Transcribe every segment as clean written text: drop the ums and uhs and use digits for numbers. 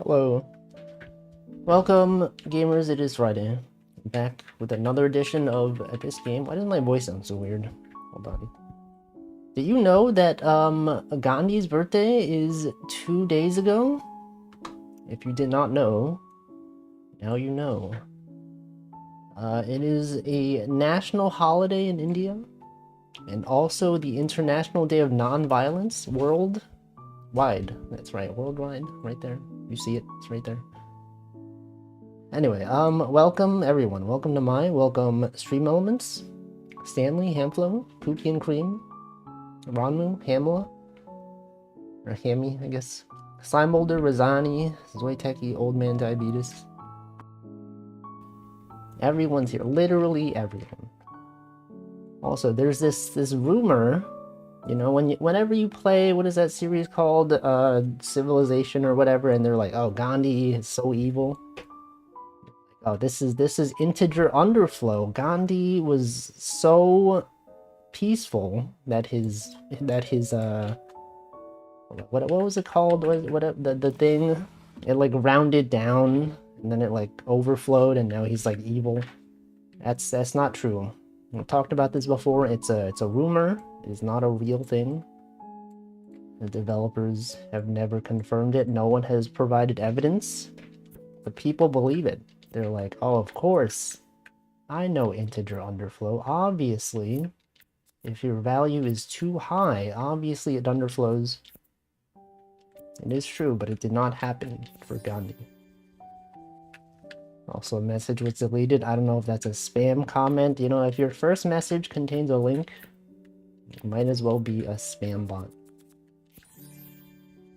Hello. Welcome, gamers. It is Friday. Back with another edition of this game. Why does my voice sound so weird? Hold on. Did you know that Gandhi's birthday is 2 days ago? If you did not know, now you know. It is a national holiday in India, and also the International Day of Non-Violence worldwide. That's right, worldwide, right there. You see it, it's right there. Anyway, welcome everyone. Welcome Stream Elements, Stanley, Hamflo, Pookie and Cream, Ranmu, Hamla, or Hammy, I guess. Slimolder, Razani, Zoiteki, Old Man Diabetes. Everyone's here, literally everyone. Also, there's this rumor, you know, whenever you play, what is that series called, Civilization or whatever, and they're like, oh, Gandhi is so evil. Oh, this is integer underflow. Gandhi was so peaceful that his what was it called? What the thing? It like rounded down and then it like overflowed and now he's like evil. That's not true. We've talked about this before. It's a rumor. It is not a real thing. The developers have never confirmed it. No one has provided evidence, but people believe it. They're like, oh, of course, I know integer underflow. Obviously, if your value is too high, obviously it underflows. It is true, but it did not happen for Gandhi. Also, a message was deleted. I don't know if that's a spam comment. You know, if your first message contains a link, it might as well be a spam bot.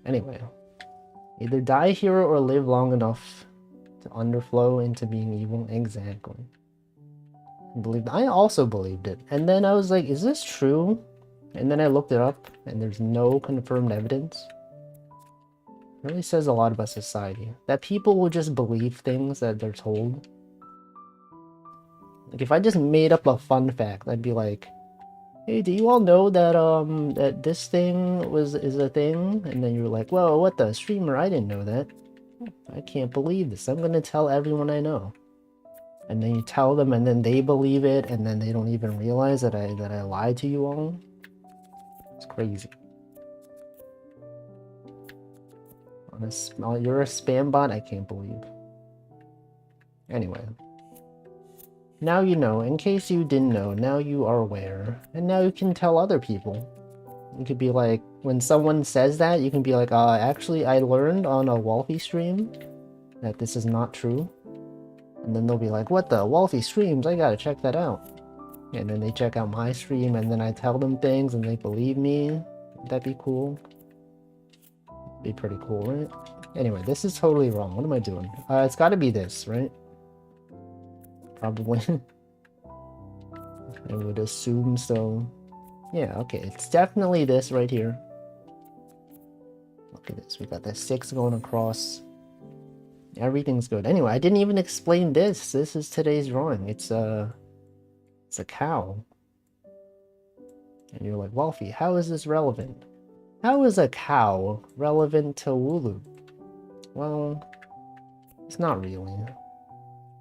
Anyway, either die hero or live long enough to underflow into being evil. Exactly. I also believed it. And then I was like, is this true? And then I looked it up and there's no confirmed evidence. It really says a lot about society. That people will just believe things that they're told. Like if I just made up a fun fact, I'd be like, hey, do you all know that that this thing is a thing? And then you're like, whoa, what the streamer? I didn't know that. I can't believe this. I'm gonna tell everyone I know. And then you tell them and then they believe it and then they don't even realize that I lied to you all. It's crazy. You're a spam bot? I can't believe. Anyway. Now you know. In case you didn't know, now you are aware. And now you can tell other people. You could be like, when someone says that, you can be like, actually I learned on a Wolfie stream that this is not true. And then they'll be like, what the? Wolfie streams? I gotta check that out. And then they check out my stream and then I tell them things and they believe me. Would that be cool? Be pretty cool, right? Anyway, this is totally wrong. What am I doing? It's gotta be this, right? Probably. I would assume so. Yeah, okay. It's definitely this right here. Look at this. We got the 6 going across. Everything's good. Anyway, I didn't even explain this. This is today's drawing. It's a cow. And you're like, Wolfie, how is this relevant? How is a cow relevant to wooo? Well, it's not really.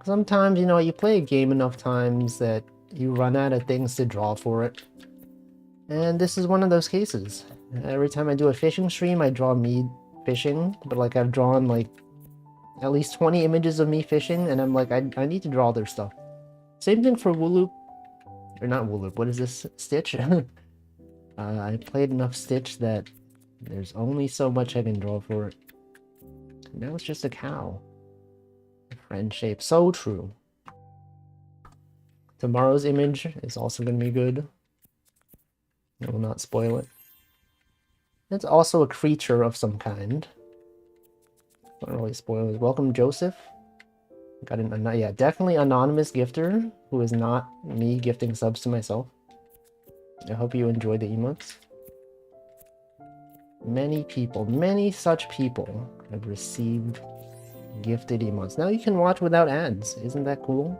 Sometimes, you know, you play a game enough times that you run out of things to draw for it. And this is one of those cases. Every time I do a fishing stream, I draw me fishing, but like I've drawn like at least 20 images of me fishing, and I'm like, I need to draw other stuff. Same thing for wooloop. Or not wooloop, what is this? Stitch? I played enough Stitch that there's only so much I can draw for it. Now it's just a cow. Friend shape, so true. Tomorrow's image is also going to be good. I will not spoil it. It's also a creature of some kind. Don't really spoil it. Welcome, Joseph. Got an, yeah, definitely anonymous gifter who is not me gifting subs to myself. I hope you enjoy the emotes. Many people, many such people have received gifted emotes. Now you can watch without ads. Isn't that cool?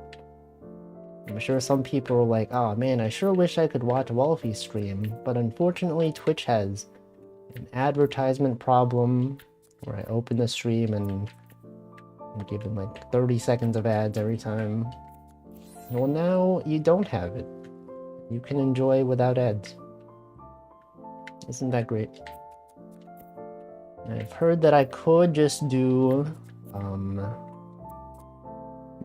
I'm sure some people are like, oh man, I sure wish I could watch Wolfie stream, but unfortunately Twitch has an advertisement problem where I open the stream and I'm given like 30 seconds of ads every time. Well, now you don't have it. You can enjoy without ads. Isn't that great? And I've heard that I could just do,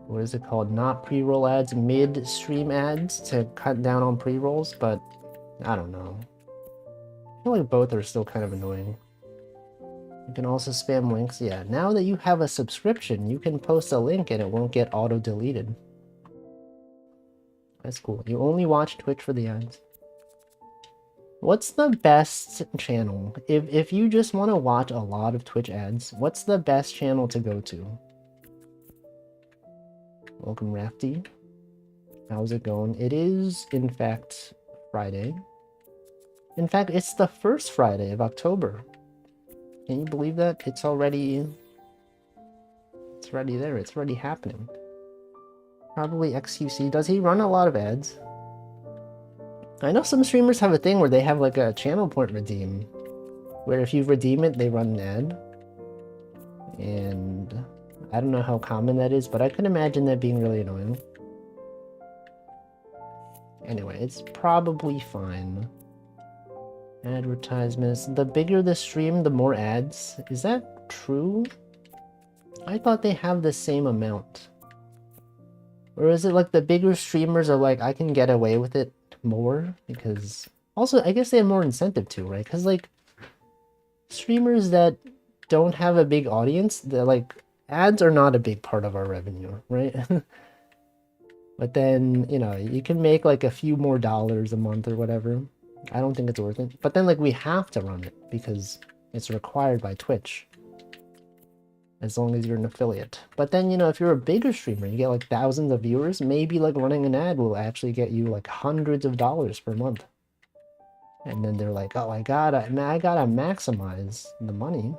what is it called? Not pre-roll ads, mid-stream ads to cut down on pre-rolls, but I don't know. I feel like both are still kind of annoying. You can also spam links. Yeah, now that you have a subscription, you can post a link and it won't get auto-deleted. That's cool. You only watch Twitch for the ads. What's the best channel? If you just want to watch a lot of Twitch ads, what's the best channel to go to? Welcome, Rafty. How's it going? It is, in fact, Friday. In fact, it's the first Friday of October. Can you believe that? It's already there. It's already happening. Probably XQC. Does he run a lot of ads? I know some streamers have a thing where they have like a channel point redeem, where if you redeem it, they run an ad. And I don't know how common that is, but I could imagine that being really annoying. Anyway, it's probably fine. Advertisements. The bigger the stream, the more ads. Is that true? I thought they have the same amount. Or is it like the bigger streamers are like, I can get away with it more? Because also, I guess they have more incentive too, right? Because like streamers that don't have a big audience, they're like, ads are not a big part of our revenue, right? But then, you know, you can make like a few more dollars a month or whatever. I don't think it's worth it. But then like we have to run it because it's required by Twitch. As long as you're an affiliate. But then, you know, if you're a bigger streamer, you get like thousands of viewers, maybe like running an ad will actually get you like hundreds of dollars per month. And then they're like, oh, I gotta maximize the money.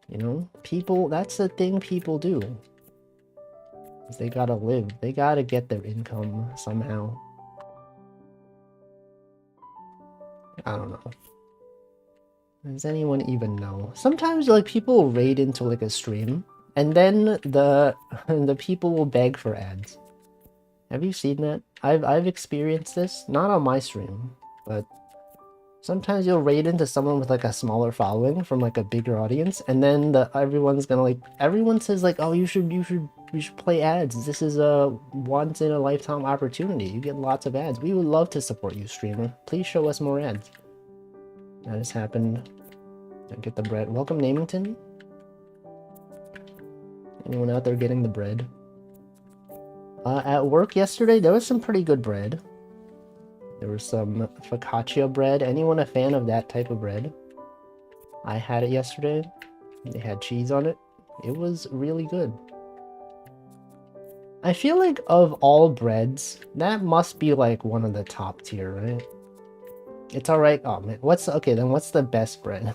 You know, people, that's the thing people do. Is they gotta live. They gotta get their income somehow. I don't know. Does anyone even know? Sometimes like people will raid into like a stream and then the people will beg for ads. Have you seen that? I've experienced this, not on my stream, but sometimes you'll raid into someone with like a smaller following from like a bigger audience, and then everyone's gonna like, everyone says like, oh, you should play ads. This is a once in a lifetime opportunity. You get lots of ads. We would love to support you, streamer. Please show us more ads. That has happened. Get the bread. Welcome, Namington. Anyone out there getting the bread? At work yesterday, there was some pretty good bread. There was some focaccia bread. Anyone a fan of that type of bread? I had it yesterday. They had cheese on it. It was really good. I feel like of all breads, that must be like one of the top tier, right? It's alright. Oh man, okay then what's the best bread?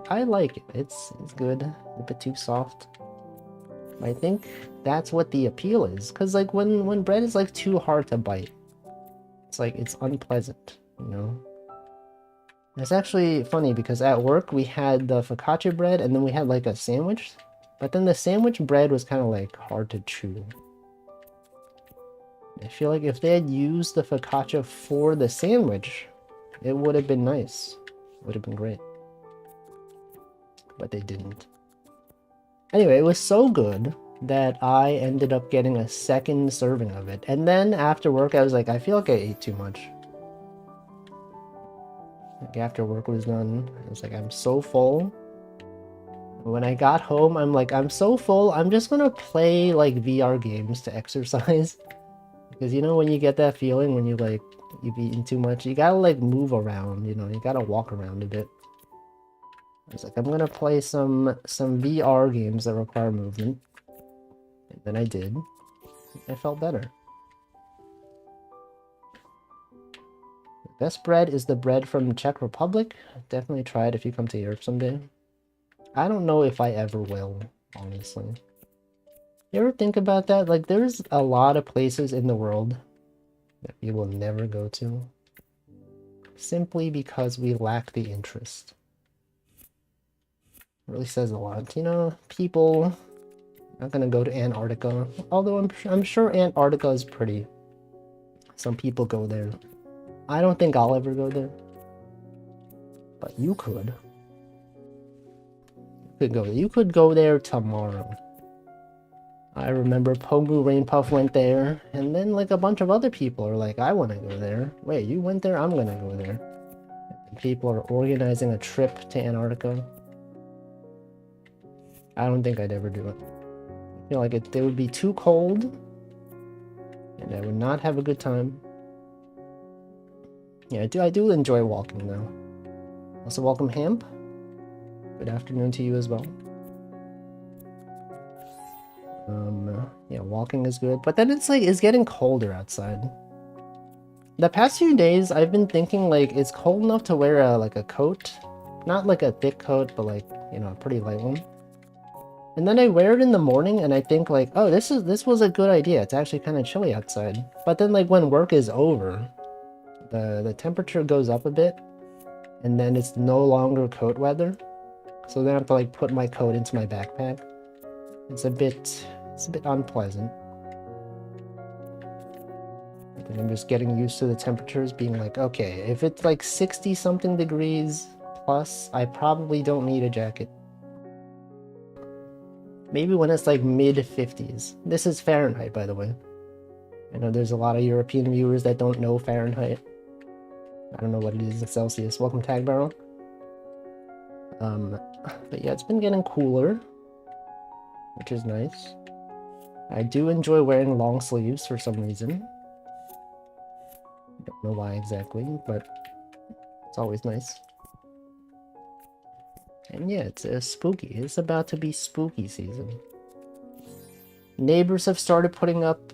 I like it. It's good. A bit too soft. I think that's what the appeal is. Cause like when bread is like too hard to bite, it's like it's unpleasant, you know? It's actually funny because at work we had the focaccia bread and then we had like a sandwich, but then the sandwich bread was kind of like hard to chew. I feel like if they had used the focaccia for the sandwich, it would have been nice. It would have been great. But they didn't. Anyway, it was so good that I ended up getting a second serving of it. And then after work, I was like, I feel like I ate too much. Like after work was done, I was like, I'm so full. When I got home, I'm like, I'm so full, I'm just gonna play like VR games to exercise. Because you know when you get that feeling when you like, you've eaten too much, you gotta like move around, you know, you gotta walk around a bit. I was like, I'm gonna play some VR games that require movement. And then I did. I felt better. The best bread is the bread from Czech Republic. Definitely try it if you come to Europe someday. I don't know if I ever will, honestly. You ever think about that? Like, there's a lot of places in the world that we will never go to. simply because we lack the interest. It really says a lot. You know, people not gonna go to Antarctica, although I'm sure Antarctica is pretty. Some people go there. I don't think I'll ever go there. But you could. You could go there tomorrow. I remember Pogu Rainpuff went there, and then like a bunch of other people are like, I want to go there. Wait, you went there? I'm gonna go there. And people are organizing a trip to Antarctica. I don't think I'd ever do it. I feel like it would be too cold, and I would not have a good time. Yeah, I do enjoy walking though. Also, welcome Hamp. Good afternoon to you as well. Yeah, walking is good, but then it's getting colder outside. The past few days, I've been thinking like it's cold enough to wear a coat, not like a thick coat, but like, you know, a pretty light one. And then I wear it in the morning, and I think like, oh, this was a good idea. It's actually kind of chilly outside. But then like when work is over, the temperature goes up a bit, and then it's no longer coat weather. So then I have to like put my coat into my backpack. It's a bit unpleasant. And I'm just getting used to the temperatures being like, okay, if it's like 60 something degrees plus, I probably don't need a jacket. Maybe when it's like mid 50s. This is Fahrenheit, by the way. I know there's a lot of European viewers that don't know Fahrenheit. I don't know what it is in Celsius. Welcome, Tag Barrel. But yeah, it's been getting cooler, which is nice. I do enjoy wearing long sleeves for some reason. Don't know why exactly, but it's always nice. And yeah, it's spooky. It's about to be spooky season. Neighbors have started putting up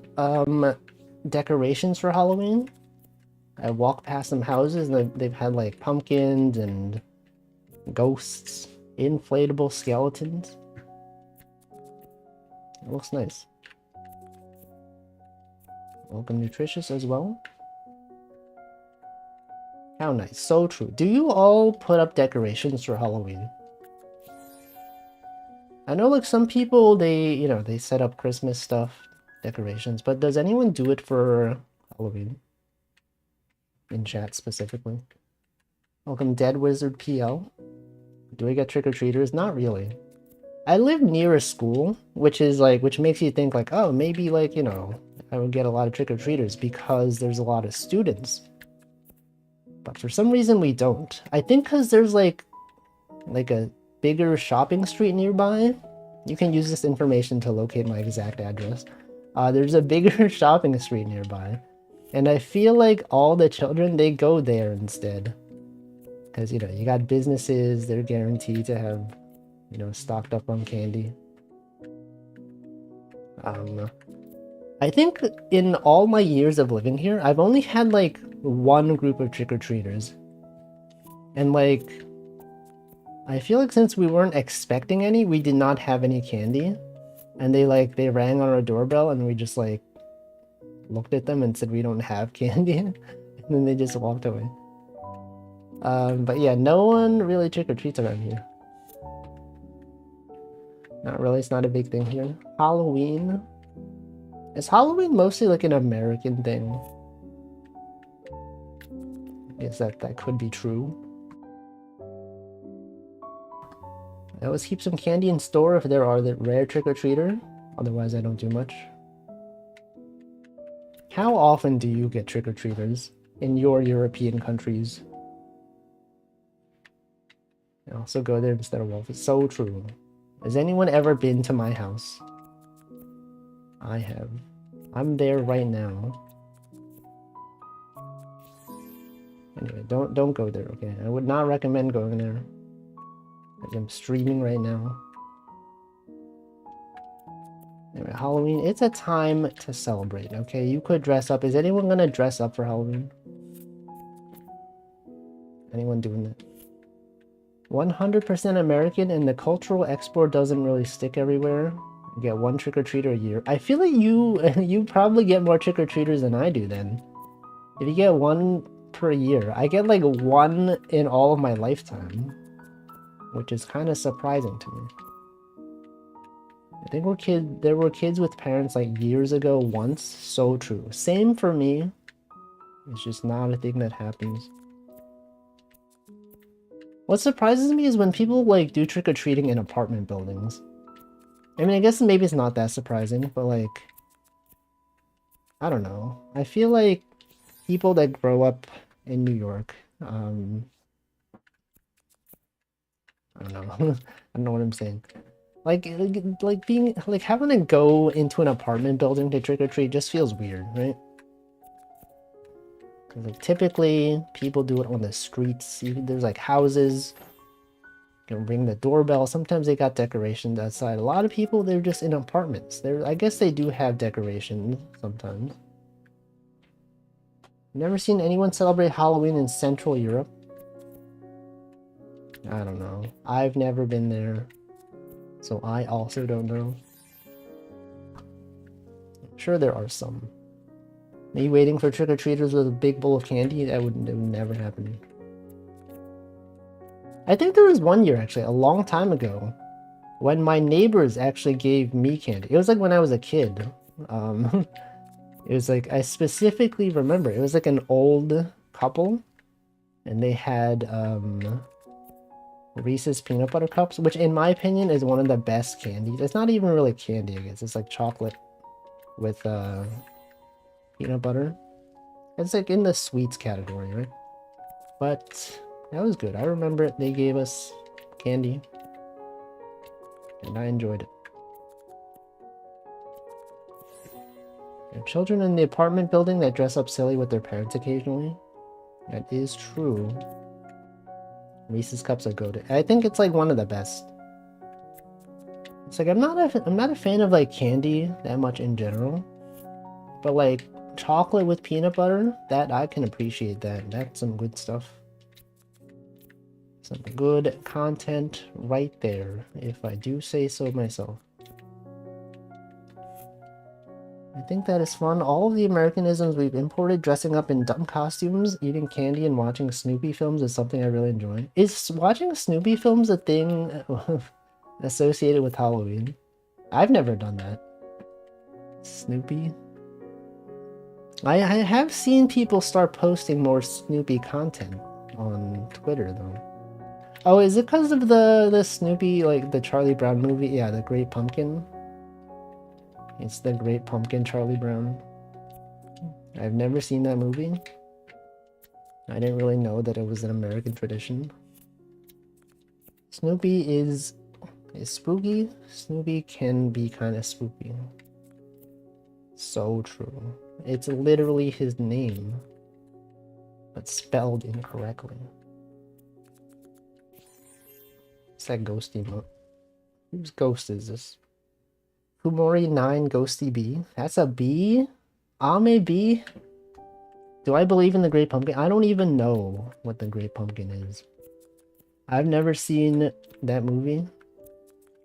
decorations for Halloween. I walk past some houses and they've had like pumpkins and ghosts, inflatable skeletons. It looks nice. Welcome Nutritious as well. How nice. So true. Do you all put up decorations for Halloween? I know like some people, they set up Christmas stuff, decorations, but does anyone do it for Halloween? In chat specifically. Welcome Dead Wizard PL. Do we get trick-or-treaters? Not really. I live near a school, which makes you think like, oh, maybe like, you know, I would get a lot of trick-or-treaters because there's a lot of students. But for some reason we don't. I think because there's like a bigger shopping street nearby. You can use this information to locate my exact address. There's a bigger shopping street nearby. And I feel like all the children, they go there instead. Because, you know, you got businesses, they're guaranteed to have, you know, stocked up on candy. I think in all my years of living here, I've only had like one group of trick-or-treaters. And like, I feel like since we weren't expecting any, we did not have any candy. And they rang on our doorbell and we just like looked at them and said we don't have candy. And then they just walked away. But yeah, no one really trick-or-treats around here. Not really, it's not a big thing here. Halloween. Is Halloween mostly like an American thing? I guess that could be true. I always keep some candy in store if there are the rare trick-or-treater. Otherwise, I don't do much. How often do you get trick-or-treaters in your European countries? I also go there instead of Wolf. It's so true. Has anyone ever been to my house? I have. I'm there right now. Anyway, don't go there, okay? I would not recommend going there. I'm streaming right now. Anyway, Halloween, it's a time to celebrate, okay? You could dress up. Is anyone gonna dress up for Halloween? Anyone doing that? 100% American, and the cultural export doesn't really stick everywhere. You get one trick-or-treater a year. I feel like you probably get more trick-or-treaters than I do then. If you get one per year. I get like one in all of my lifetime, which is kind of surprising to me. I think there were kids with parents like years ago once. So true. Same for me. It's just not a thing that happens. What surprises me is when people like do trick-or-treating in apartment buildings. I mean, I guess maybe it's not that surprising, but like, I don't know. I feel like people that grow up in New York, I don't know. I don't know what I'm saying. Like being like having to go into an apartment building to trick-or-treat just feels weird, right? Because like, typically people do it on the streets. There's like houses. You can ring the doorbell. Sometimes they got decorations outside. A lot of people, they're just in apartments. I guess they do have decorations sometimes. Never seen anyone celebrate Halloween in Central Europe. I don't know. I've never been there, so I also don't know. I'm sure there are some. Me waiting for trick-or-treaters with a big bowl of candy? It would never happen. I think there was one year, actually, a long time ago, when my neighbors actually gave me candy. It was like when I was a kid. It was like, I specifically remember, it was like an old couple, and they had Reese's peanut butter cups, which in my opinion is one of the best candies. It's not even really candy, I guess. It's like chocolate with peanut butter. It's like in the sweets category, right? But that was good. I remember they gave us candy, and I enjoyed it. There are children in the apartment building that dress up silly with their parents occasionally. That is true. Reese's cups are good. I think it's like one of the best. It's like I'm not a fan of like candy that much in general, but like chocolate with peanut butter, that I can appreciate that. That's some good stuff. Some good content right there, if I do say so myself. I think that is fun. All of the Americanisms we've imported, dressing up in dumb costumes, eating candy, and watching Snoopy films is something I really enjoy. Is watching Snoopy films a thing associated with Halloween? I've never done that. Snoopy? I have seen people start posting more Snoopy content on Twitter, though. Oh, is it because of the Snoopy, like the Charlie Brown movie? Yeah, The Great Pumpkin. It's The Great Pumpkin, Charlie Brown. I've never seen that movie. I didn't really know that it was an American tradition. Snoopy is spooky. Snoopy can be kind of spooky. So true. It's literally his name, but spelled incorrectly. It's that ghosty mo. Whose ghost is this? Kumori 9 Ghosty B. That's a B? Ame B? Do I believe in the Great Pumpkin? I don't even know what the Great Pumpkin is. I've never seen that movie.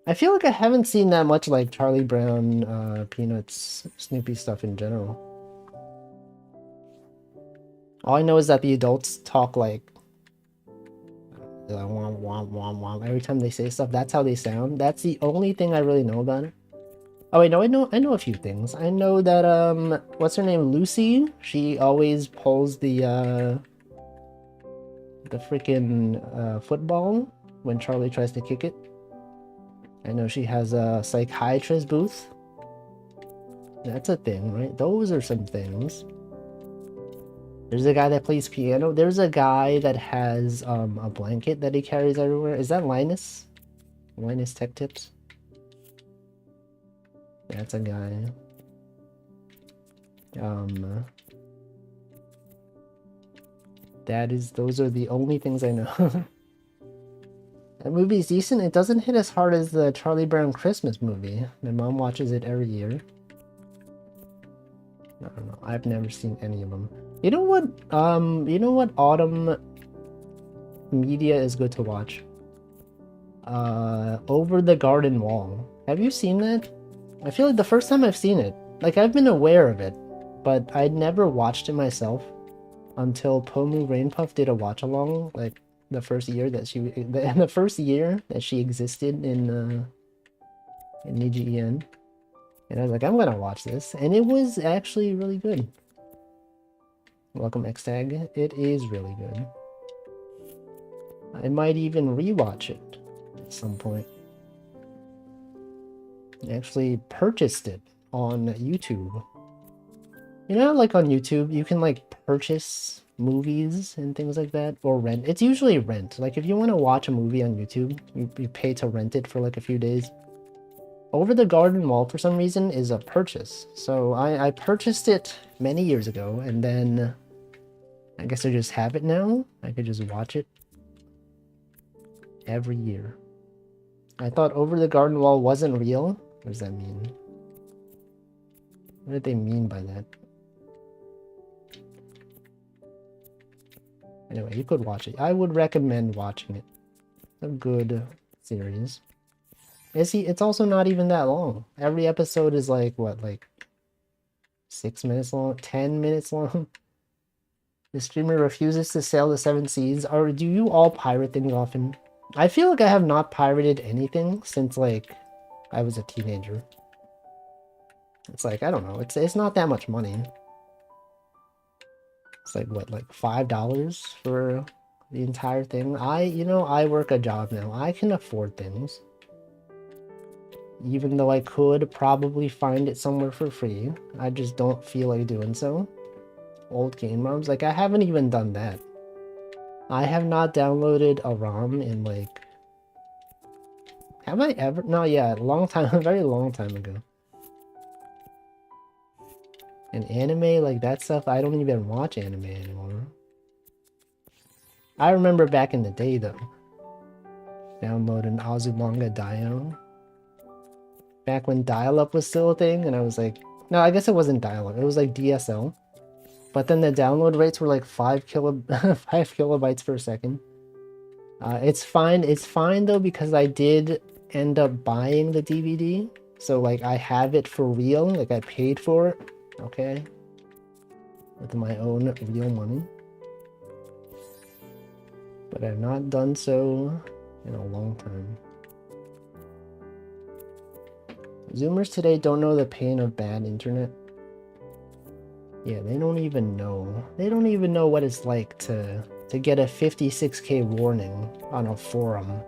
I feel like I haven't seen that much like Charlie Brown, Peanuts, Snoopy stuff in general. All I know is that the adults talk like womp womp womp womp every time they say stuff. That's how they sound. That's the only thing I really know about it. Oh wait, no, I know a few things. I know that what's her name, Lucy? She always pulls the freaking football when Charlie tries to kick it. I know she has a psychiatrist booth. That's a thing, right? Those are some things. There's a guy that plays piano. There's a guy that has a blanket that he carries everywhere. Is that Linus? Linus Tech Tips? That's a guy. Those are the only things I know. That movie's decent. It doesn't hit as hard as the Charlie Brown Christmas movie. My mom watches it every year. I don't know. I've never seen any of them. You know what autumn media is good to watch? Over the Garden Wall. Have you seen that? I feel like the first time I've seen it, like I've been aware of it, but I'd never watched it myself. until Pomu Rainpuff did a watch along, like the first year that the first year that she existed in EGN. And I was like, I'm gonna watch this, and it was actually really good. Welcome Xtag. It is really good. I might even rewatch it at some point. I actually purchased it on YouTube. You know, like on YouTube, you can like purchase movies and things like that, or rent. It's usually rent. Like if you want to watch a movie on YouTube, you pay to rent it for like a few days. Over the Garden Wall, for some reason, is a purchase. So I purchased it many years ago, and then I guess I just have it now. I could just watch it every year. I thought Over the Garden Wall wasn't real. What does that mean? What did they mean by that? Anyway, you could watch it. I would recommend watching it. A good series. It's also not even that long. Every episode is like, what, like 6 minutes long? 10 minutes long? The streamer refuses to sail the 7 seas. Or do you all pirate things often? I feel like I have not pirated anything since like I was a teenager. It's like, I don't know, it's not that much money. It's like what, like $5 for the entire thing? I work a job now. I can afford things. Even though I could probably find it somewhere for free. I just don't feel like doing so. Old game ROMs, like I haven't even done that. I have not downloaded a ROM in like... Have I ever? No, yeah, a long time, a very long time ago. And anime, like that stuff, I don't even watch anime anymore. I remember back in the day though. Downloading Azumanga Daioh. Back when dial-up was still a thing, and I was like... No, I guess it wasn't dial-up, it was like DSL. But then the download rates were like 5 kilobytes per second. It's fine though, because I did end up buying the DVD. So like I have it for real, like I paid for it, okay? With my own real money. But I've not done so in a long time. Zoomers today don't know the pain of bad internet. Yeah, they don't even know. They don't even know what it's like to get a 56K warning on a forum.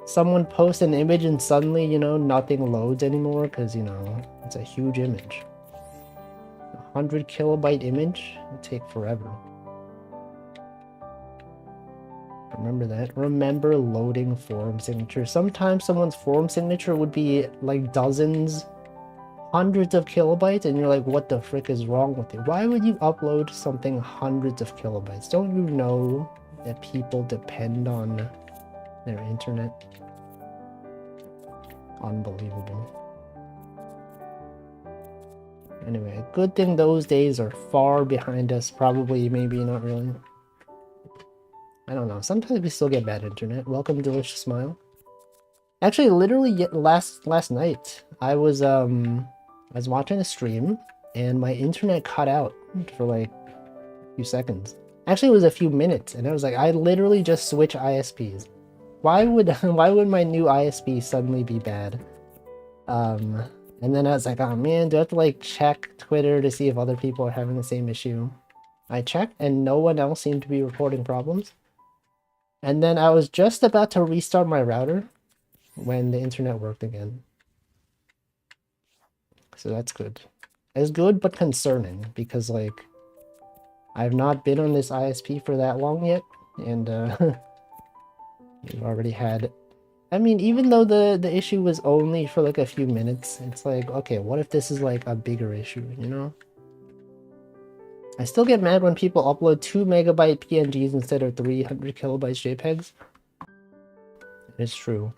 Someone posts an image and suddenly, you know, nothing loads anymore because, you know, it's a huge image. 100 kilobyte image would take forever. Remember that? Remember loading forum signatures. Sometimes someone's forum signature would be like dozens, hundreds of kilobytes, and you're like, what the frick is wrong with it? Why would you upload something hundreds of kilobytes? Don't you know that people depend on their internet? Unbelievable. Anyway, good thing those days are far behind us. Probably, maybe not really. I don't know. Sometimes we still get bad internet. Welcome, Delicious Smile. Actually, literally last night, I was watching a stream and my internet cut out for like a few seconds. Actually, it was a few minutes, and I was like, I literally just switched ISPs. Why would my new ISP suddenly be bad? And then I was like, oh man, do I have to like check Twitter to see if other people are having the same issue? I checked and no one else seemed to be reporting problems. And then I was just about to restart my router when the internet worked again. So that's good. It's good but concerning because like I've not been on this ISP for that long yet, and we've already had... I mean, even though the issue was only for like a few minutes, it's like, okay, what if this is like a bigger issue, you know? I still get mad when people upload 2 megabyte PNGs instead of 300 kilobytes JPEGs. It's true.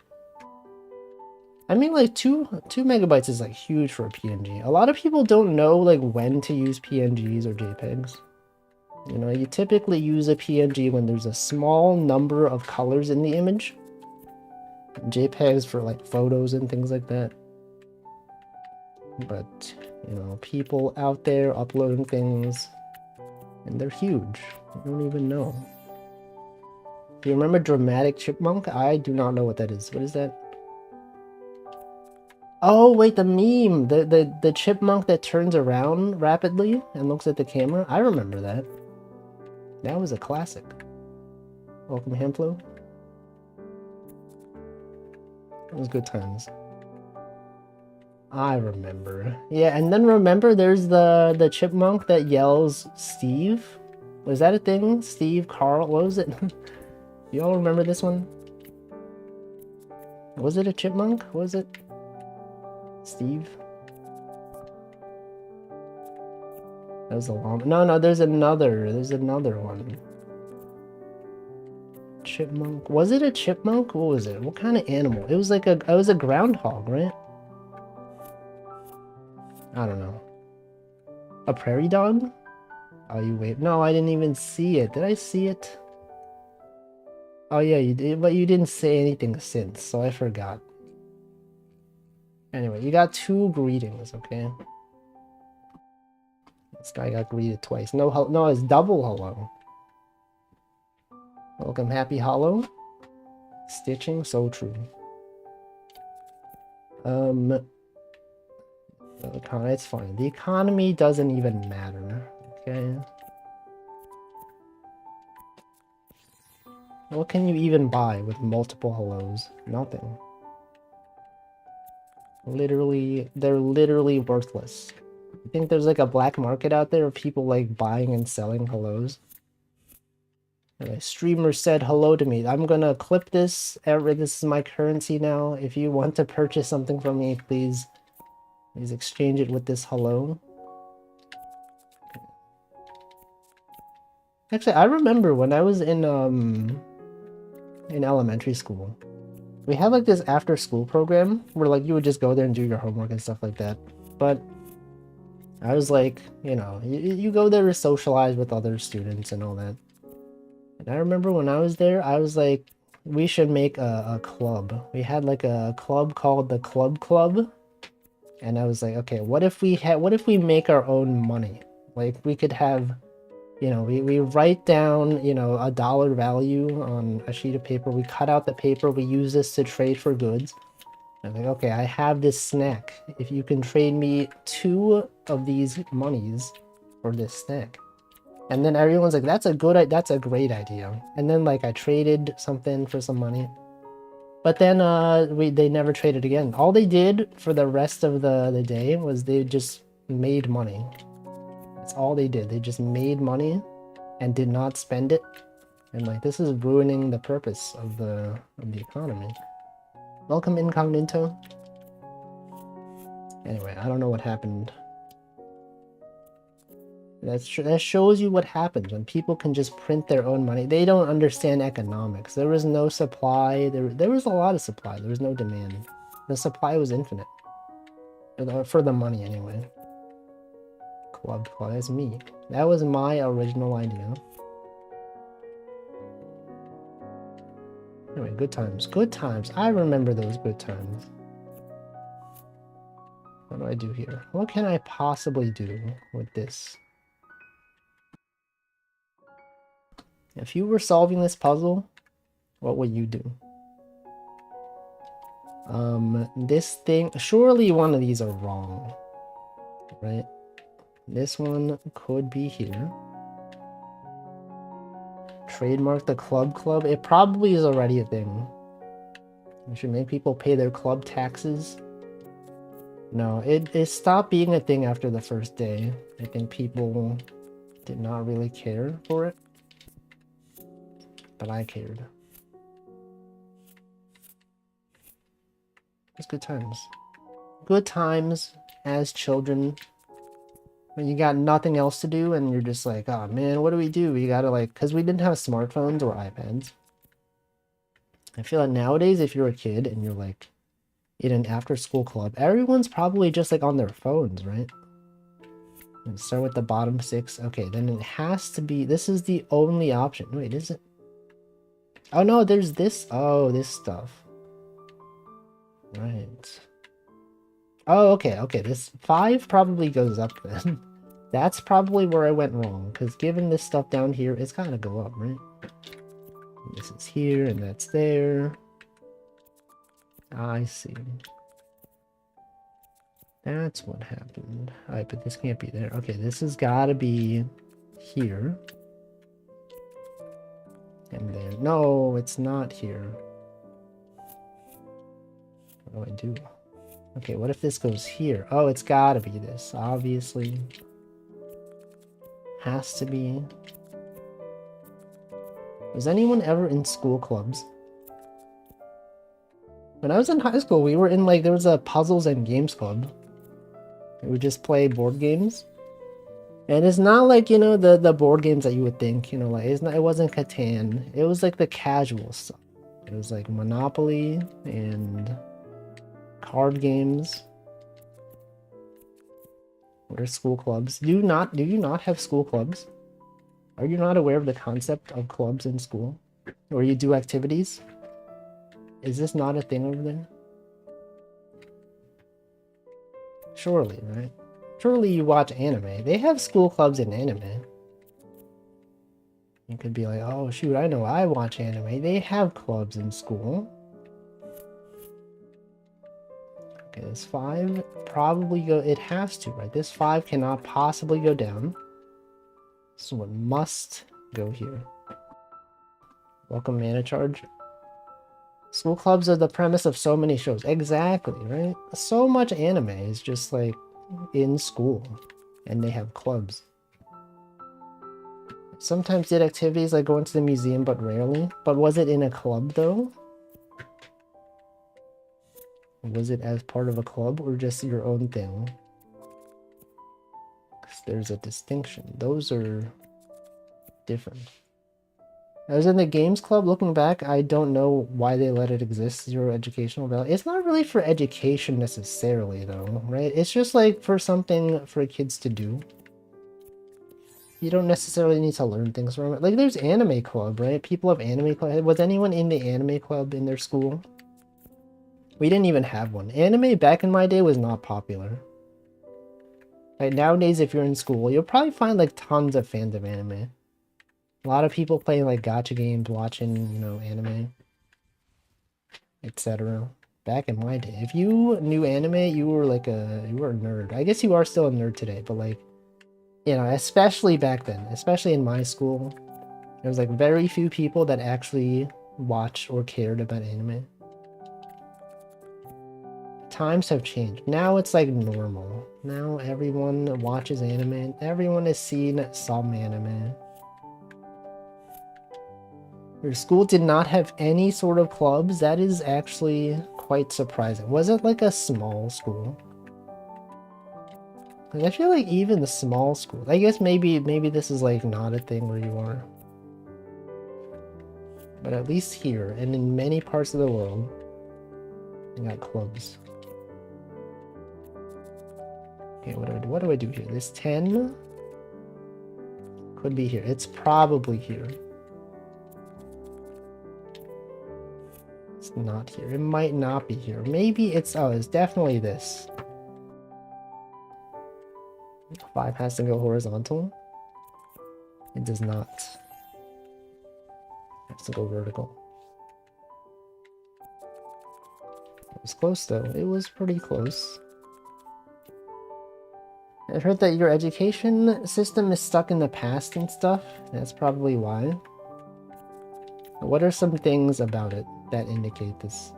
I mean, like, 2 megabytes is like huge for a PNG. A lot of people don't know like when to use PNGs or JPEGs. You know, you typically use a PNG when there's a small number of colors in the image. JPEGs for like photos and things like that. But, you know, people out there uploading things And they're huge. I don't even know. Do you remember Dramatic Chipmunk? I do not know what that is. What is that? Oh, wait, the meme. The chipmunk that turns around rapidly and looks at the camera. I remember that. That was a classic. Welcome, Hamflo. It was good times. I remember. Yeah, and then remember there's the chipmunk that yells Steve? Was that a thing? Steve, Carl, what was it? You all remember this one? Was it a chipmunk? Was it? Steve? That was a llama. No, there's another. There's another one. Chipmunk. Was it a chipmunk? What was it? What kind of animal? It was like it was a groundhog, right? I don't know. A prairie dog? Oh, you wait. No, I didn't even see it. Did I see it? Oh yeah, you did, but you didn't say anything since, so I forgot. Anyway, you got 2 greetings, okay? This guy got greeted twice. No, it's double hello. Welcome, Happy Hollow. Stitching, so true. It's fine. The economy doesn't even matter, okay? What can you even buy with multiple hellos? Nothing. Literally, they're literally worthless. You think there's like a black market out there of people like buying and selling hellos? And a streamer said hello to me. I'm gonna clip this. This is my currency now. If you want to purchase something from me, please exchange it with this hello. Actually, I remember when I was in elementary school, we had like this after school program where like you would just go there and do your homework and stuff like that. But I was like, you know, you go there to socialize with other students and all that. And I remember when I was there, I was like, we should make a club. We had like a club called the Club Club. And I was like, okay, what if we make our own money? Like we could have, you know, we write down, you know, a dollar value on a sheet of paper. We cut out the paper. We use this to trade for goods. I'm like, okay, I have this snack. If you can trade me 2 of these monies for this snack. And then everyone's like, that's a great idea. And then like I traded something for some money. But then they never traded again. All they did for the rest of the day was they just made money. That's all they did. They just made money and did not spend it. And like this is ruining the purpose of the economy. Welcome, Incognito. Anyway, I don't know what happened. That shows you what happens when people can just print their own money. They don't understand economics. There was no supply. There was a lot of supply. There was no demand. The supply was infinite. For the money, anyway. Club, that's me. That was my original idea. Anyway, good times. Good times. I remember those good times. What do I do here? What can I possibly do with this? If you were solving this puzzle, what would you do? This thing, surely one of these are wrong, right? This one could be here. Trademark the club. It probably is already a thing. We should make people pay their club taxes. No, it stopped being a thing after the first day. I think people did not really care for it. But I cared. It's good times. Good times as children. When you got nothing else to do and you're just like, oh man, what do we do? We gotta like, because we didn't have smartphones or iPads. I feel like nowadays, if you're a kid and you're like in an after school club, everyone's probably just like on their phones, right? And start with the bottom 6. Okay, then it has to be, this is the only option. Wait, is it? Oh no, there's this. Oh, this stuff. Right. Oh, okay. This 5 probably goes up then. That's probably where I went wrong, because given this stuff down here, it's gotta go up, right? This is here, and that's there. I see. That's what happened. Alright, but this can't be there. Okay, this has gotta be here. And then, no, it's not here. What do I do? Okay, what if this goes here? Oh, it's gotta be this, obviously. Has to be. Was anyone ever in school clubs? When I was in high school, we were in, like, there was a puzzles and games club. We would just play board games. And it's not like, you know, the board games that you would think, you know, like, it wasn't Catan. It was like the casual stuff. It was like Monopoly and card games. What are school clubs? Do you not have school clubs? Are you not aware of the concept of clubs in school? Where you do activities? Is this not a thing over there? Surely, right? Surely you watch anime. They have school clubs in anime. You could be like, oh shoot, I know I watch anime. They have clubs in school. Okay, this 5 probably it has to, right? This 5 cannot possibly go down. So it must go here. Welcome, Mana Charge. School clubs are the premise of so many shows. Exactly, right? So much anime is just like in school, and they have clubs. Sometimes did activities like going to the museum, but rarely. But was it in a club though? Was it as part of a club or just your own thing? 'Cause there's a distinction. Those are different. I was in the games club. Looking back, I don't know why they let it exist. 0 educational value. It's not really for education necessarily though, right? It's just like for something for kids to do. You don't necessarily need to learn things from it. Like there's anime club, right? People have anime club. Was anyone in the anime club in their school? We didn't even have one. Anime back in my day was not popular. Like nowadays, if you're in school, you'll probably find like tons of fans of anime. A lot of people playing like gacha games, watching, you know, anime, etc. Back in my day, if you knew anime, you were a nerd. I guess you are still a nerd today, but like, you know, especially back then, especially in my school, there was like very few people that actually watched or cared about anime. Times have changed. Now it's like normal. Now everyone watches anime. Everyone has seen some anime. Your school did not have any sort of clubs? That is actually quite surprising. Was it like a small school? Like, I feel like even the small schools, I guess maybe this is like not a thing where you are. But at least here and in many parts of the world, you got clubs. Okay, what do I do here? This 10 could be here. It's probably here. It's not here. It might not be here. Maybe it's definitely this. 5 has to go horizontal. It does not. It has to go vertical. It was close though. It was pretty close. I've heard that your education system is stuck in the past and stuff. That's probably why. What are some things about it that indicate this?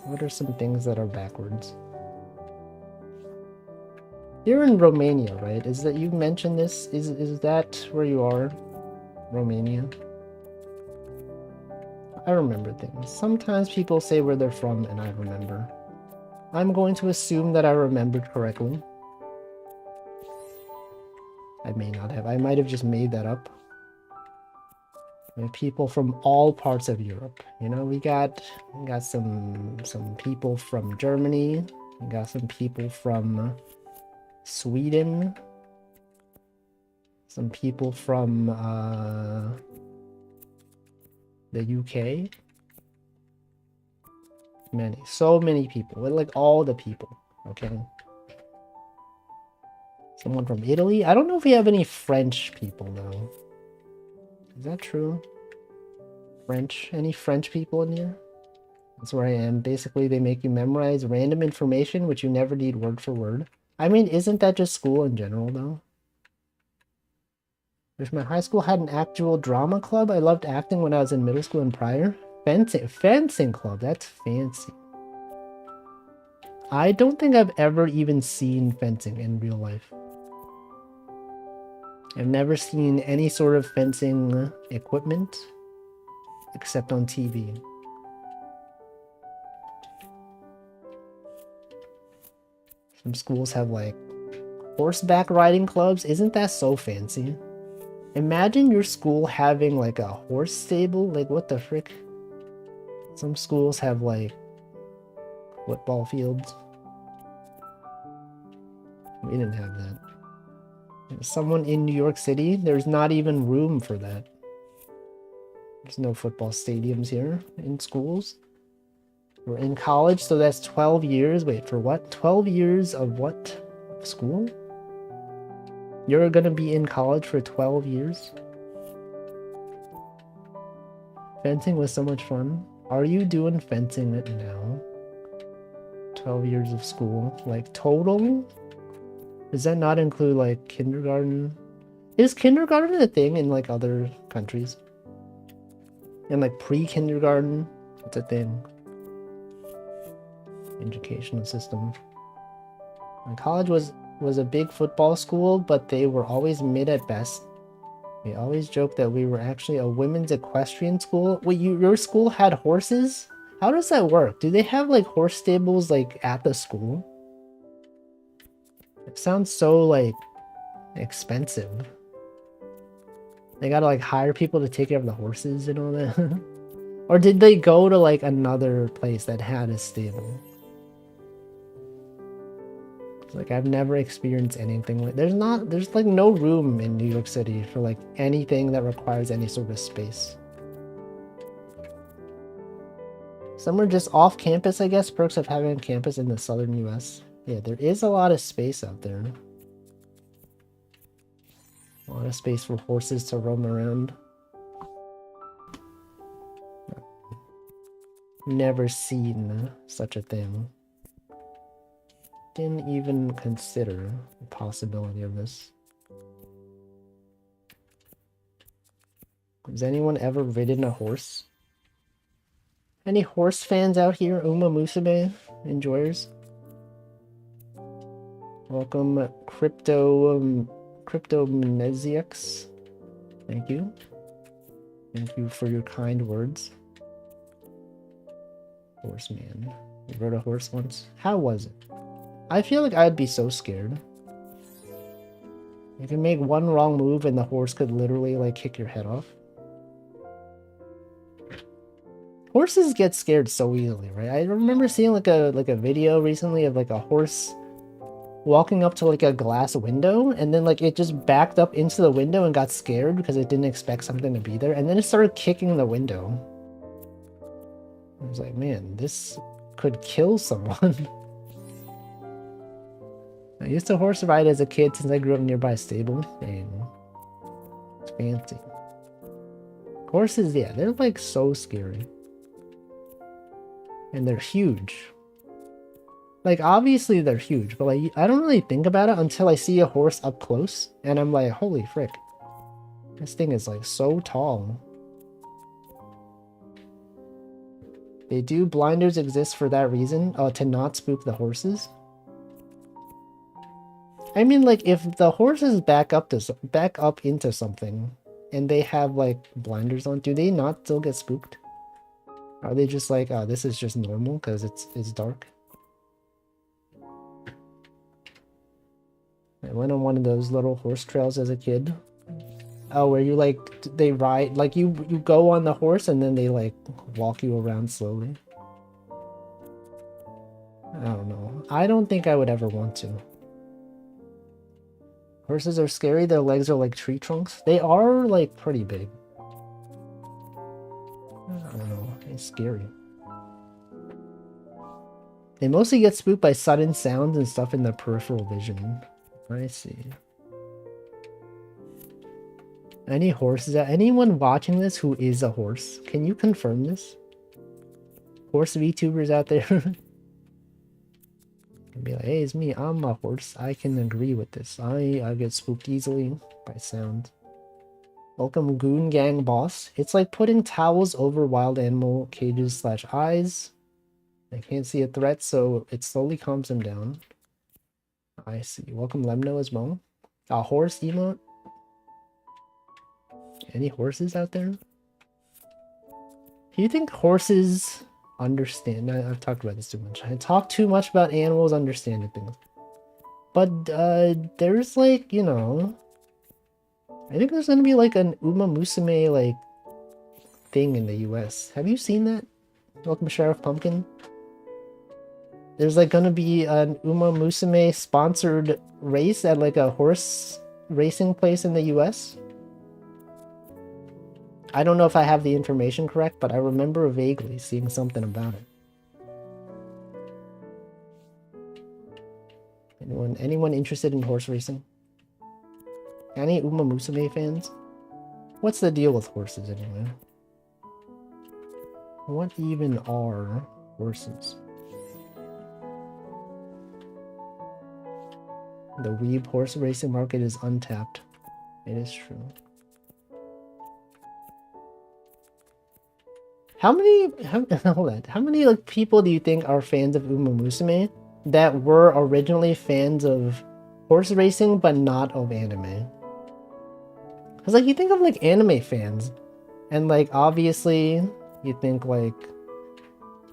What are some things that are backwards? You're in Romania, right? Is that you mentioned this? Is that where you are? Romania? I remember things. Sometimes people say where they're from and I remember. I'm going to assume that I remembered correctly. I may not have. I might have just made that up. We have people from all parts of Europe. You know, we got some people from Germany. We got some people from Sweden. Some people from the UK. So many people. We're like all the people. Okay. Someone from Italy? I don't know if we have any French people though. Is that true? French? Any French people in here? That's where I am. Basically, they make you memorize random information which you never need word for word. I mean, isn't that just school in general though? If my high school had an actual drama club, I loved acting when I was in middle school and prior. Fencing club, that's fancy. I don't think I've ever even seen fencing in real life. I've never seen any sort of fencing equipment except on TV. Some schools have like horseback riding clubs. Isn't that so fancy? Imagine your school having like a horse stable. Like what the frick? Some schools have like football fields. We didn't have that. Someone in New York City, there's not even room for that. There's no football stadiums here in schools. We're in college, so that's 12 years. Wait, for what? 12 years of what? School? You're gonna be in college for 12 years? Fencing was so much fun. Are you doing fencing now? 12 years of school. Like, total? Does that not include, like, kindergarten? Is kindergarten a thing in, like, other countries? And, like, pre-kindergarten? It's a thing. Educational system. My college was a big football school, but they were always mid at best. We always joked that we were actually a women's equestrian school. Wait, your school had horses? How does that work? Do they have, like, horse stables, like, at the school? It sounds so, like, expensive. They gotta, like, hire people to take care of the horses and all that. Or did they go to, like, another place that had a stable? Like, I've never experienced anything like... There's, like, no room in New York City for, like, anything that requires any sort of space. Somewhere just off campus, I guess. Perks of having a campus in the southern US. Yeah, there is a lot of space out there. A lot of space for horses to roam around. Never seen such a thing. Didn't even consider the possibility of this. Has anyone ever ridden a horse? Any horse fans out here? Uma Musume enjoyers? Welcome, Cryptomnesiacs. Thank you. Thank you for your kind words. Horseman. You rode a horse once? How was it? I feel like I'd be so scared. You can make one wrong move and the horse could literally, like, kick your head off. Horses get scared so easily, right? I remember seeing like a video recently of like a horse walking up to like a glass window, and then like it just backed up into the window and got scared because it didn't expect something to be there, and then it started kicking the window. I was like, man, this could kill someone. I used to horse ride as a kid since I grew up nearby a stable. Dang. It's fancy. Horses, yeah, they're like so scary. And they're huge. Like, obviously they're huge, but like, I don't really think about it until I see a horse up close, and I'm like, holy frick. This thing is like so tall. They do blinders exist for that reason, to not spook the horses. I mean, like, if the horses back up into something, and they have like blinders on, do they not still get spooked? Are they just like, oh, this is just normal because it's dark? I went on one of those little horse trails as a kid. Oh, where you like, they ride, like you go on the horse and then they like walk you around slowly. I don't know. I don't think I would ever want to. Horses are scary. Their legs are like tree trunks. They are like pretty big. I don't know. It's scary. They mostly get spooked by sudden sounds and stuff in their peripheral vision. I see. Any horses? Anyone watching this who is a horse? Can you confirm this? Horse VTubers out there? Be like, hey, it's me. I'm a horse. I can agree with this. I get spooked easily by sound. Welcome, Goon Gang Boss. It's like putting towels over wild animal cages / eyes. I can't see a threat, so it slowly calms them down. I see. Welcome, Lemno as well. A horse emote. Any horses out there? Do you think horses understand? I've talked about this too much. I talk too much about animals understanding things. But there's like, you know, I think there's gonna be like an Uma Musume like thing in the US. Have you seen that? Welcome, Sheriff Pumpkin. There's like gonna be an Uma Musume sponsored race at like a horse racing place in the US. I don't know if I have the information correct, but I remember vaguely seeing something about it. Anyone interested in horse racing? Any Uma Musume fans? What's the deal with horses anyway? What even are horses? The weeb horse racing market is untapped. It is true. How many like people do you think are fans of Uma Musume that were originally fans of horse racing but not of anime? Because like you think of like anime fans, and like obviously you think like,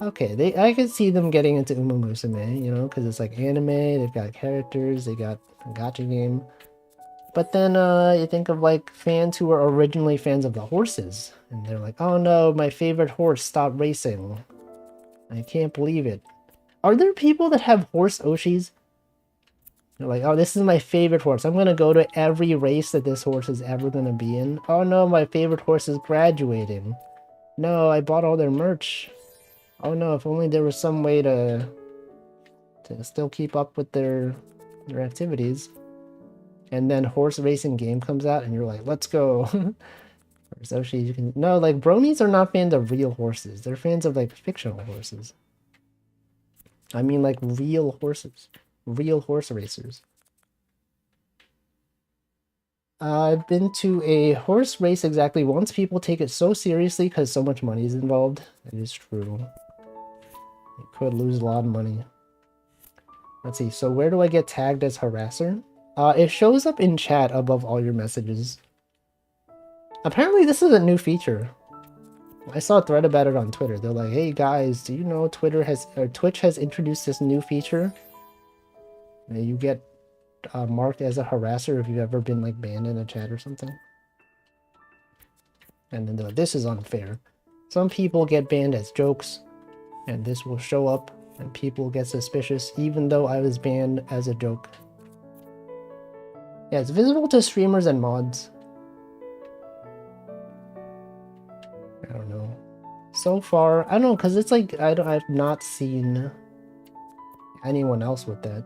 okay, I could see them getting into Uma Musume, you know, because it's like anime, they've got characters, they got a gacha game. But then you think of like fans who were originally fans of the horses, and they're like, oh no, my favorite horse stopped racing. I can't believe it. Are there people that have horse Oshis? They're like, oh, this is my favorite horse. I'm gonna go to every race that this horse is ever gonna be in. Oh no, my favorite horse is graduating. No, I bought all their merch. Oh no, if only there was some way to still keep up with their activities. And then horse racing game comes out and you're like, let's go. So you can no, like bronies are not fans of real horses. They're fans of like fictional horses. I mean like real horses. Real horse racers. I've been to a horse race exactly once. People take it so seriously because so much money is involved. It is true. You could lose a lot of money. Let's see. So where do I get tagged as harasser? It shows up in chat above all your messages. Apparently this is a new feature. I saw a thread about it on Twitter. They're like, hey guys, do you know Twitch has introduced this new feature? You get marked as a harasser if you've ever been like banned in a chat or something. And then they're like, this is unfair. Some people get banned as jokes, and this will show up, and people get suspicious even though I was banned as a joke. Yeah, it's visible to streamers and mods. I don't know. So far, I don't know, because it's like, I've not seen anyone else with that.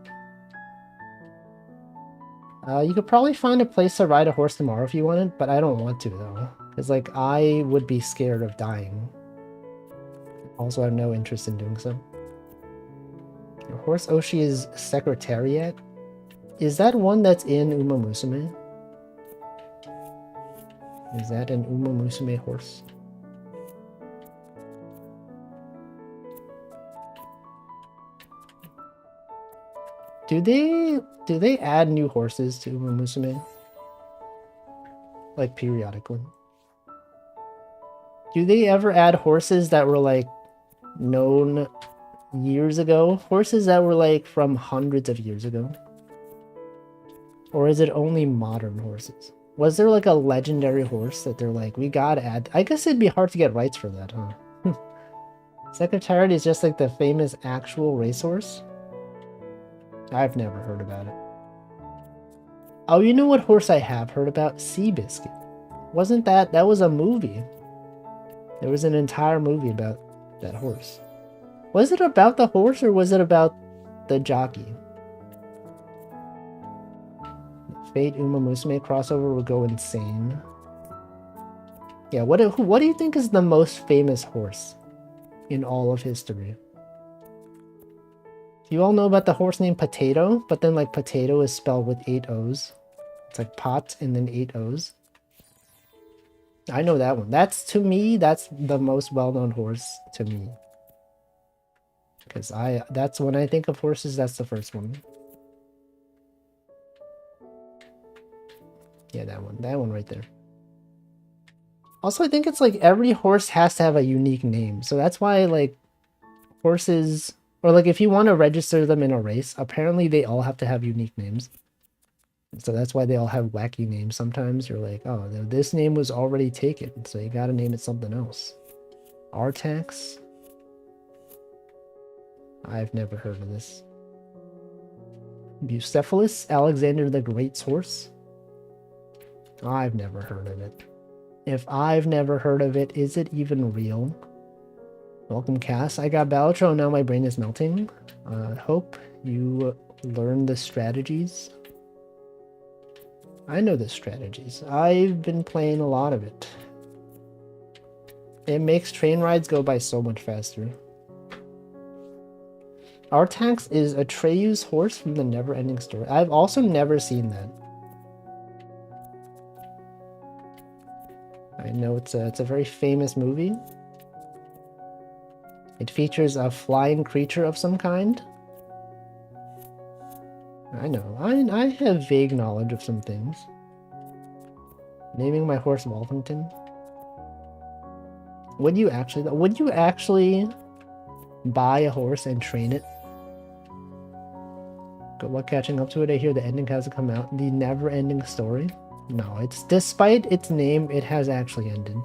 You could probably find a place to ride a horse tomorrow if you wanted, but I don't want to though. Because like, I would be scared of dying. Also, I have no interest in doing so. Your horse Oshi is Secretariat? Is that one that's in Uma Musume? Is that an Uma Musume horse? Do they add new horses to Uma Musume? Like periodically? Do they ever add horses that were like known years ago? Horses that were like from hundreds of years ago? Or is it only modern horses? Was there like a legendary horse that they're like, we gotta add? I guess it'd be hard to get rights for that, huh? Secretariat is just like the famous actual racehorse? I've never heard about it. Oh, you know what horse I have heard about? Seabiscuit. Wasn't that was a movie. There was an entire movie about that horse. Was it about the horse or was it about the jockey? Fate Uma Musume crossover would go insane. Yeah, what do you think is the most famous horse in all of history? You all know about the horse named Potato, but then like potato is spelled with 8 O's. It's like pot and then 8 O's. I know that one. That's, to me, that's the most well-known horse to me. Because that's when I think of horses, that's the first one. Yeah, that one right there. Also, I think it's like every horse has to have a unique name. So that's why like horses, or like if you want to register them in a race, apparently they all have to have unique names. So that's why they all have wacky names. Sometimes you're like, oh, this name was already taken, so you gotta name it something else. Artax? I've never heard of this. Bucephalus, Alexander the Great's horse? I've never heard of it. If I've never heard of it, is it even real? Welcome, Cass. I got Balatro, now my brain is melting. Hope you learn the strategies. I know the strategies. I've been playing a lot of it. It makes train rides go by so much faster. Artax is Atreyu's horse from the Never-Ending Story. I've also never seen that. I know it's a very famous movie. It features a flying creature of some kind. I know. I have vague knowledge of some things. Naming my horse Walthington. Would you actually buy a horse and train it? Good luck catching up to it. I hear the ending hasn't come out. The Never-Ending Story? No, it's despite its name, it has actually ended.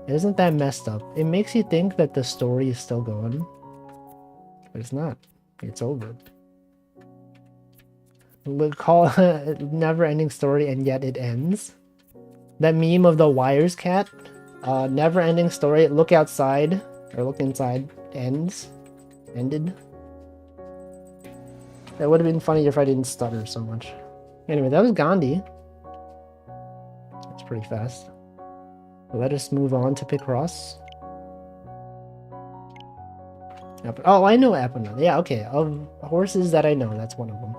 Isn't that messed up? It makes you think that the story is still going, but it's not. It's over. We'll call it Never-Ending Story, and yet it ends. That meme of the wires cat. Never-Ending Story. Look outside or look inside. Ends. Ended. That would have been funny if I didn't stutter so much. Anyway, that was Gandhi. That's pretty fast. Let us move on to Picross. Oh, I know Epona. Yeah, okay. Of horses that I know, that's one of them.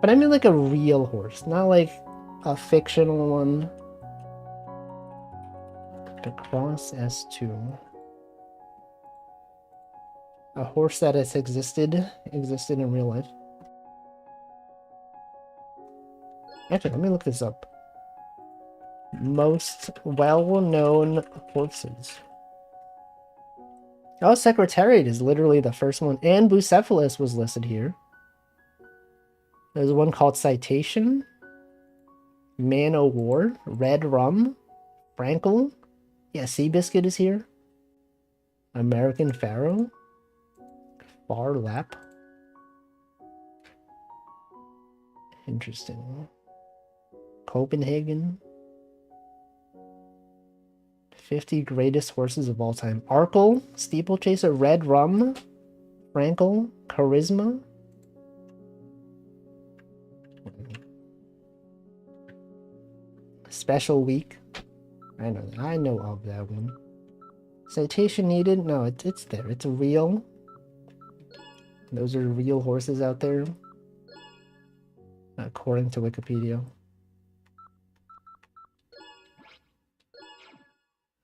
But I mean like a real horse, not like a fictional one. Picross S2. A horse that has existed in real life. Actually, let me look this up. Most well-known horses. Oh, Secretariat is literally the first one. And Bucephalus was listed here. There's one called Citation. Man o' War. Red Rum. Frankel. Yeah, Seabiscuit is here. American Pharaoh. Far Lap. Interesting. Copenhagen. 50 greatest horses of all time. Arkle, Steeplechaser, Red Rum, Frankel, Charisma. Special Week. I know of that one. Citation needed? No, it's there. It's real. Those are real horses out there. According to Wikipedia.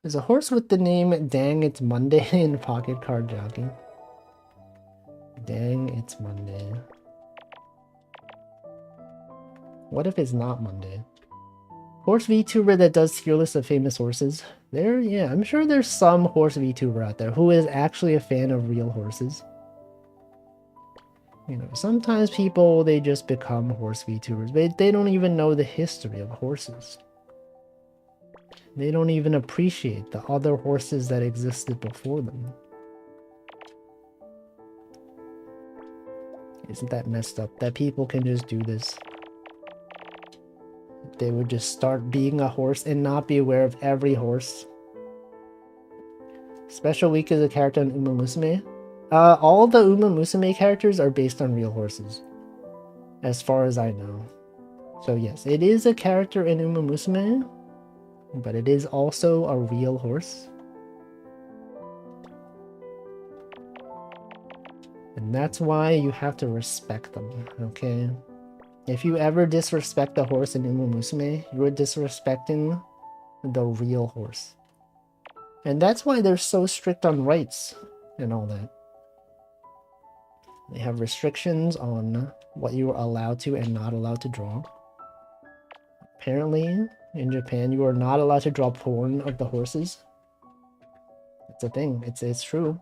There's a horse with the name Dang It's Monday in Pocket Card Jockey. Dang It's Monday. What if it's not Monday? Horse VTuber that does tier lists of famous horses. Yeah, I'm sure there's some horse VTuber out there who is actually a fan of real horses. You know, sometimes people, they just become horse VTubers. They don't even know the history of horses. They don't even appreciate the other horses that existed before them. Isn't that messed up? That people can just do this. They would just start being a horse and not be aware of every horse. Special Week is a character in Uma Musume. All of the Uma Musume characters are based on real horses. As far as I know. So yes, it is a character in Uma Musume, but it is also a real horse. And that's why you have to respect them, okay? If you ever disrespect the horse in Uma Musume, you're disrespecting the real horse. And that's why they're so strict on rights and all that. They have restrictions on what you are allowed to and not allowed to draw. Apparently, in Japan, you are not allowed to draw porn of the horses. It's a thing. It's true.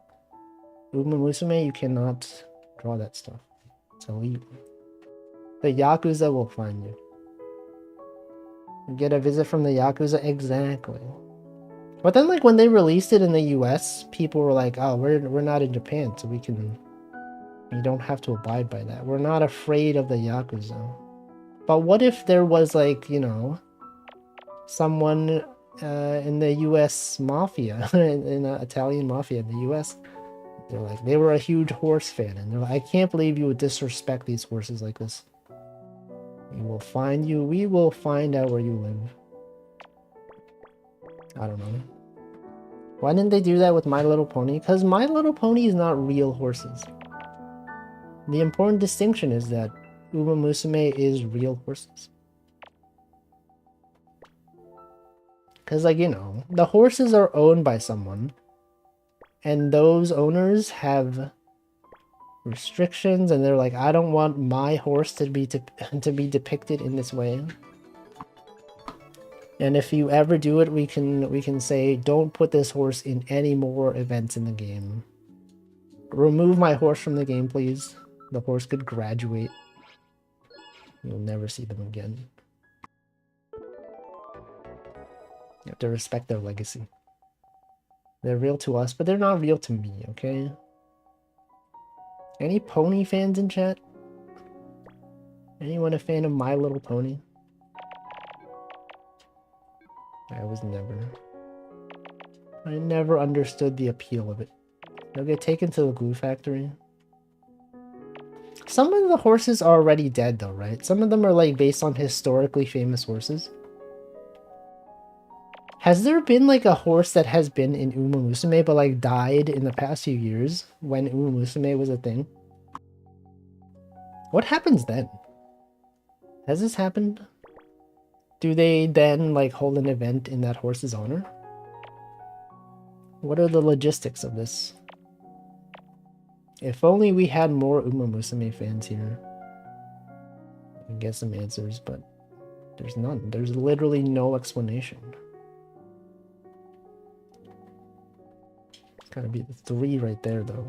Uma Musume, you cannot draw that stuff. It's illegal. The Yakuza will find you. You get a visit from the Yakuza, exactly. But then, like, when they released it in the US, people were like, oh, we're not in Japan, so you don't have to abide by that. We're not afraid of the Yakuza. But what if there was, like, you know, someone in the US mafia, in the Italian mafia in the US, they're like, they were a huge horse fan, and they're like, I can't believe you would disrespect these horses like this. We will find out where you live. I don't know. Why didn't they do that with My Little Pony? Because My Little Pony is not real horses. The important distinction is that Uma Musume is real horses. Because, like, you know, the horses are owned by someone, and those owners have restrictions, and they're like, I don't want my horse to be depicted in this way. And if you ever do it, we can say, don't put this horse in any more events in the game. Remove my horse from the game, please. The horse could graduate. You'll never see them again. You have to respect their legacy. They're real to us, but they're not real to me, okay? Any pony fans in chat? Anyone a fan of My Little Pony? I was never. I never understood the appeal of it. They'll get taken to the glue factory. Some of the horses are already dead though, right? Some of them are like based on historically famous horses. Has there been like a horse that has been in Uma Musume but like died in the past few years when Uma Musume was a thing? What happens then? Has this happened? Do they then like hold an event in that horse's honor? What are the logistics of this? If only we had more Uma Musume fans here. I can get some answers, but there's none. There's literally no explanation. It's gotta be the 3 right there, though.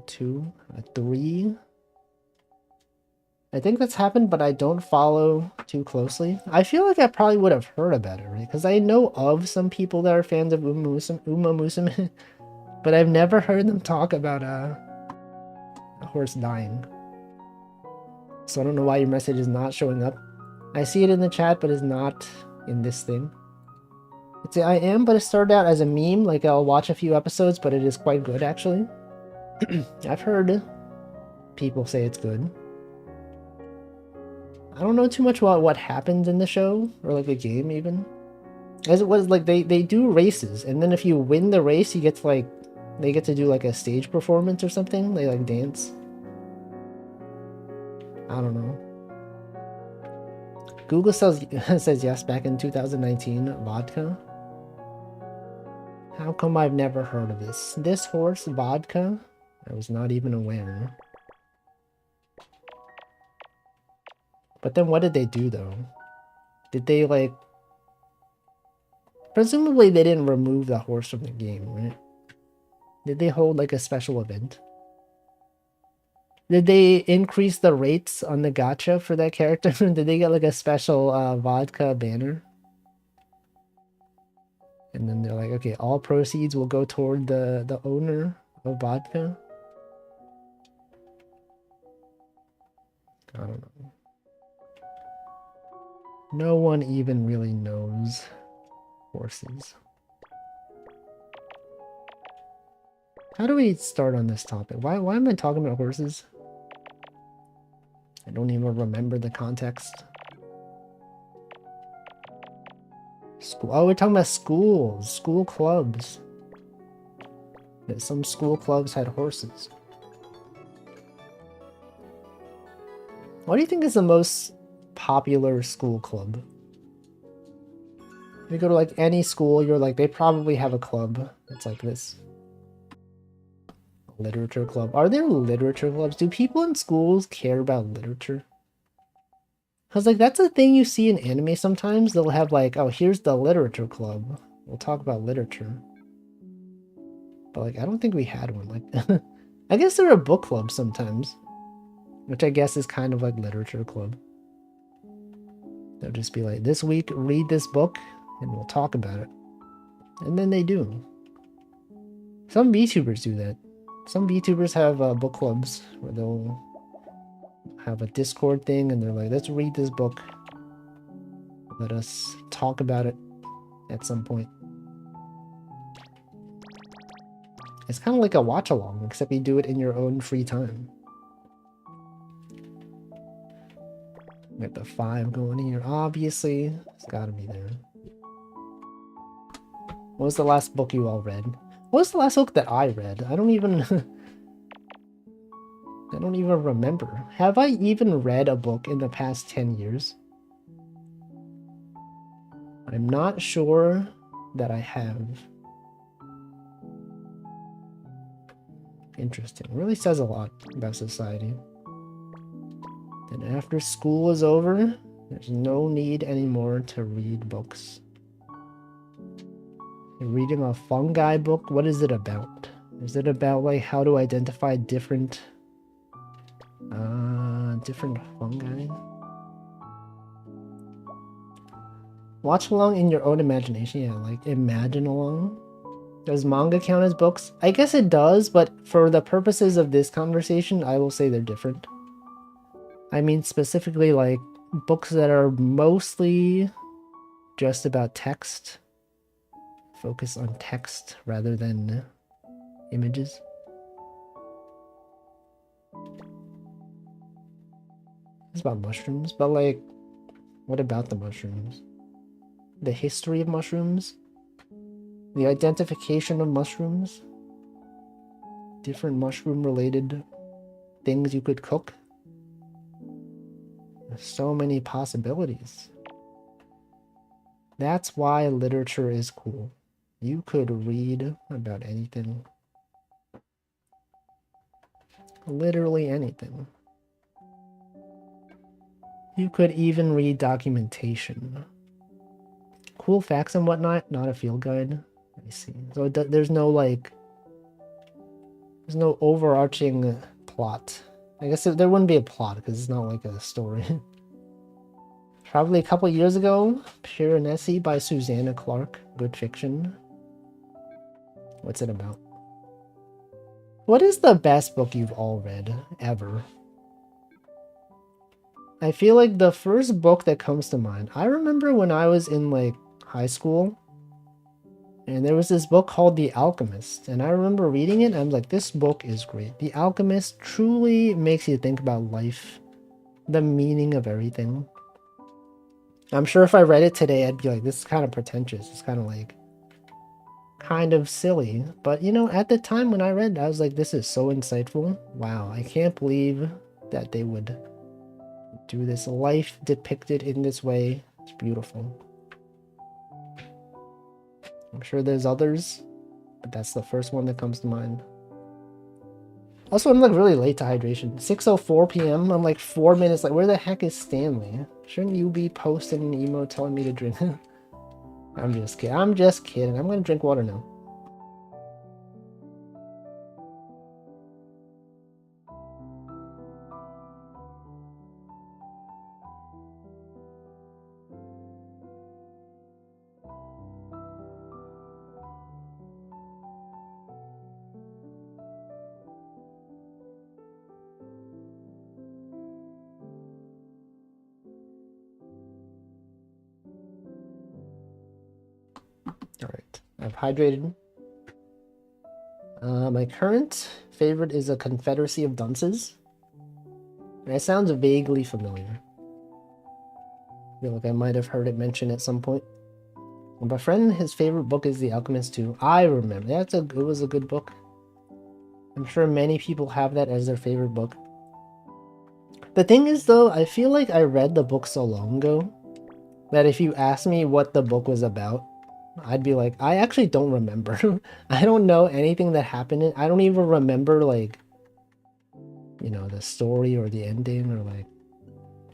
2, a 3. I think that's happened, but I don't follow too closely. I feel like I probably would have heard about it, right? Because I know of some people that are fans of Uma Musume, but I've never heard them talk about a horse dying. So I don't know why your message is not showing up. I see it in the chat, but it's not in this thing. It's I am, but it started out as a meme. Like, I'll watch a few episodes, but it is quite good, actually. I've heard people say it's good. I don't know too much about what happens in the show, or like the game even. As it was, like, they do races, and then if you win the race, you get to, like, they get to do like a stage performance or something. They like dance. I don't know. Google says yes back in 2019. Vodka. How come I've never heard of this? This horse, vodka? I was not even aware. But then what did they do though? Did they like... Presumably they didn't remove the horse from the game, right? Did they hold like a special event? Did they increase the rates on the gacha for that character? Did they get like a special vodka banner? And then they're like, okay, all proceeds will go toward the owner of vodka? I don't know. No one even really knows horses. How do we start on this topic? Why am I talking about horses? I don't even remember the context. School. Oh, we're talking about schools. School clubs. Yeah, some school clubs had horses. What do you think is the most popular school club? If you go to like any school, you're like, they probably have a club. It's like this. Literature club. Are there literature clubs? Do people in schools care about literature? Because like that's a thing you see in anime sometimes. They'll have like, oh, here's the literature club. We'll talk about literature. But like, I don't think we had one. Like, I guess there are book clubs sometimes. Which I guess is kind of like literature club. They'll just be like, this week, read this book, and we'll talk about it. And then they do. Some VTubers do that. Some VTubers have book clubs where they'll have a Discord thing and they're like, let's read this book. Let us talk about it at some point. It's kind of like a watch along, except you do it in your own free time. Got the 5 going here. Obviously, it's gotta be there. What was the last book you all read? What was the last book that I read? I don't even... I don't even remember. Have I even read a book in the past 10 years? I'm not sure that I have. Interesting. Really says a lot about society. And after school is over, there's no need anymore to read books. You're reading a fungi book? What is it about? Is it about like how to identify different fungi? Watch along in your own imagination. Yeah, like imagine along. Does manga count as books? I guess it does, but for the purposes of this conversation, I will say they're different. I mean specifically like books that are mostly just about text. Focus on text rather than images. It's about mushrooms, but like, what about the mushrooms? The history of mushrooms? The identification of mushrooms? Different mushroom-related things you could cook? There's so many possibilities. That's why literature is cool. You could read about anything. Literally anything. You could even read documentation. Cool facts and whatnot, not a field guide. Let me see. So there's no like... There's no overarching plot. I guess there wouldn't be a plot because it's not like a story. Probably a couple years ago, Piranesi by Susanna Clarke. Good fiction. What's it about? What is the best book you've all read, ever? I feel like the first book that comes to mind, I remember when I was in like high school, and there was this book called The Alchemist, and I remember reading it, and I'm like, this book is great. The Alchemist truly makes you think about life, the meaning of everything. I'm sure if I read it today, I'd be like, this is kind of pretentious. It's kind of like, kind of silly. But, you know, at the time when I read it, I was like, this is so insightful. Wow, I can't believe that they would do this life depicted in this way. It's beautiful. I'm sure there's others, but that's the first one that comes to mind. Also, I'm like really late to hydration. 6:04 p.m. I'm like 4 minutes like, where the heck is Stanley? Shouldn't you be posting an emo telling me to drink? I'm just kidding. I'm just kidding. I'm gonna drink water now. Alright, I've hydrated. My current favorite is A Confederacy of Dunces. It sounds vaguely familiar. I feel like I might have heard it mentioned at some point. My friend, his favorite book is The Alchemist too. I remember. It was a good book. I'm sure many people have that as their favorite book. The thing is, though, I feel like I read the book so long ago that if you asked me what the book was about, I'd be like, I actually don't remember. I don't know anything that happened. I don't even remember, like, you know, the story or the ending or, like,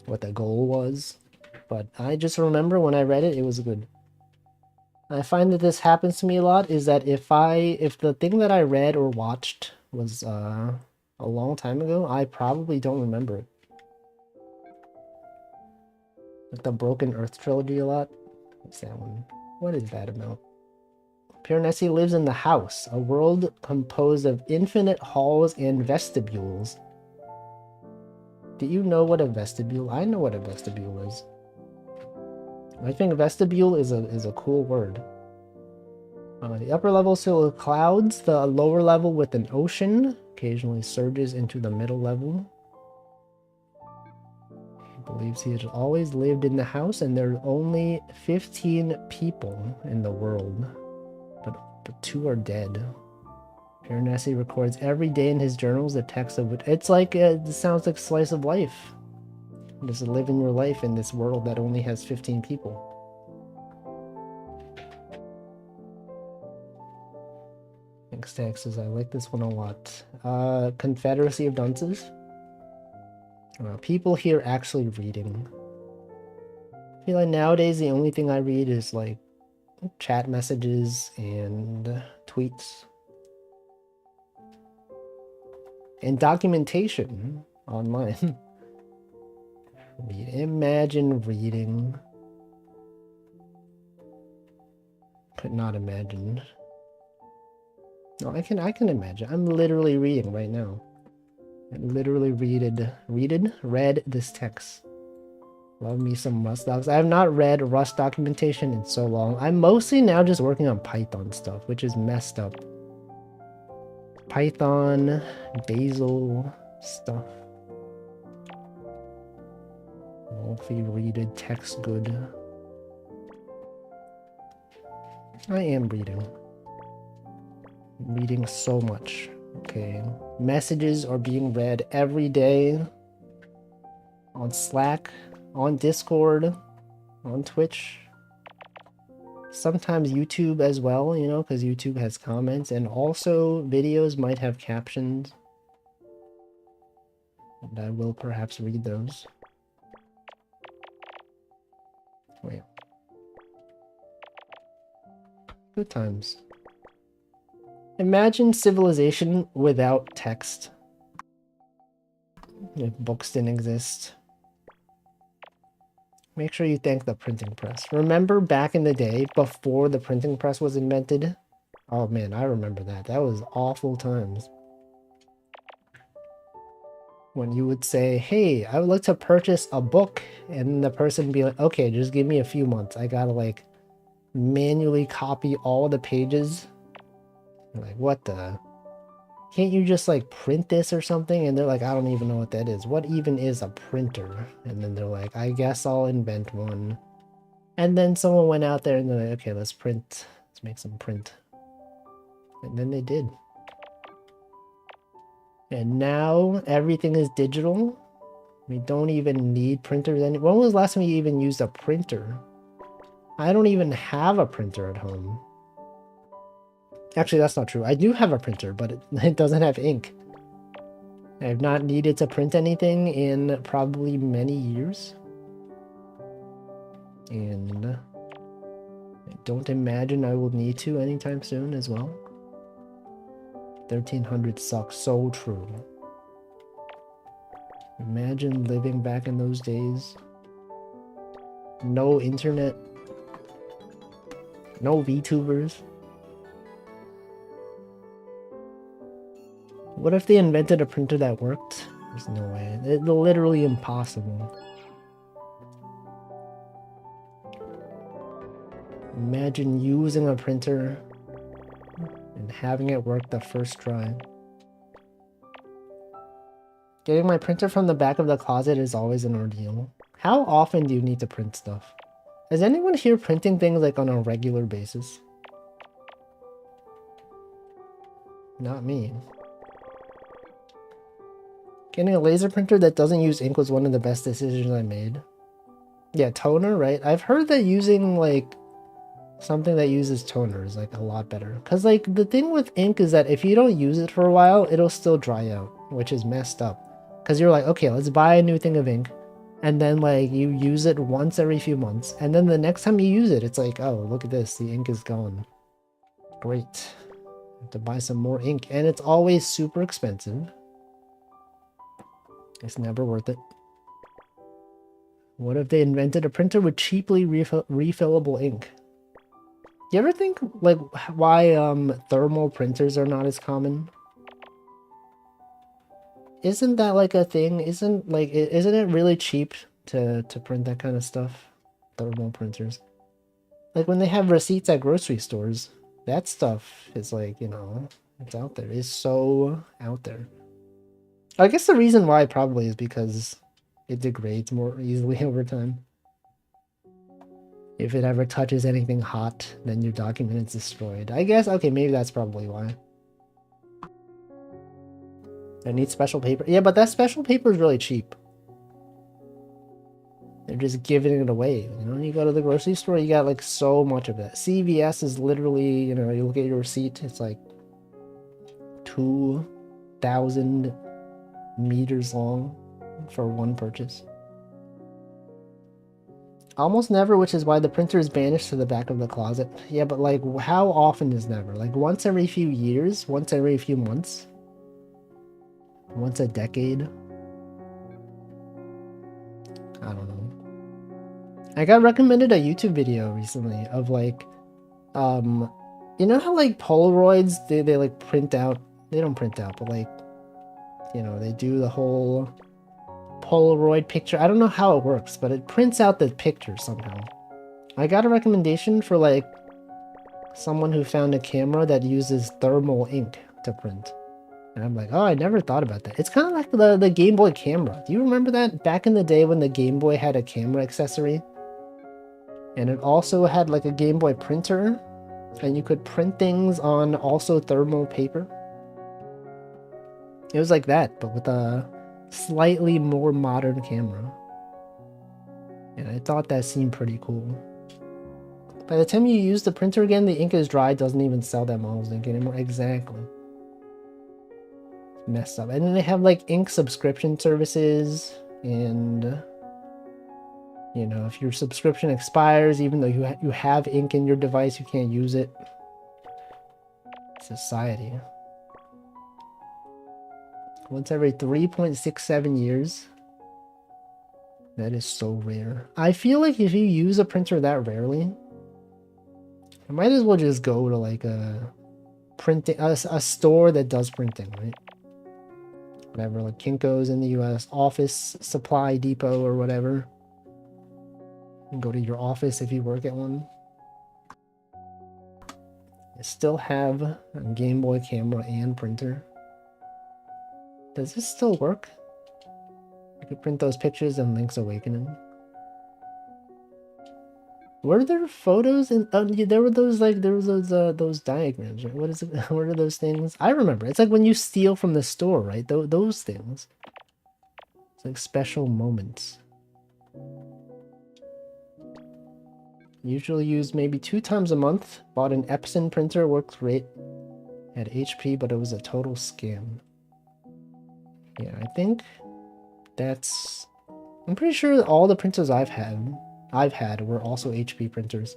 what the goal was. But I just remember when I read it, it was good. I find that this happens to me a lot, is that if the thing that I read or watched was a long time ago, I probably don't remember it. Like the Broken Earth trilogy a lot. What's that one? What is that about? Piranesi lives in the house, a world composed of infinite halls and vestibules. Do you know what a vestibule? I know what a vestibule is. I think vestibule is a cool word. The upper level still with clouds, the lower level with an ocean, occasionally surges into the middle level. He believes he has always lived in the house and there are only 15 people in the world, but 2 are dead. Piranesi records every day in his journals the text of it. It's like, it sounds like slice of life. Just living your life in this world that only has 15 people. Thanks, Texas. I like this one a lot. Confederacy of Dunces. People here actually reading. I feel like nowadays the only thing I read is like chat messages and tweets. And documentation online. Imagine reading. Could not imagine. No, I can imagine. I'm literally reading right now. I literally read this text. Love me some Rust docs. I have not read Rust documentation in so long. I'm mostly now just working on Python stuff, which is messed up. Python, Bazel stuff. Wolfie readed text good. I am reading. I'm reading so much. Okay. Messages are being read every day. On Slack, on Discord, on Twitch. Sometimes YouTube as well, you know, because YouTube has comments, and also videos might have captions. And I will perhaps read those. Wait. Good times. Imagine civilization without text. If books didn't exist. Make sure you thank the printing press. Remember back in the day, before the printing press was invented? Oh man, I remember that. That was awful times. When you would say, hey, I would like to purchase a book, and the person would be like, okay, just give me a few months. I gotta like manually copy all the pages. You're like, what the? Can't you just like print this or something? And they're like, I don't even know what that is. What even is a printer? And then they're like, I guess I'll invent one. And then someone went out there and they're like, okay, let's print. Let's make some print. And then they did. And now everything is digital. We don't even need printers anymore. When was the last time you even used a printer? I don't even have a printer at home. Actually, that's not true. I do have a printer, but it doesn't have ink. I have not needed to print anything in probably many years. And I don't imagine I will need to anytime soon as well. 1300 sucks. So true. Imagine living back in those days. No internet. No VTubers. What if they invented a printer that worked? There's no way. It's literally impossible. Imagine using a printer and having it work the first try. Getting my printer from the back of the closet is always an ordeal. How often do you need to print stuff? Is anyone here printing things like on a regular basis? Not me. Getting a laser printer that doesn't use ink was one of the best decisions I made. Yeah, toner, right? I've heard that using like something that uses toner is like a lot better. Cause like the thing with ink is that if you don't use it for a while, it'll still dry out, which is messed up. Cause you're like, okay, let's buy a new thing of ink. And then like you use it once every few months. And then the next time you use it, it's like, oh, look at this, the ink is gone. Great. Have to buy some more ink. And it's always super expensive. It's never worth it. What if they invented a printer with cheaply refillable ink? You ever think like why thermal printers are not as common? Isn't that like a thing? Isn't it really cheap to print that kind of stuff? Thermal printers. Like when they have receipts at grocery stores, that stuff is like, you know, it's out there. It's so out there. I guess the reason why probably is because it degrades more easily over time. If it ever touches anything hot, then your document is destroyed. I guess, okay, maybe that's probably why. I need special paper. Yeah, but that special paper is really cheap. They're just giving it away. You know, you go to the grocery store, you got like so much of it. CVS is literally, you know, you look at your receipt, it's like 2,000 meters long for one purchase. Almost never, which is why the printer is banished to the back of the closet. Yeah, but like, how often is never? Like once every few years? Once every few months? Once a decade? I don't know. I got recommended a YouTube video recently of like, you know how like Polaroids, they like print out, they don't print out, but like, you know, they do the whole Polaroid picture. I don't know how it works, but it prints out the picture somehow. I got a recommendation for like someone who found a camera that uses thermal ink to print. And I'm like, oh, I never thought about that. It's kind of like the Game Boy camera. Do you remember that? Back in the day when the Game Boy had a camera accessory? And it also had like a Game Boy printer. And you could print things on also thermal paper. It was like that, but with a slightly more modern camera. And I thought that seemed pretty cool. By the time you use the printer again, the ink is dry. It doesn't even sell that model's ink anymore. Exactly. Messed up. And then they have like ink subscription services, and you know, if your subscription expires, even though you have ink in your device, you can't use it. Society. Once every 3.67 years. That is so rare. I feel like if you use a printer that rarely, I might as well just go to like a printing a store that does printing, right? Whatever, like Kinko's in the US, Office Supply Depot or whatever. And go to your office if you work at one. I still have a Game Boy camera and printer. Does this still work? I could print those pictures in Link's Awakening. Were there photos in? There were those like those diagrams, right? What is it? What are those things? I remember. It's like when you steal from the store, right? Those things. It's like special moments. Usually used maybe 2 times a month. Bought an Epson printer, worked great. Had HP, but it was a total scam. Yeah, I think that's. I'm pretty sure all the printers I've had were also HP printers.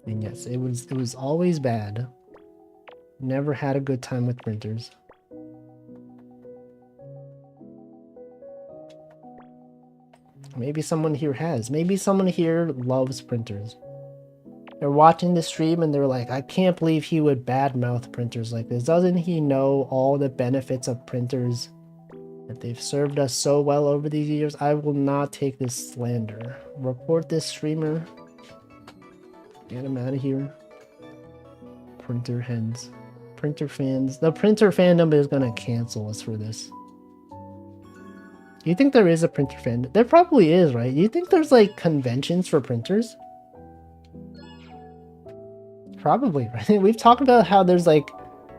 And yes, it was always bad. Never had a good time with printers. Maybe someone here has. Maybe someone here loves printers. They're watching the stream and they're like, I can't believe he would badmouth printers like this. Doesn't he know all the benefits of printers? That they've served us so well over these years. I will not take this slander. Report this streamer. Get him out of here. Printer heads. Printer fans. The printer fandom is gonna cancel us for this. Do you think there is a printer fandom? There probably is, right? Do you think there's like conventions for printers? Probably, right? We've talked about how there's like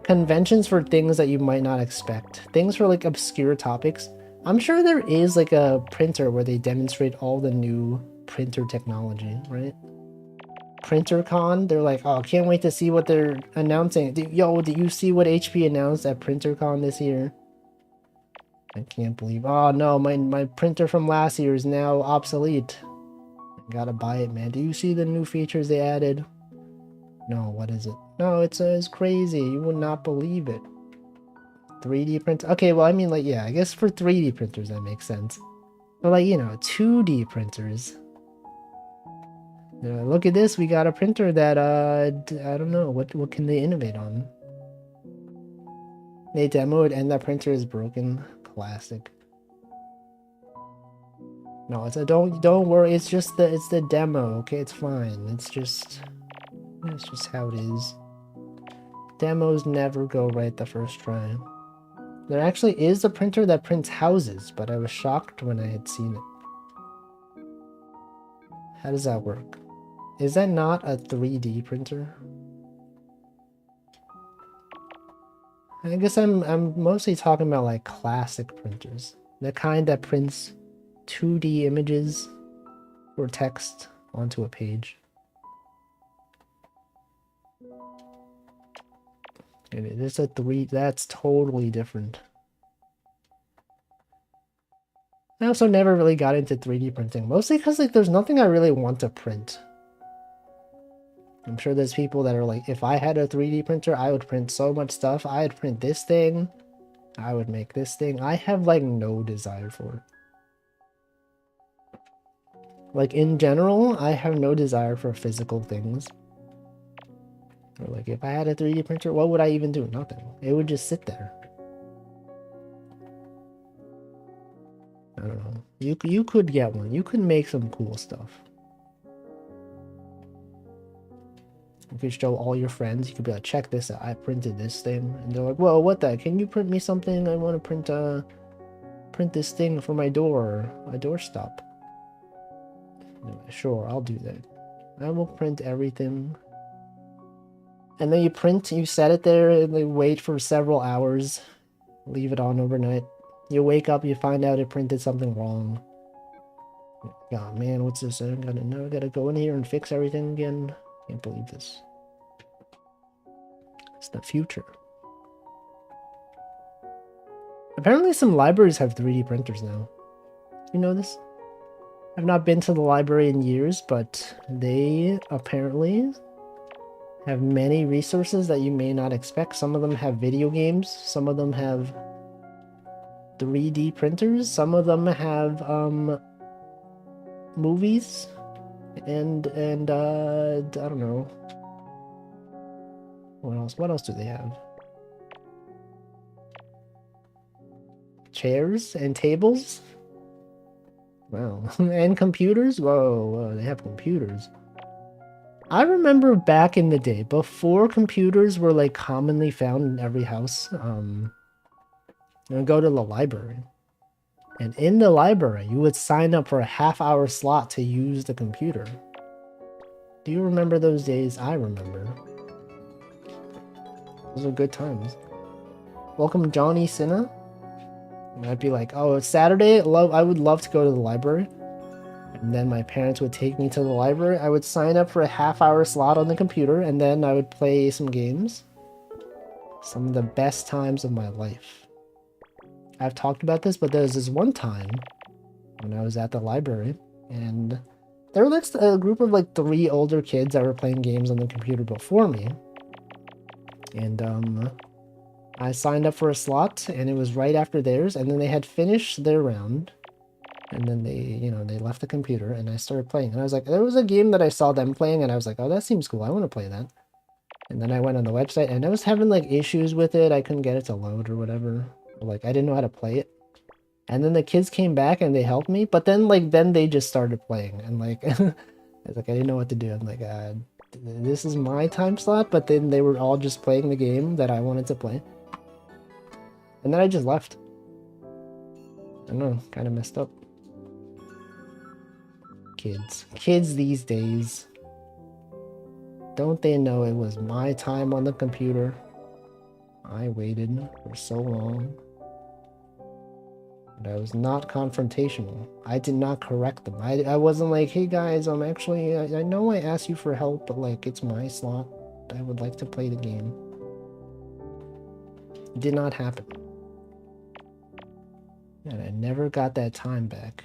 conventions for things that you might not expect. Things for like obscure topics. I'm sure there is like a printer where they demonstrate all the new printer technology, right? PrinterCon, they're like, oh, can't wait to see what they're announcing. Yo, did you see what HP announced at PrinterCon this year? I can't believe. Oh no, my printer from last year is now obsolete. I gotta buy it, man. Do you see the new features they added? No, what is it? No, it's crazy. You would not believe it. 3D print. Okay, well, I mean, like, yeah, I guess for 3D printers that makes sense. But like, you know, 2D printers. Look at this. We got a printer that I don't know what can they innovate on. They demoed and that printer is broken. Classic. No, it's a don't worry. It's just the demo. Okay, it's fine. It's just how it is. Demos never go right the first try. There actually is a printer that prints houses, but I was shocked when I had seen it. How does that work? Is that not a 3D printer? I guess I'm mostly talking about like classic printers. The kind that prints 2D images or text onto a page. There's a 3, that's totally different. I also never really got into 3D printing, mostly because like there's nothing I really want to print. I'm sure there's people that are like, if I had a 3D printer, I would print so much stuff. I'd print this thing. I would make this thing. I have like no desire for it. Like in general, I have no desire for physical things. Or like if I had a 3D printer, what would I even do? Nothing. It would just sit there. I don't know. You could get one. You could make some cool stuff. You could show all your friends. You could be like, check this out. I printed this thing. And they're like, whoa, what the? Can you print me something? I want to print this thing for my doorstop. Anyway, sure, I'll do that. I will print everything. And then you set it there, and they wait for several hours. Leave it on overnight. You wake up, you find out it printed something wrong. Oh man, what's this? I gotta go in here and fix everything again. Can't believe this. It's the future. Apparently some libraries have 3D printers now. You know this? I've not been to the library in years, but they apparently have many resources that you may not expect. Some of them have video games. Some of them have 3D printers. Some of them have movies. And I don't know. What else do they have? Chairs and tables? Wow. And computers? Whoa, they have computers. I remember back in the day, before computers were like commonly found in every house, you go to the library. And in the library, you would sign up for a half-hour slot to use the computer. Do you remember those days? I remember. Those were good times. Welcome, Johnny Sinna. And I'd be like, oh, it's Saturday. I would love to go to the library. And then my parents would take me to the library. I would sign up for a half-hour slot on the computer, and then I would play some games. Some of the best times of my life. I've talked about this, but there was this one time when I was at the library, and there were like a group of like 3 older kids that were playing games on the computer before me. And I signed up for a slot, and it was right after theirs, and then they had finished their round, and then they left the computer, and I started playing. And I was like, there was a game that I saw them playing, and I was like, oh, that seems cool. I want to play that. And then I went on the website, and I was having like issues with it. I couldn't get it to load or whatever. Like, I didn't know how to play it. And then the kids came back and they helped me, but then they just started playing, and like I was like, I didn't know what to do. I'm like, This is my time slot, but then they were all just playing the game that I wanted to play. And then I just left. I don't know, kind of messed up. Kids. Kids these days. Don't they know it was my time on the computer? I waited for so long. But I was not confrontational. I did not correct them. I wasn't like, hey guys, actually, I know I asked you for help, but like, it's my slot. I would like to play the game. It did not happen. And I never got that time back.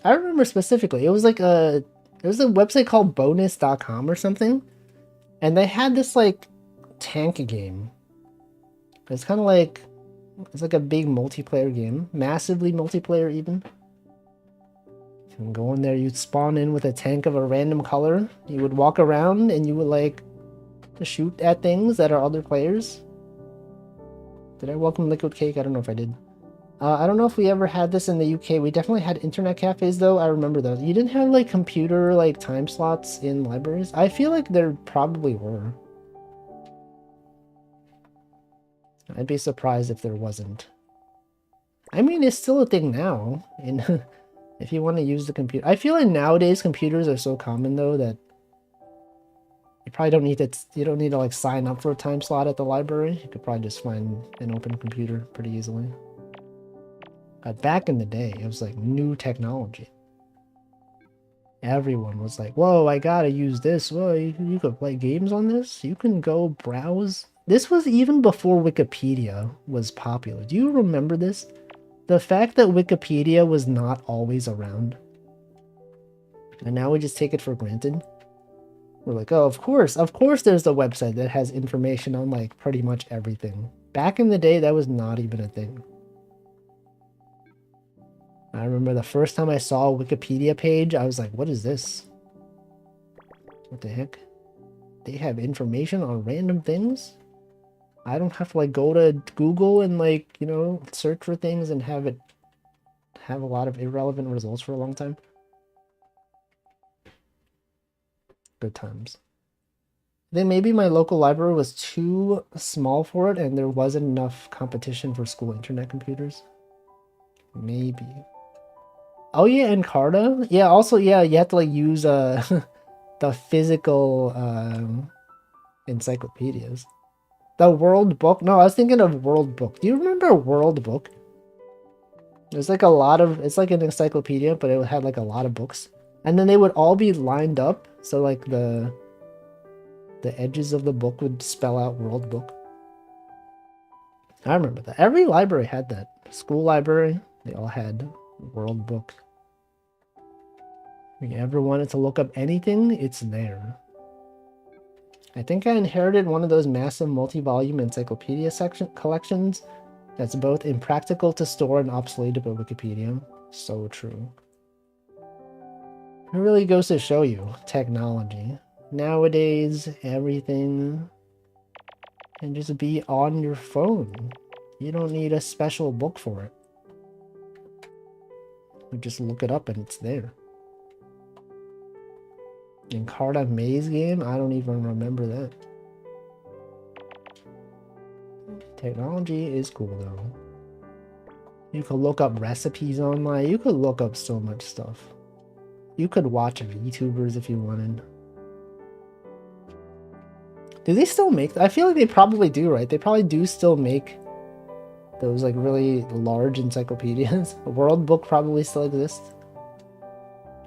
I remember specifically, it was like there was a website called bonus.com or something. And they had this like tank game. It's kind of like, it's like a big multiplayer game. Massively multiplayer even. You can go in there, you'd spawn in with a tank of a random color. You would walk around and you would like shoot at things that are other players. Did I welcome Liquid Cake? I don't know if I did. I don't know if we ever had this in the UK. We definitely had internet cafes though. I remember those. You didn't have like computer like time slots in libraries? I feel like there probably were. I'd be surprised if there wasn't. I mean, it's still a thing now. And if you want to use the computer. I feel like nowadays computers are so common though that you probably don't need to, you don't need to like sign up for a time slot at the library. You could probably just find an open computer pretty easily. But back in the day, it was like new technology. Everyone was like, whoa, I gotta use this. Whoa, you could play games on this? You can go browse. This was even before Wikipedia was popular. Do you remember this? The fact that Wikipedia was not always around. And now we just take it for granted. We're like, oh, of course there's a website that has information on like pretty much everything. Back in the day, that was not even a thing. I remember the first time I saw a Wikipedia page, I was like, what is this? What the heck? They have information on random things? I don't have to like go to Google and like, you know, search for things and have it have a lot of irrelevant results for a long time. Good times. Then maybe my local library was too small for it and there wasn't enough competition for school internet computers. Maybe. Oh yeah, Encarta? Yeah, also, yeah, you have to like use the physical encyclopedias. The World Book? No, I was thinking of World Book. Do you remember World Book? There's like a lot of, it's like an encyclopedia, but it had like a lot of books. And then they would all be lined up, so like the edges of the book would spell out World Book. I remember that. Every library had that. School library, they all had World Book. If you ever wanted to look up anything, it's there. I think I inherited one of those massive multi-volume encyclopedia collections that's both impractical to store and obsolete about Wikipedia. So true. It really goes to show you, technology. Nowadays, everything can just be on your phone. You don't need a special book for it. You just look it up and it's there. Encarta Maze game? I don't even remember that. Technology is cool though. You could look up recipes online. You could look up so much stuff. You could watch VTubers if you wanted. Do they still make? I feel like they probably do, right? They probably do still make those like really large encyclopedias. World Book probably still exists.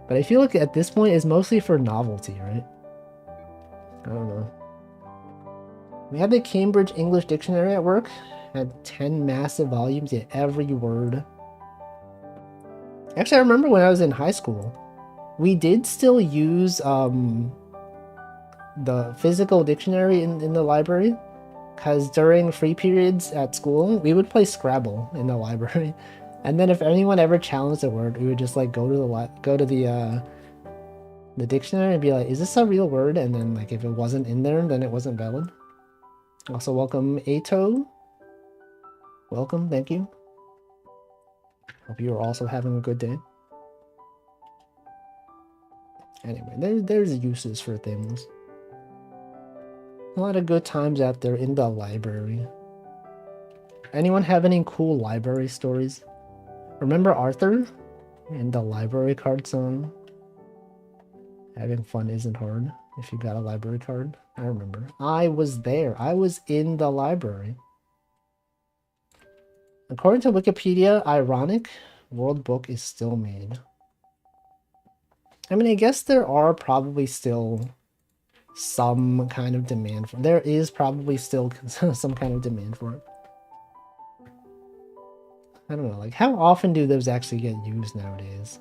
But I feel like at this point it's mostly for novelty, right? I don't know. We had the Cambridge English Dictionary at work. Had 10 massive volumes, yet every word. Actually, I remember when I was in high school, we did still use the physical dictionary in the library. Because during free periods at school, we would play Scrabble in the library. And then if anyone ever challenged a word, we would just like go to the dictionary and be like, is this a real word? And then like if it wasn't in there, then it wasn't valid. Also welcome Ato. Welcome, thank you. Hope you are also having a good day. Anyway, there's uses for things. A lot of good times out there in the library. Anyone have any cool library stories? Remember Arthur in the library card song? Having fun isn't hard if you got a library card. I remember. I was there. I was in the library. According to Wikipedia, ironic, World Book is still made. I mean, I guess there are probably still some kind of demand for it. There is probably still some kind of demand for it. I don't know, like how often do those actually get used nowadays?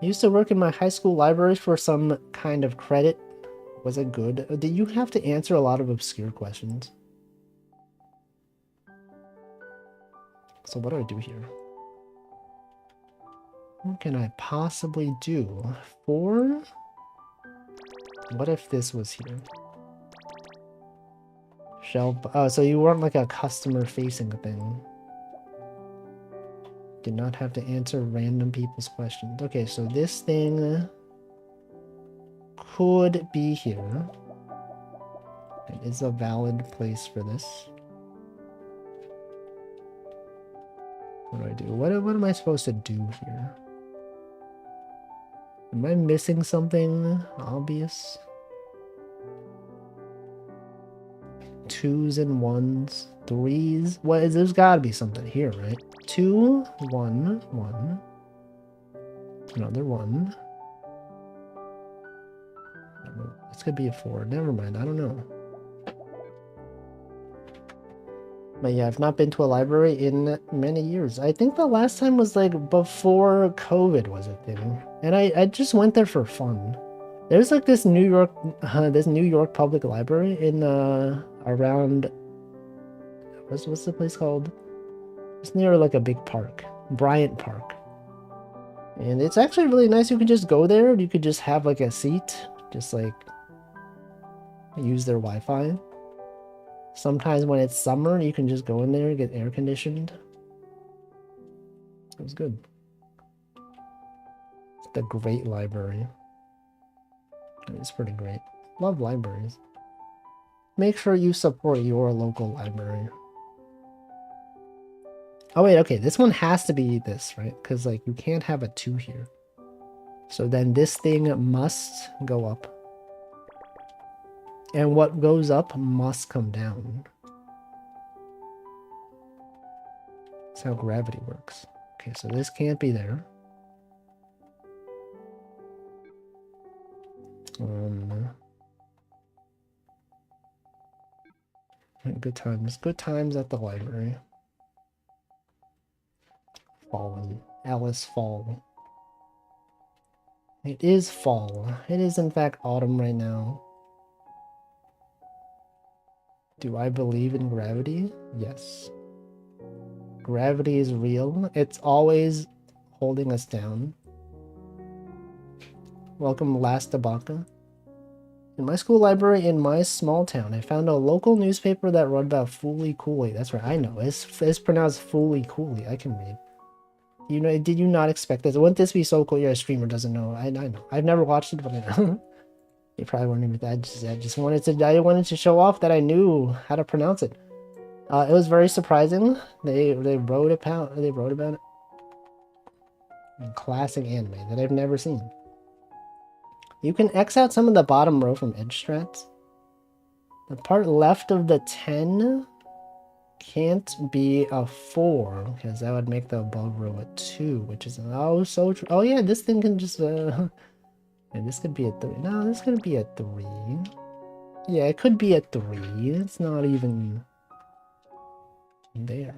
I used to work in my high school library for some kind of credit. Was it good? Did you have to answer a lot of obscure questions? So what do I do here? What can I possibly do? 4? What if this was here? Shelf. Oh, so you weren't like a customer facing thing. Did not have to answer random people's questions. Okay, so this thing could be here. It is a valid place for this. What do I do? What am I supposed to do here? Am I missing something obvious? 2s and 1s, 3s. What is? There's got to be something here, right? 2, 1, 1. Another 1. This could be a 4. Never mind. I don't know. But yeah, I've not been to a library in many years. I think the last time was like before COVID was a thing. And I just went there for fun. There's like this New York Public Library in around what's the place called? It's near like a big park, Bryant Park. And it's actually really nice. You could just go there. You could just have like a seat, just like use their Wi-Fi. Sometimes when it's summer, you can just go in there and get air conditioned. It was good. It's the great library. It's pretty great. Love libraries. Make sure you support your local library. Oh wait, okay, this one has to be this, right? Because like you can't have a 2 here. So then this thing must go up. And what goes up must come down. That's how gravity works. Okay, so this can't be there. Good times. Good times at the library. Fallen. Alice Fall. It is fall. It is in fact autumn right now. Do I believe in gravity? Yes. Gravity is real. It's always holding us down. Welcome, Last Tabaka. In my school library in my small town, I found a local newspaper that wrote about Fooly Cooley. That's right, I know. It's pronounced Fooly Cooley. I can read. You know, did you not expect this? Wouldn't this be so cool? You're a streamer, doesn't know. I know. I've never watched it, but I know. You probably weren't even that. I wanted to show off that I knew how to pronounce it. It was very surprising. They wrote about it. Classic anime that I've never seen. You can X out some of the bottom row from edge strats. The part left of the 10 can't be a 4 because that would make the above row a 2, which is so true. Oh yeah, this thing can just and this could be a 3. No, this could be a 3. Yeah, it could be a 3. It's not even there.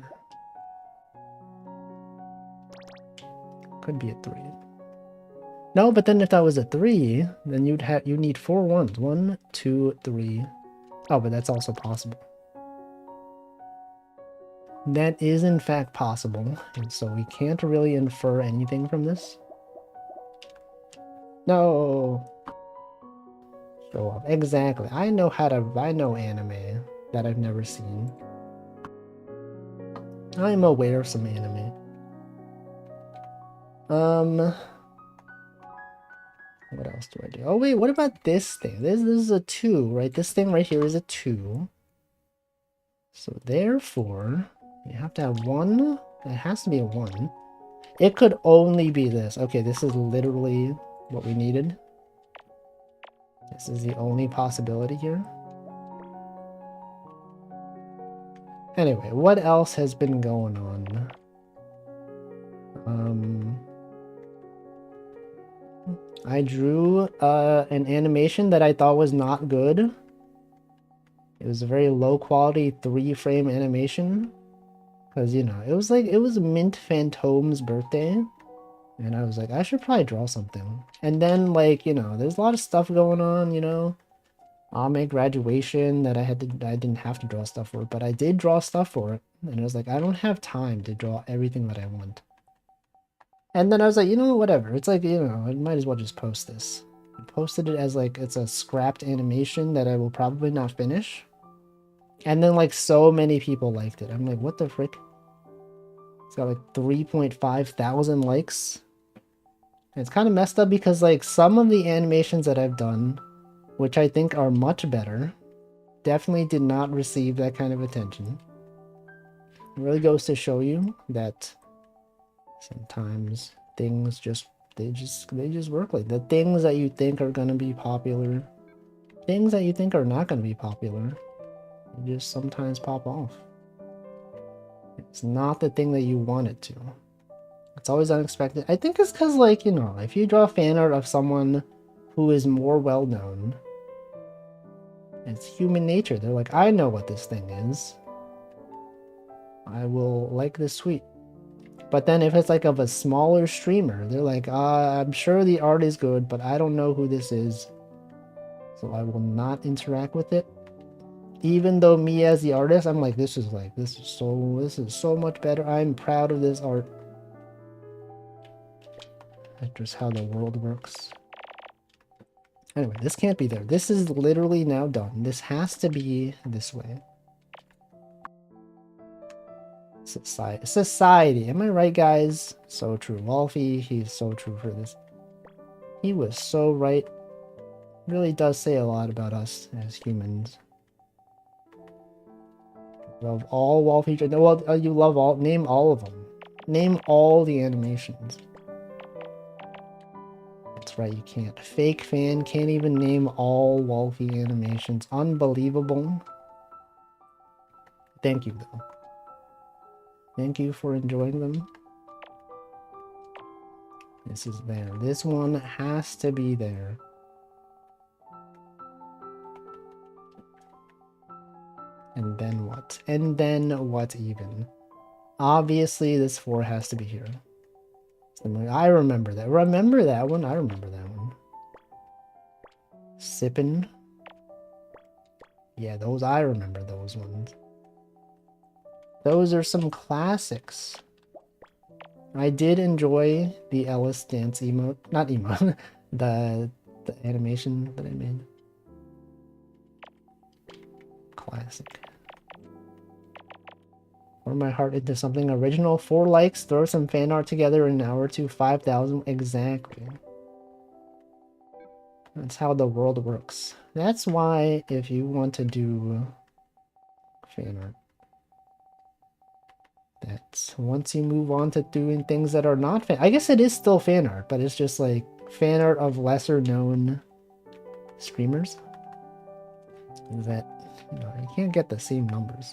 Could be a 3. No, but then if that was a 3, then you need 4 ones. 1, 2, 3. Oh, but that's also possible. That is in fact possible, and so we can't really infer anything from this. No. Show off. Exactly. I know anime that I've never seen. I'm aware of some anime. What else do I do? Oh wait, what about this thing? This is a 2, right? This thing right here is a 2. So therefore, you have to have 1. It has to be a 1. It could only be this. Okay, this is literally what we needed. This is the only possibility here. Anyway, what else has been going on? I drew an animation that I thought was not good. It was a very low quality 3-frame animation. Because, you know, it was Mint Phantom's birthday. And I was like, I should probably draw something. And then, like, you know, there's a lot of stuff going on, you know. My graduation that I didn't have to draw stuff for, but I did draw stuff for it. And I was like, I don't have time to draw everything that I want. And then I was like, you know, whatever. It's like, you know, I might as well just post this. I posted it as like, it's a scrapped animation that I will probably not finish. And then like so many people liked it. I'm like, what the frick? It's got like 3.5 thousand likes. And it's kind of messed up because like some of the animations that I've done, which I think are much better, definitely did not receive that kind of attention. It really goes to show you that sometimes things they just work like the things that you think are gonna be popular, things that you think are not gonna be popular, they just sometimes pop off. It's not the thing that you want it to. It's always unexpected. I think it's because, like, you know, if you draw fan art of someone who is more well known, it's human nature. They're like, I know what this thing is. I will like this tweet. But then if it's like of a smaller streamer, they're like, I'm sure the art is good, but I don't know who this is. So I will not interact with it. Even though me as the artist, I'm like, this is so much better. I'm proud of this art. That's just how the world works. Anyway, this can't be there. This is literally now done. This has to be this way. Society. Am I right, guys? So true. Wolfie, he's so true for this. He was so right. Really does say a lot about us as humans. Love all Wolfie. Well, you love all. Name all of them. Name all the animations. That's right, you can't. Fake fan can't even name all Wolfie animations. Unbelievable. Thank you, though. Thank you for enjoying them. This is there. This one has to be there. And then what? And then what even? Obviously, this 4 has to be here. I remember that. Remember that one? I remember that one. Sippin'. Yeah, those, I remember those ones. Those are some classics. I did enjoy the Ellis dance emote. Not emote. the animation that I made. Classic. Pour my heart into something original. 4 likes. Throw some fan art together in an hour or two. 5,000. Exactly. That's how the world works. That's why if you want to do fan art, that's once you move on to doing things that are not fan, I guess it is still fan art, but it's just like fan art of lesser known streamers that, you know, you can't get the same numbers.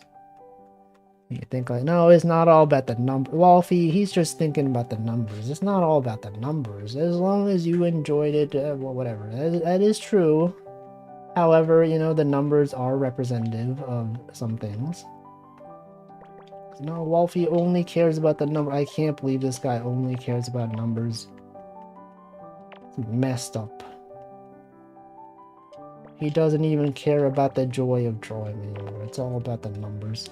You think like, no, it's not all about the number. Wolfie, he's just thinking about the numbers. It's not all about the numbers. As long as you enjoyed it, well, whatever. That is true. However, you know, the numbers are representative of some things. No, Wolfie only cares about the number. I can't believe this guy only cares about numbers. It's messed up. He doesn't even care about the joy of drawing anymore. It's all about the numbers.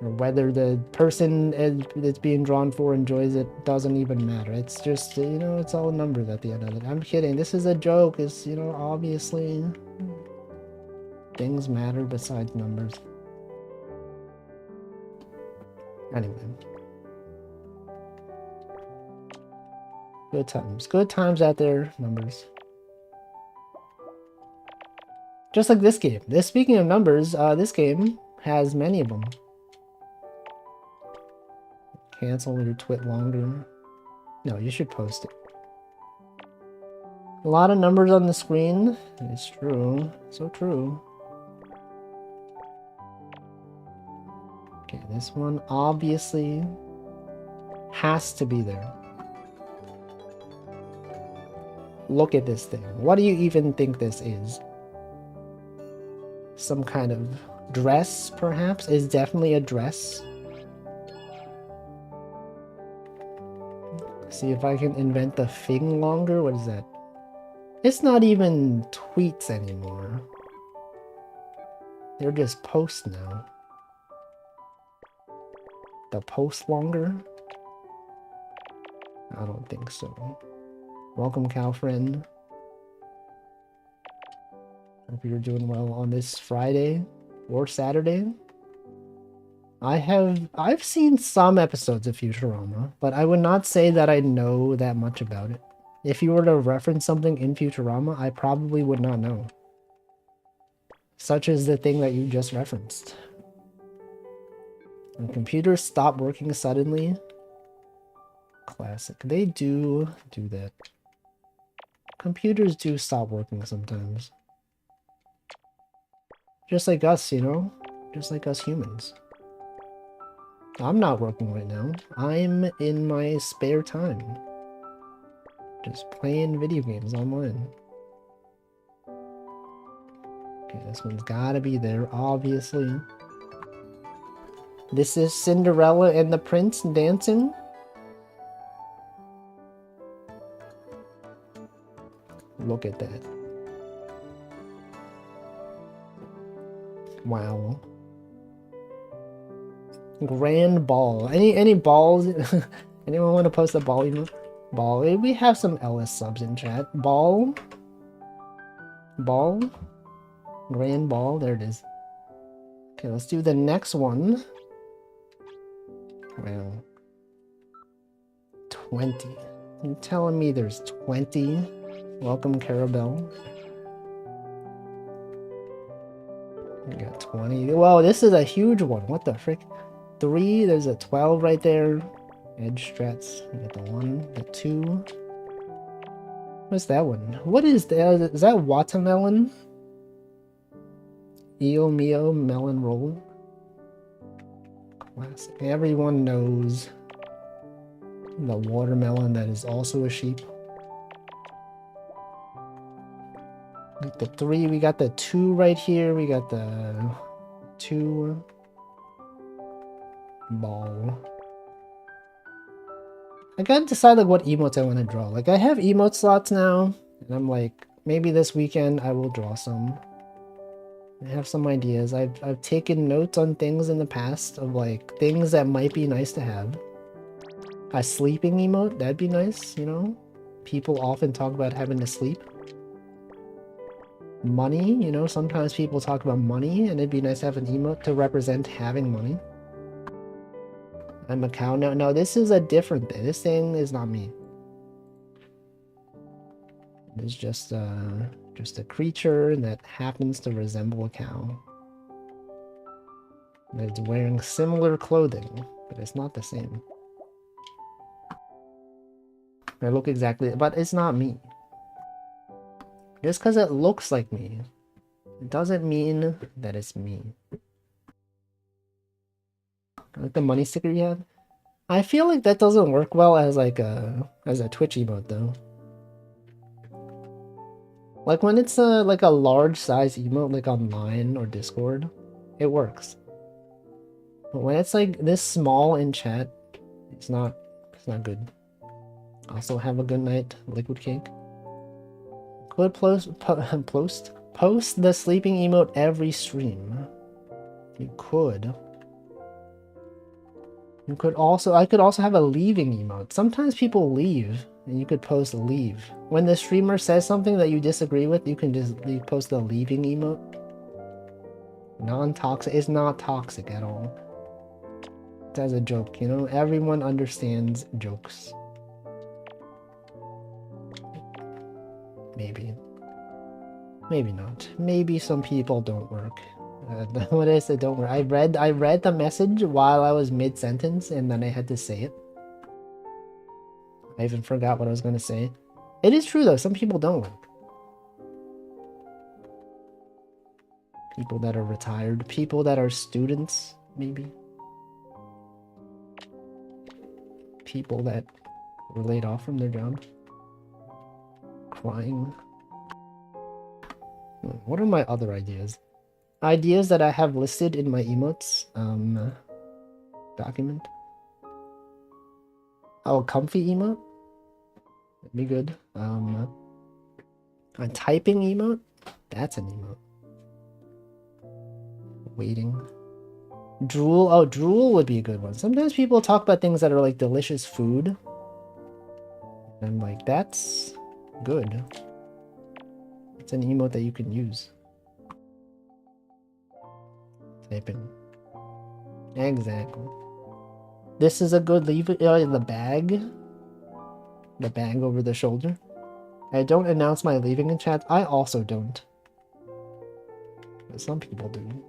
Or whether the person that's being drawn for enjoys it doesn't even matter. It's just, you know, it's all numbers at the end of it. I'm kidding. This is a joke. It's, you know, obviously things matter besides numbers. Anyway. Good times. Good times out there, numbers. Just like this game. Speaking of numbers, this game has many of them. Cancel your twit longer. No, you should post it. A lot of numbers on the screen. It's true. So true. Okay, this one obviously has to be there. Look at this thing. What do you even think this is? Some kind of dress, perhaps? It's definitely a dress. See if I can invent the thing longer. What is that? It's not even tweets anymore. They're just posts now. The post longer? I don't think so. Welcome, cow friend. Hope you're doing well on this Friday or Saturday. I've seen some episodes of Futurama, but I would not say that I know that much about it. If you were to reference something in Futurama, I probably would not know. Such as the thing that you just referenced. When computers stop working suddenly. Classic. They do that. Computers do stop working sometimes. Just like us, you know? Just like us humans. I'm not working right now. I'm in my spare time. Just playing video games online. Okay, this one's gotta be there, obviously. This is Cinderella and the Prince dancing. Look at that. Wow. Grand ball. Any balls? Anyone want to post a ball emote? Ball. We have some LS subs in chat. Ball. Ball. Grand ball. There it is. Okay, let's do the next one. Wow. 20. You telling me there's 20? Welcome, Carabelle. We got 20. Whoa, this is a huge one. What the frick? 3, there's a 12 right there. Edge strats. We got the 1, the 2. What's that one? What is that? Is that watermelon? Eo Mio melon roll. Classic. Everyone knows the watermelon that is also a sheep. Like the 3, we got the 2 right here. We got the 2 ball. I gotta decide like what emotes I want to draw. Like I have emote slots now, and I'm like, maybe this weekend I will draw some. I have some ideas. I've taken notes on things in the past of like things that might be nice to have. A sleeping emote, that'd be nice, you know? People often talk about having to sleep. Money, you know, sometimes people talk about money, and it'd be nice to have an emote to represent having money. I'm a cow. No, this is a different thing. This thing is not me. It's just a creature that happens to resemble a cow. It's wearing similar clothing, but it's not the same. I look exactly, but it's not me. Just because it looks like me, it doesn't mean that it's me. Like the money sticker you have. I feel like that doesn't work well as like a Twitch emote though. Like when it's like a large size emote like online or Discord, it works. But when it's like this small in chat, it's not good. Also have a good night, liquid cake. Could post the sleeping emote every stream. You could. You could also, I could also have a leaving emote. Sometimes people leave, and you could post leave. When the streamer says something that you disagree with, you can just post the leaving emote. Non-toxic. It's not toxic at all. It's as a joke, you know? Everyone understands jokes. Maybe. Maybe not. Maybe some people don't work. What I said don't work. I read the message while I was mid-sentence and then I had to say it. I even forgot what I was going to say. It is true though, some people don't work. People that are retired, people that are students, maybe. People that were laid off from their job. Crying. What are my other ideas? Ideas that I have listed in my emotes document. Oh, a comfy emote? That'd be good. A typing emote? That's an emote. Waiting. Drool. Oh, drool would be a good one. Sometimes people talk about things that are like delicious food. And I'm like, that's good. It's an emote that you can use. Typing. Exactly. This is a good leave it in the bag. The bag over the shoulder. I don't announce my leaving in chat. I also don't. But some people do.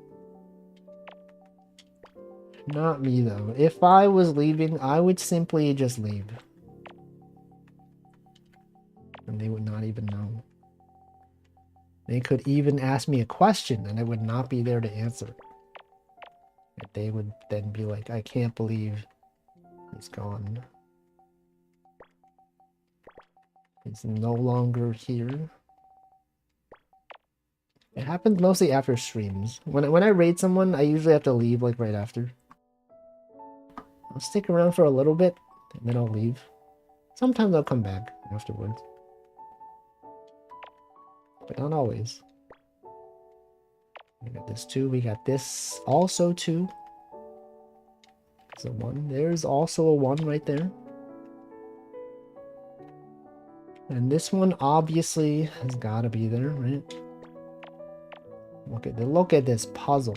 Not me though. If I was leaving, I would simply just leave. And they would not even know. They could even ask me a question and I would not be there to answer. And they would then be like, I can't believe he's gone. He's no longer here. It happens mostly after streams. When I raid someone, I usually have to leave like right after. I'll stick around for a little bit and then I'll leave. Sometimes I'll come back afterwards. But not always. We got this too. We got this also too. There's a 1. There's also a 1 right there. And this one obviously has got to be there, right? Look at this puzzle.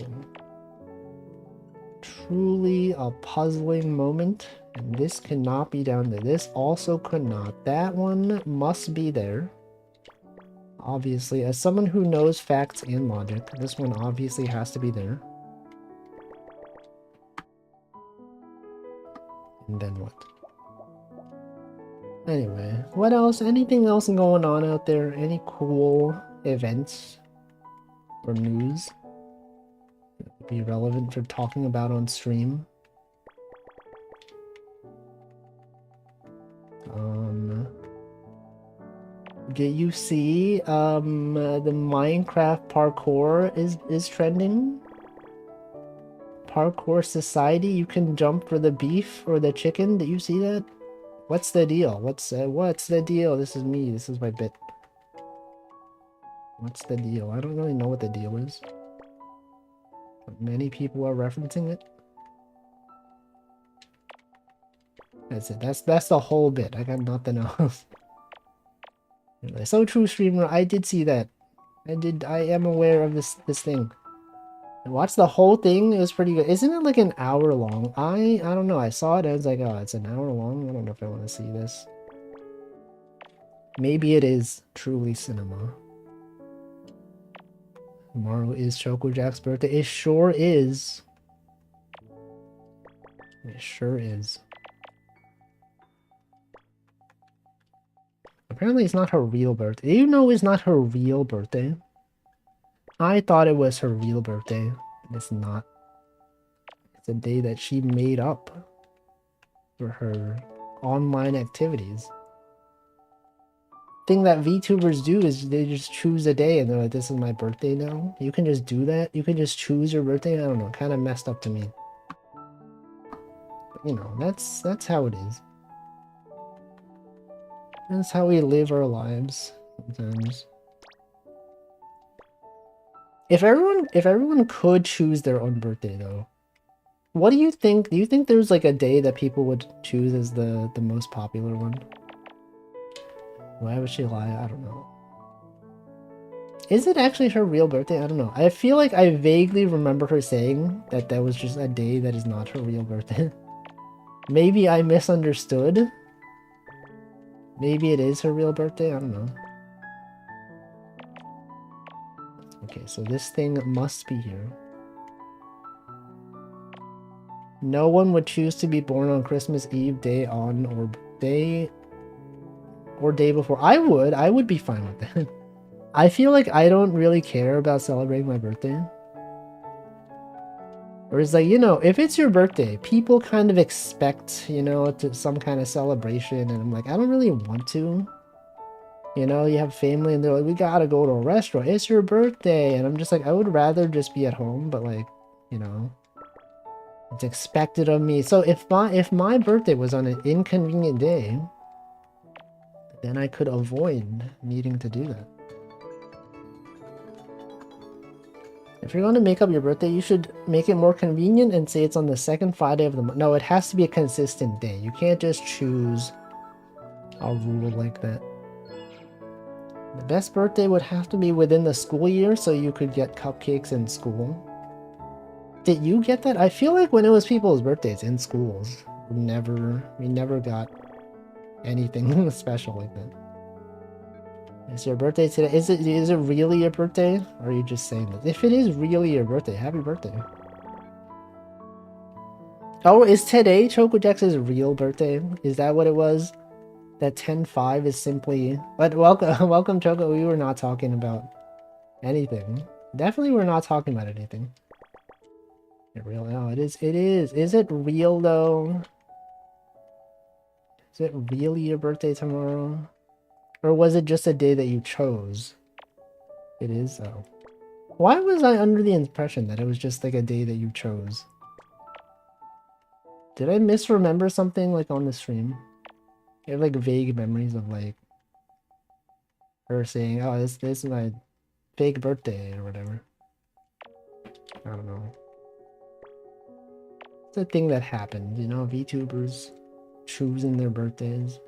Truly a puzzling moment. And this cannot be down there. This also could not. That one must be there. Obviously, as someone who knows facts and logic, this one obviously has to be there. And then what? Anyway, what else? Anything else going on out there? Any cool events or news that would be relevant for talking about on stream? Did you see the Minecraft parkour is trending? Parkour society, you can jump for the beef or the chicken. Did you see that? What's the deal? What's the deal? This is me. This is my bit. What's the deal? I don't really know what the deal is. But many people are referencing it. That's it. That's the whole bit. I got nothing else. So true, streamer. I did see that. I am aware of this thing. I watched the whole thing. It was pretty good. Isn't it like an hour long? I don't know. I saw it. I was like, oh, it's an hour long. I don't know if I want to see this. Maybe it is truly cinema. Tomorrow is Choco Jack's birthday. It sure is. It sure is. Apparently it's not her real birthday. You know it's not her real birthday. I thought it was her real birthday. It's not. It's a day that she made up for her online activities. Thing that VTubers do is they just choose a day and they're like, this is my birthday now. You can just do that. You can just choose your birthday. I don't know. Kind of messed up to me. But, you know, that's how it is. That's how we live our lives sometimes. If everyone could choose their own birthday though, what do you think? Do you think there's like a day that people would choose as the most popular one? Why would she lie? I don't know. Is it actually her real birthday? I don't know. I feel like I vaguely remember her saying that that was just a day that is not her real birthday. Maybe I misunderstood. Maybe it is her real birthday. I don't know. Okay, so this thing must be here. No one would choose to be born on Christmas Eve, day on, or day before. I would be fine with that. I feel like I don't really care about celebrating my birthday. Or it's like, you know, if it's your birthday, people kind of expect, you know, some kind of celebration, and I'm like, I don't really want to. You know, you have family and they're like, we gotta go to a restaurant. It's your birthday. And I'm just like, I would rather just be at home, but like, you know, it's expected of me. So if my birthday was on an inconvenient day, then I could avoid needing to do that. If you're going to make up your birthday, you should make it more convenient and say it's on the second Friday of the month. No, it has to be a consistent day. You can't just choose a rule like that. The best birthday would have to be within the school year so you could get cupcakes in school. Did you get that? I feel like when it was people's birthdays in schools, we never got anything special like that. Is your birthday today? Is it really your birthday? Or are you just saying this? If it is really your birthday, happy birthday. Oh, is today Chocojax's real birthday? Is that what it was? That 10-5 is simply... But welcome Choco, we were not talking about anything. Definitely we're not talking about anything. Real? No, it is. Is it real though? Is it really your birthday tomorrow? Or was it just a day that you chose? It is though. Why was I under the impression that it was just like a day that you chose? Did I misremember something like on the stream? I have like vague memories of like her saying, oh, this is my fake birthday or whatever. I don't know. It's a thing that happened, you know, VTubers choosing their birthdays.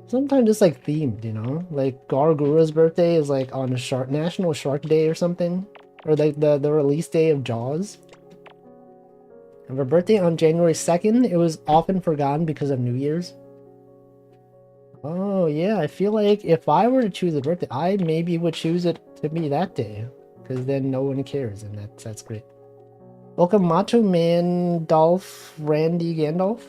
Sometimes it's like themed, you know? Like Gargura's birthday is like on a National Shark Day or something. Or like the release day of Jaws. And her birthday on January 2nd, it was often forgotten because of New Year's. Oh yeah, I feel like if I were to choose a birthday, I maybe would choose it to be that day. Because then no one cares, and that's great. Welcome Macho Man Dolph Randy Gandalf.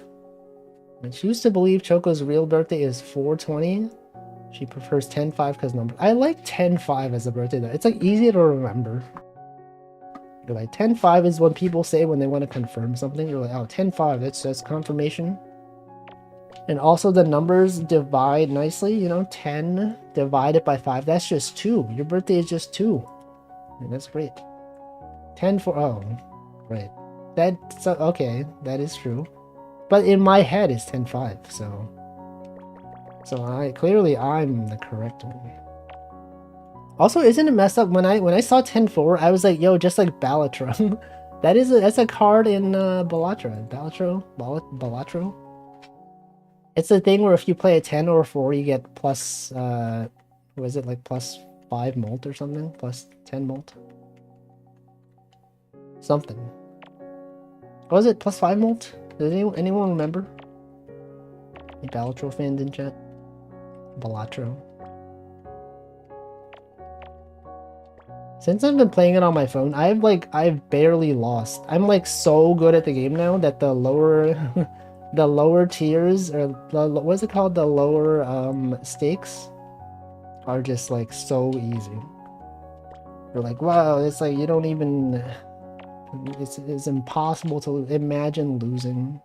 And she used to believe Choco's real birthday is 4/20. She prefers 10/5 because number. I like 10/5 as a birthday though. It's like easy to remember. You're like 10/5 is what people say when they want to confirm something. You're like, oh, 10/5, that's confirmation. And also the numbers divide nicely, you know, 10 divided by 5, that's just 2. Your birthday is just 2. And that's great. 10 for, oh, right. That's, okay, that is true. But in my head it's 10/5, so clearly I'm the correct one. Also, isn't it messed up when I saw 10/4, I was like, yo, just like Balatro. That's a card in Balatro. Balatro? It's a thing where if you play a 10 or a 4, you get plus was it like plus 5 molt or something? Plus 10 molt? Something. Was it plus 5 molt? Does anyone remember? Any Balatro fans in chat? Balatro. Since I've been playing it on my phone, I've barely lost. I'm like so good at the game now that the lower the lower tiers, or what's it called? The lower stakes are just like so easy. You're like, wow, it's like you don't even, it's impossible to imagine losing.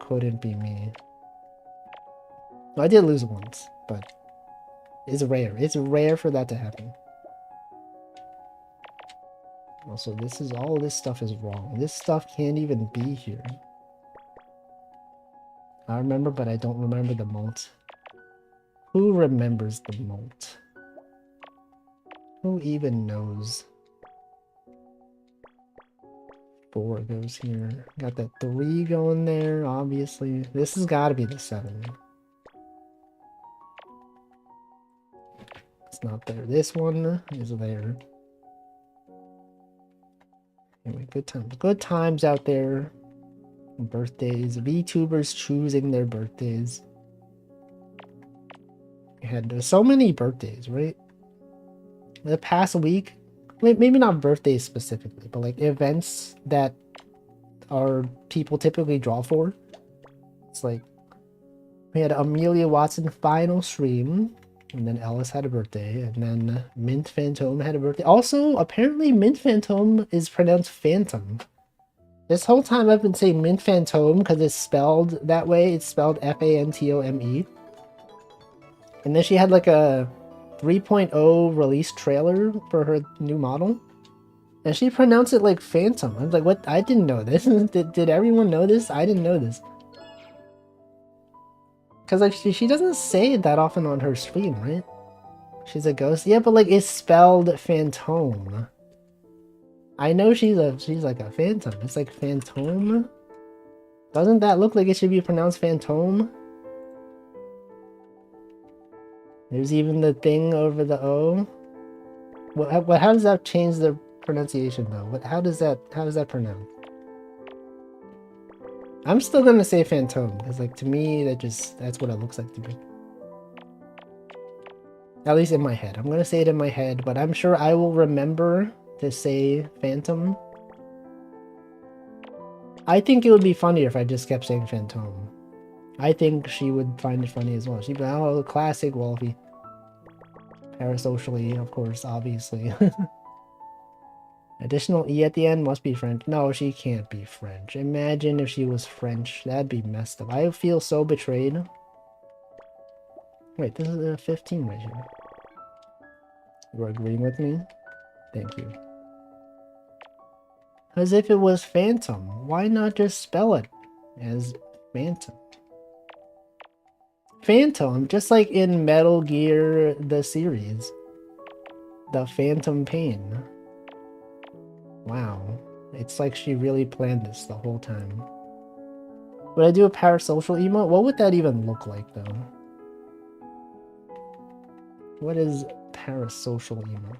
Couldn't be me. I did lose once, but it's rare. It's rare for that to happen. Also, all this stuff is wrong. This stuff can't even be here. I remember, but I don't remember the molt. Who remembers the molt? Who even knows? 4 goes here. Got that 3 going there, obviously. This has got to be the 7. It's not there. This one is there. Anyway, good times. Good times out there. Birthdays. VTubers choosing their birthdays. had so many birthdays, right? The past week, maybe not birthdays specifically, but like events that are people typically draw for. It's like we had Amelia Watson final stream, and then Ellis had a birthday, and then Mint Phantom had a birthday. Also, apparently Mint Phantom is pronounced Phantom. This whole time I've been saying Mint Phantom because it's spelled that way. It's spelled F-A-N-T-O-M-E. And then she had like a 3.0 release trailer for her new model. And she pronounced it like Phantom. I was like, what? I didn't know this. did everyone know this? I didn't know this. Because like she doesn't say it that often on her stream, right? She's a ghost. Yeah, but like it's spelled Phantom. I know she's like a phantom. It's like Phantom. Doesn't that look like it should be pronounced Phantom? There's even the thing over the O. What? How does that change the pronunciation though? How does that pronounce? I'm still gonna say Phantom because like to me that's what it looks like to me. At least in my head. I'm gonna say it in my head, but I'm sure I will remember to say Phantom. I think it would be funnier if I just kept saying Phantom. I think she would find it funny as well. She'd be like, oh, classic Wolfie. Parasocially, of course, obviously. Additional E at the end must be French. No, she can't be French. Imagine if she was French. That'd be messed up. I feel so betrayed. Wait, this is a 15 right here. You're agreeing with me? Thank you. As if it was Phantom. Why not just spell it as Phantom? Phantom, just like in Metal Gear, the series. The Phantom Pain. Wow. It's like she really planned this the whole time. Would I do a parasocial emote? What would that even look like, though? What is parasocial emote?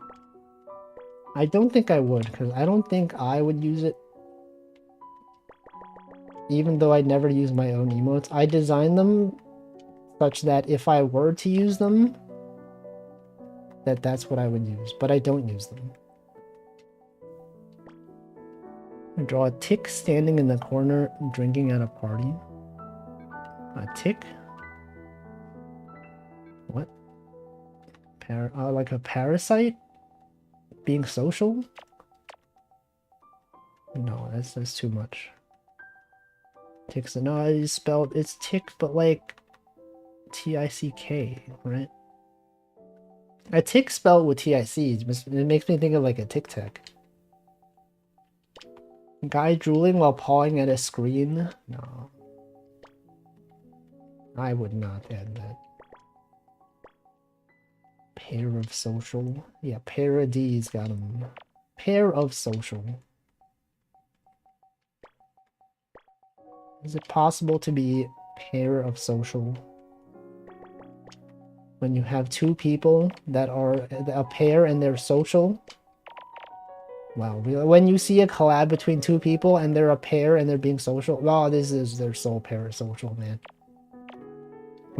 I don't think I would, because I don't think I would use it. Even though I never use my own emotes. I design them such that if I were to use them, that's what I would use. But I don't use them. I draw a tick standing in the corner drinking at a party. A tick? What? Like a parasite? Being social? No, that's too much. Ticks. No, it's spelled. It's tick, but like T-I-C-K, right? A tick spelled with T-I-C. It makes me think of like a Tic Tac. Guy drooling while pawing at a screen? No. I would not add that. Pair of social? Yeah, parodies got him. Pair of social. Is it possible to be pair of social? When you have two people that are a pair and they're social? Wow, when you see a collab between two people and they're a pair and they're being social, wow, they're so parasocial, man.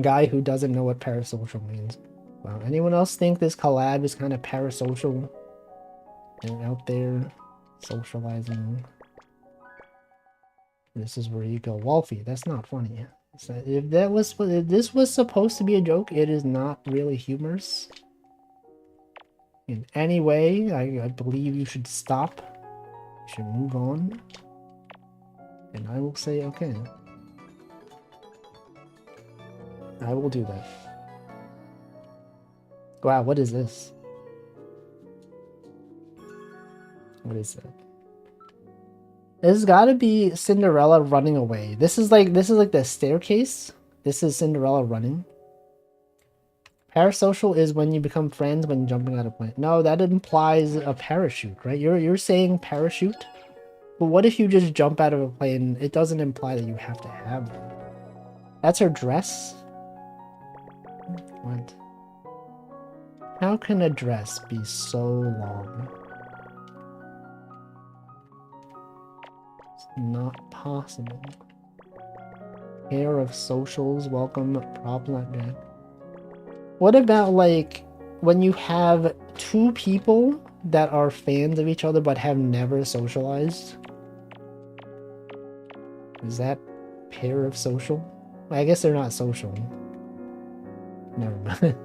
Guy who doesn't know what parasocial means. Wow, anyone else think this collab is kind of parasocial? And out there socializing. This is where you go, Wolfie. That's not funny. If this was supposed to be a joke, it is not really humorous. In any way, I believe you should stop. You should move on. And I will say, okay. I will do that. Wow, what is this? What is that? This has got to be Cinderella running away. This is like the staircase. This is Cinderella running. Parasocial is when you become friends when jumping out of a plane. No, that implies a parachute, right? You're saying parachute? But what if you just jump out of a plane? It doesn't imply that you have to have one. That's her dress? What? How can a dress be so long? It's not possible. Pair of socials, welcome, problem not Jack. What about like when you have two people that are fans of each other but have never socialized? Is that pair of social? I guess they're not social. Never mind.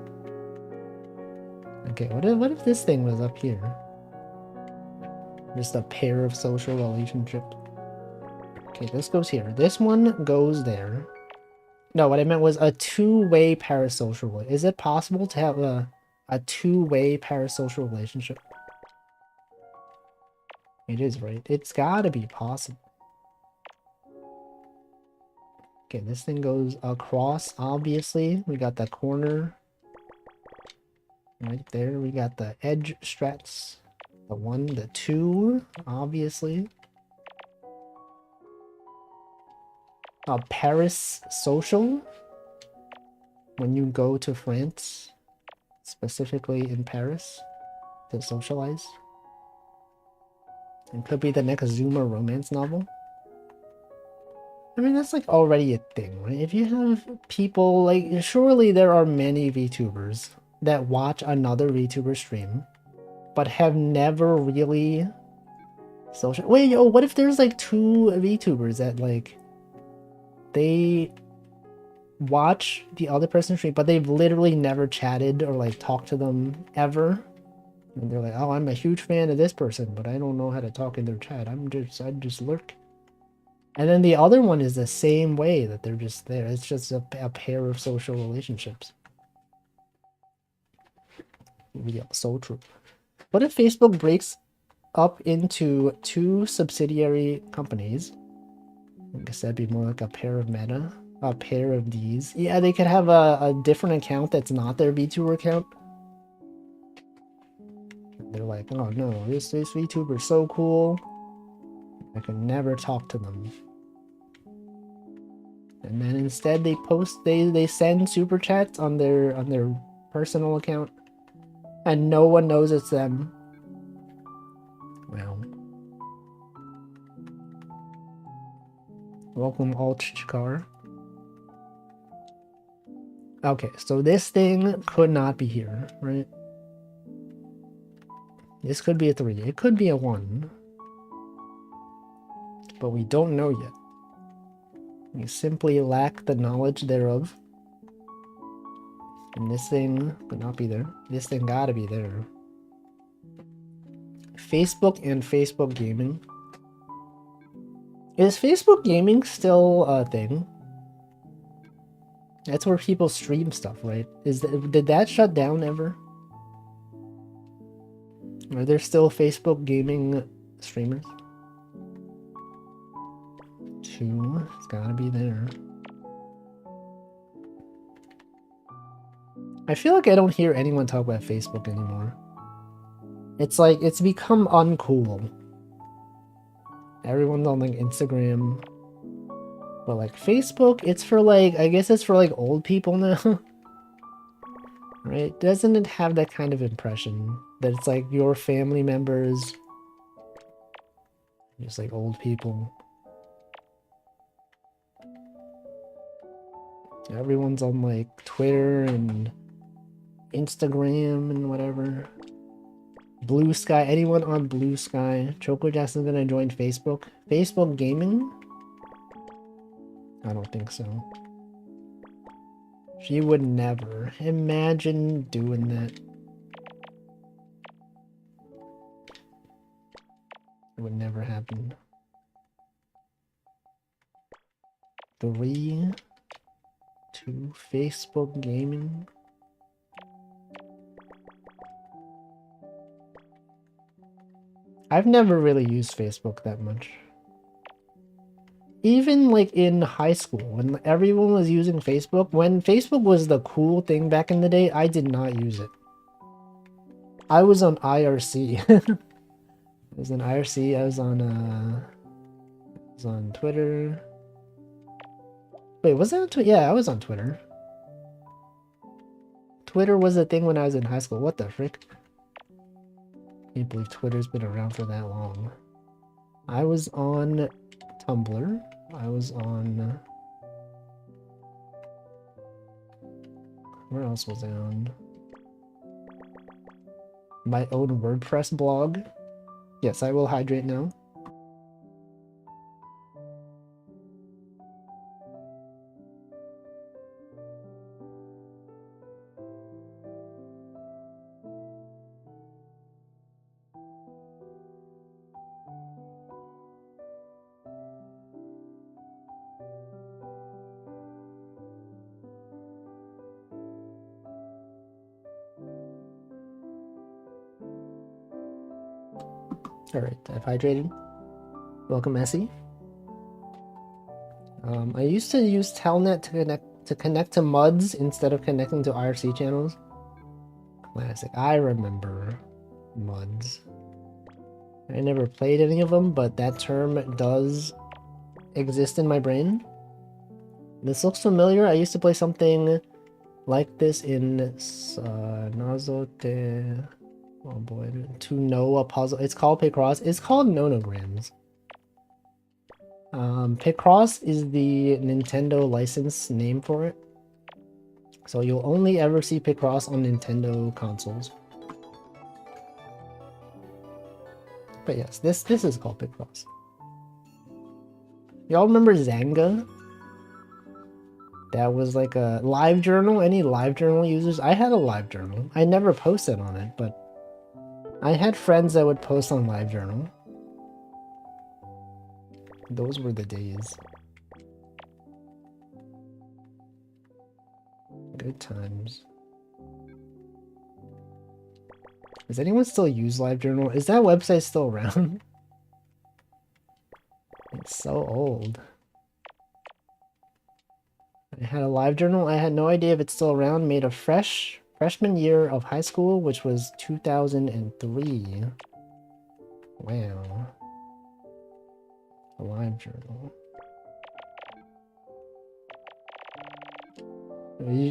Okay, what if this thing was up here? Just a pair of social relationships. Okay, this goes here. This one goes there. No, what I meant was a two-way parasocial. Is it possible to have a two-way parasocial relationship? It is, right? It's gotta be possible. Okay, this thing goes across, obviously. We got the corner. Right there, we got the edge strats. The 1, the 2, obviously. Paris social. When you go to France, specifically in Paris, to socialize. It could be the next Zoomer romance novel. I mean, that's like already a thing, right? If you have people, like, surely there are many VTubers that watch another VTuber stream, but have never really social. Wait, yo, what if there's like two VTubers that like they watch the other person's stream, but they've literally never chatted or like talked to them ever? And they're like, oh, I'm a huge fan of this person, but I don't know how to talk in their chat. I just lurk. And then the other one is the same way, that they're just there. It's just a pair of social relationships. Yeah, so true. What if Facebook breaks up into two subsidiary companies? I guess that'd be more like a pair of Meta. A pair of these. Yeah, they could have a different account that's not their VTuber account. They're like, oh no, this VTuber is so cool. I could never talk to them. And then instead they send super chats on their personal account, and no one knows it's them. Well, welcome Altchkar. Okay, so this thing could not be here, right? This could be a 3. It could be a 1. But we don't know yet. We simply lack the knowledge thereof. And this thing could not be there. This thing gotta be there. Facebook and Facebook gaming. Is Facebook gaming still a thing? That's where people stream stuff, right? Did that shut down ever? Are there still Facebook gaming streamers? 2. It's gotta be there. I feel like I don't hear anyone talk about Facebook anymore. It's like, it's become uncool. Everyone's on like Instagram. But like Facebook, it's for like, I guess it's for like old people now. Right? Doesn't it have that kind of impression? That it's like your family members. Just like old people. Everyone's on like Twitter and Instagram and whatever. Blue Sky. Anyone on Blue Sky? Choco Jackson's gonna join Facebook. Facebook gaming? I don't think so. She would never. Imagine doing that. It would never happen. 3, 2, Facebook gaming. I've never really used Facebook that much. Even like in high school, when everyone was using Facebook, when Facebook was the cool thing back in the day, I did not use it. I was on IRC. I was on IRC, I was on Twitter. Wait, was that on Twitter? Yeah, I was on Twitter. Twitter was a thing when I was in high school. What the frick? Can't believe Twitter's been around for that long. I was on Tumblr. I was on... Where else was I on? My own WordPress blog. Yes, I will hydrate now. Alright, I've hydrated. Welcome, Essie. I used to use Telnet to connect to MUDs instead of connecting to IRC channels. Classic. I remember MUDs. I never played any of them, but that term does exist in my brain. This looks familiar. I used to play something like this in Nazote. Oh boy, to know a puzzle. It's called Picross. It's called nonograms. Picross is the Nintendo license name for it. So you'll only ever see Picross on Nintendo consoles. But yes, this is called Picross. Y'all remember Zanga? That was like a live journal. Any live journal users? I had a live journal. I never posted on it, but I had friends that would post on live journal. Those were the days. Good times. Does anyone still use LiveJournal? Is that website still around? It's so old. I had a LiveJournal. I had no idea if it's still around. Made a freshman year of high school, which was 2003. Wow. A LiveJournal.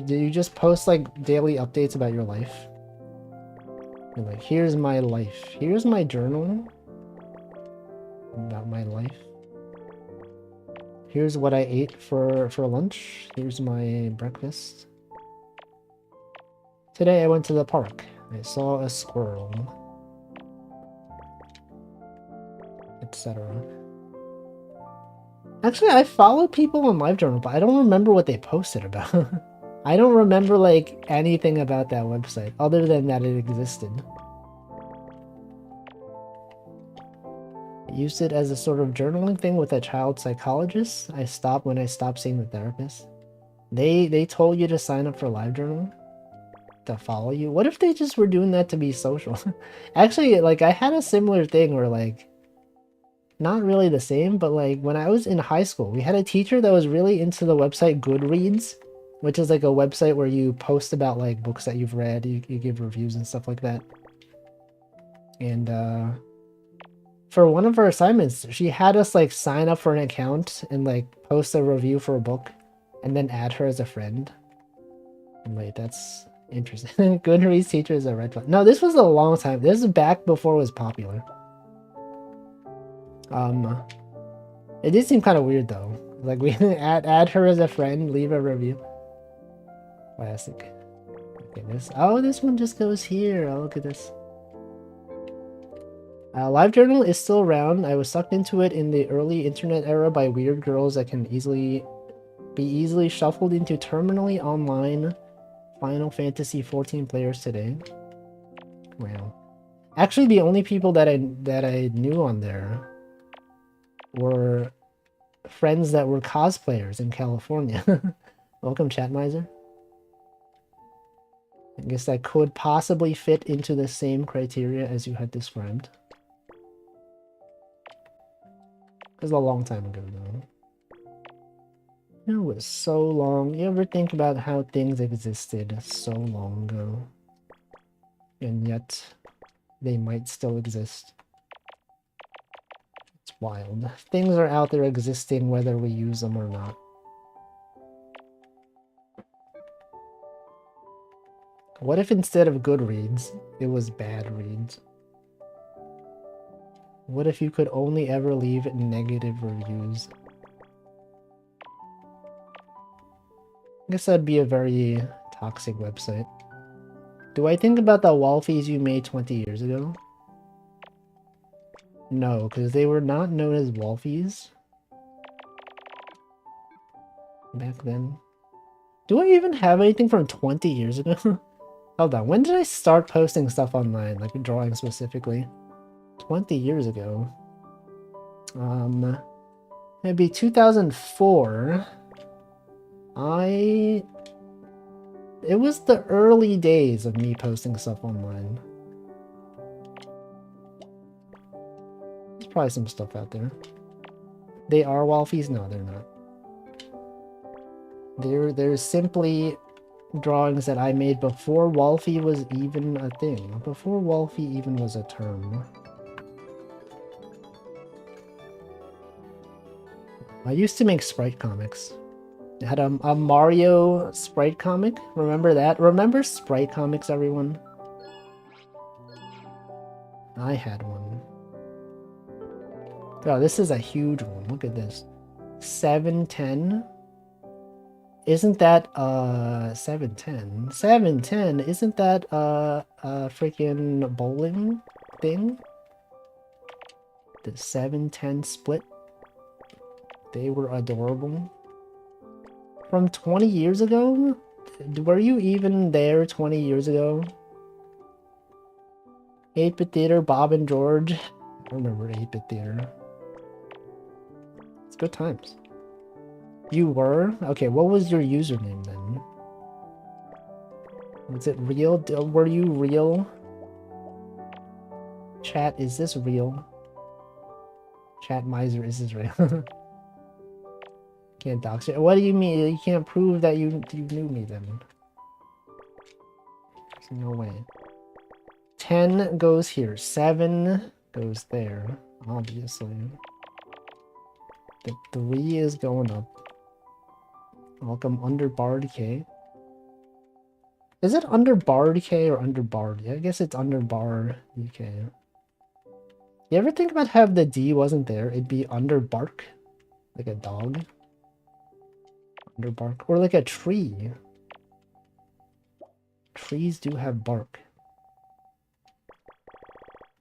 Do you just post like daily updates about your life? You're like, here's my life. Here's my journal about my life. Here's what I ate for lunch. Here's my breakfast. Today I went to the park. I saw a squirrel. Etc. Actually, I follow people on LiveJournal, but I don't remember what they posted about. I don't remember like anything about that website other than that it existed. I used it as a sort of journaling thing with a child psychologist. I stopped when I stopped seeing the therapist. They told you to sign up for LiveJournal to follow you. What if they just were doing that to be social? Actually, like I had a similar thing where like not really the same, but like when I was in high school, we had a teacher that was really into the website Goodreads, which is like a website where you post about like books that you've read, you give reviews and stuff like that. And for one of our assignments, she had us like sign up for an account and like post a review for a book and then add her as a friend. Wait, that's interesting. Goodreads teacher is a red flag. No, this was a long time. This is back before it was popular. It did seem kind of weird though. Like we add her as a friend, leave a review. Classic. Okay, this one just goes here. Oh, look at this. LiveJournal is still around. I was sucked into it in the early internet era by weird girls that can be easily shuffled into terminally online Final Fantasy 14 players today. Wow. Actually, the only people that I knew on there were friends that were cosplayers in California. Welcome, Chatmiser. I guess that could possibly fit into the same criteria as you had described. It was a long time ago, though. It was so long. You ever think about how things existed so long ago? And yet, they might still exist. It's wild. Things are out there existing whether we use them or not. What if instead of good reads, it was bad reads? What if you could only ever leave negative reviews? I guess that'd be a very Toxic website. Do I think about the Wolfies you made 20 years ago? No, because they were not known as Wolfies back then. Do I even have anything from 20 years ago? Hold on, when did I start posting stuff online, like drawing specifically? 20 years ago. Maybe 2004. It was the early days of me posting stuff online. There's probably some stuff out there. They are Wolfies? No, they're not. They're simply drawings that I made before Wolfie was even a thing. Before Wolfie even was a term. I used to make sprite comics. I had a Mario sprite comic. Remember that? Remember sprite comics, everyone? I had one. Oh, this is a huge one. Look at this. 710. Isn't that 710? 710, isn't that a freaking bowling thing? The 710 split. They were adorable. From 20 years ago? Were you even there 20 years ago? 8-Bit Theater, Bob and George. I remember 8-Bit Theater. It's good times. You were? Okay, what was your username then? Was it real? Were you real? Chat, is this real? Chat miser, is this real? Can't dox it. What do you mean? You can't prove that you knew me then. There's no way. 10 goes here. 7 goes there, obviously. The 3 is going up. Welcome under barred K. Is it under barred K or under barred? I guess it's under bar UK. You ever think about how the D wasn't there? It'd be under bark, like a dog. Under bark, or like a tree. Trees do have bark,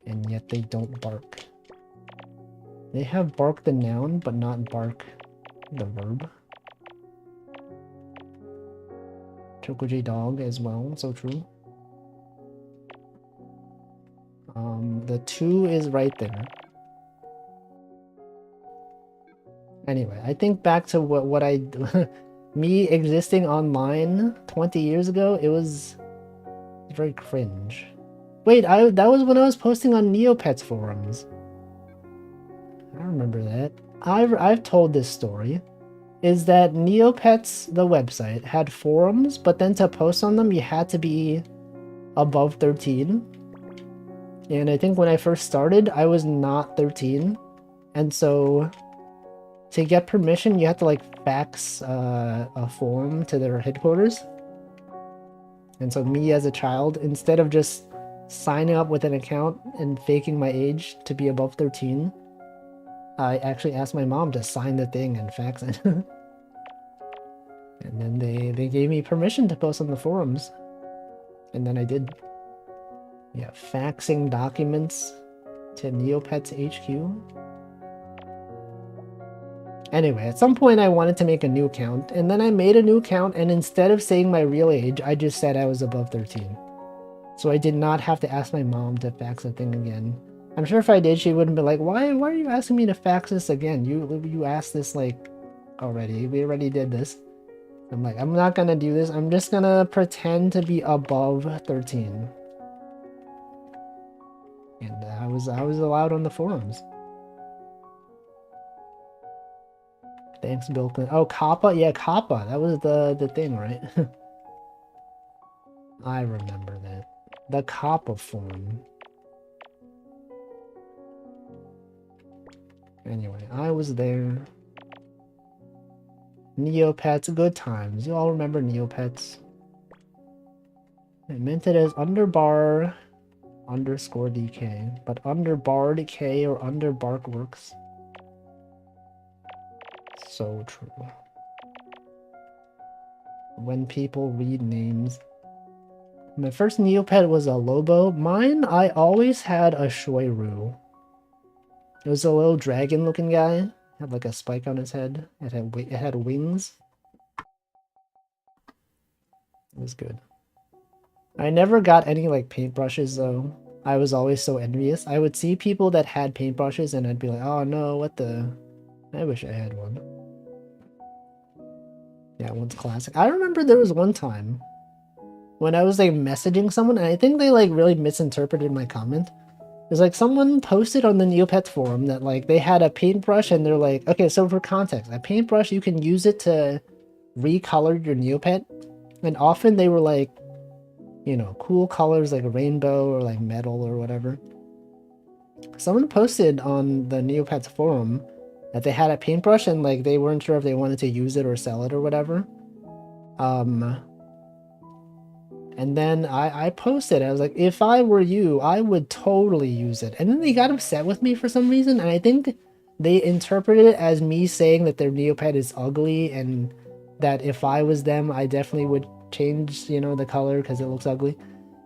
and yet they don't bark. They have bark the noun, but not bark the verb. Choco J dog as well, so true. The 2 is right there. Anyway, I think back to what I me existing online 20 years ago, it was very cringe. Wait, that was when I was posting on Neopets forums. I remember that. I've told this story. Is that Neopets, the website, had forums, but then to post on them, you had to be above 13. And I think when I first started, I was not 13. And so to get permission, you had to like fax a form to their headquarters. And so me as a child, instead of just signing up with an account and faking my age to be above 13, I actually asked my mom to sign the thing and fax it. And then they gave me permission to post on the forums. And then I did. Yeah, faxing documents to Neopets HQ. Anyway, at some point I wanted to make a new account, and then I made a new account, and instead of saying my real age, I just said I was above 13. So I did not have to ask my mom to fax the thing again. I'm sure if I did, she wouldn't be like, why are you asking me to fax this again? You asked this, like, already. We already did this. I'm like, I'm not gonna do this. I'm just gonna pretend to be above 13. And I was allowed on the forums. Thanks, Bill Clinton. Oh, Kappa? Yeah, Kappa. That was the thing, right? I remember that. The Kappa forum. Anyway, I was there. Neopets, good times. You all remember Neopets? It meant it as underbar underscore DK, but underbar DK or underbark works. So true. when people read names. My first Neopet was a Lobo. Mine, I always had a Shoiru. It was a little dragon-looking guy. Had like a spike on his head. It had wings. It was good. I never got any like paintbrushes though. I was always so envious. I would see people that had paintbrushes and I'd be like, oh no, what the... I wish I had one. Yeah, one's classic. I remember there was one time when I was like messaging someone and I think they like really misinterpreted my comment. It's like someone posted on the Neopets forum that like they had a paintbrush and they're like, okay, so for context, a paintbrush, you can use it to recolor your Neopet. And often they were like, you know, cool colors like a rainbow or like metal or whatever. Someone posted on the Neopets forum that they had a paintbrush and like they weren't sure if they wanted to use it or sell it or whatever. And then I posted, I was like, if I were you, I would totally use it. And then they got upset with me for some reason, and I think they interpreted it as me saying that their Neopet is ugly and that if I was them, I definitely would change, you know, the color because it looks ugly.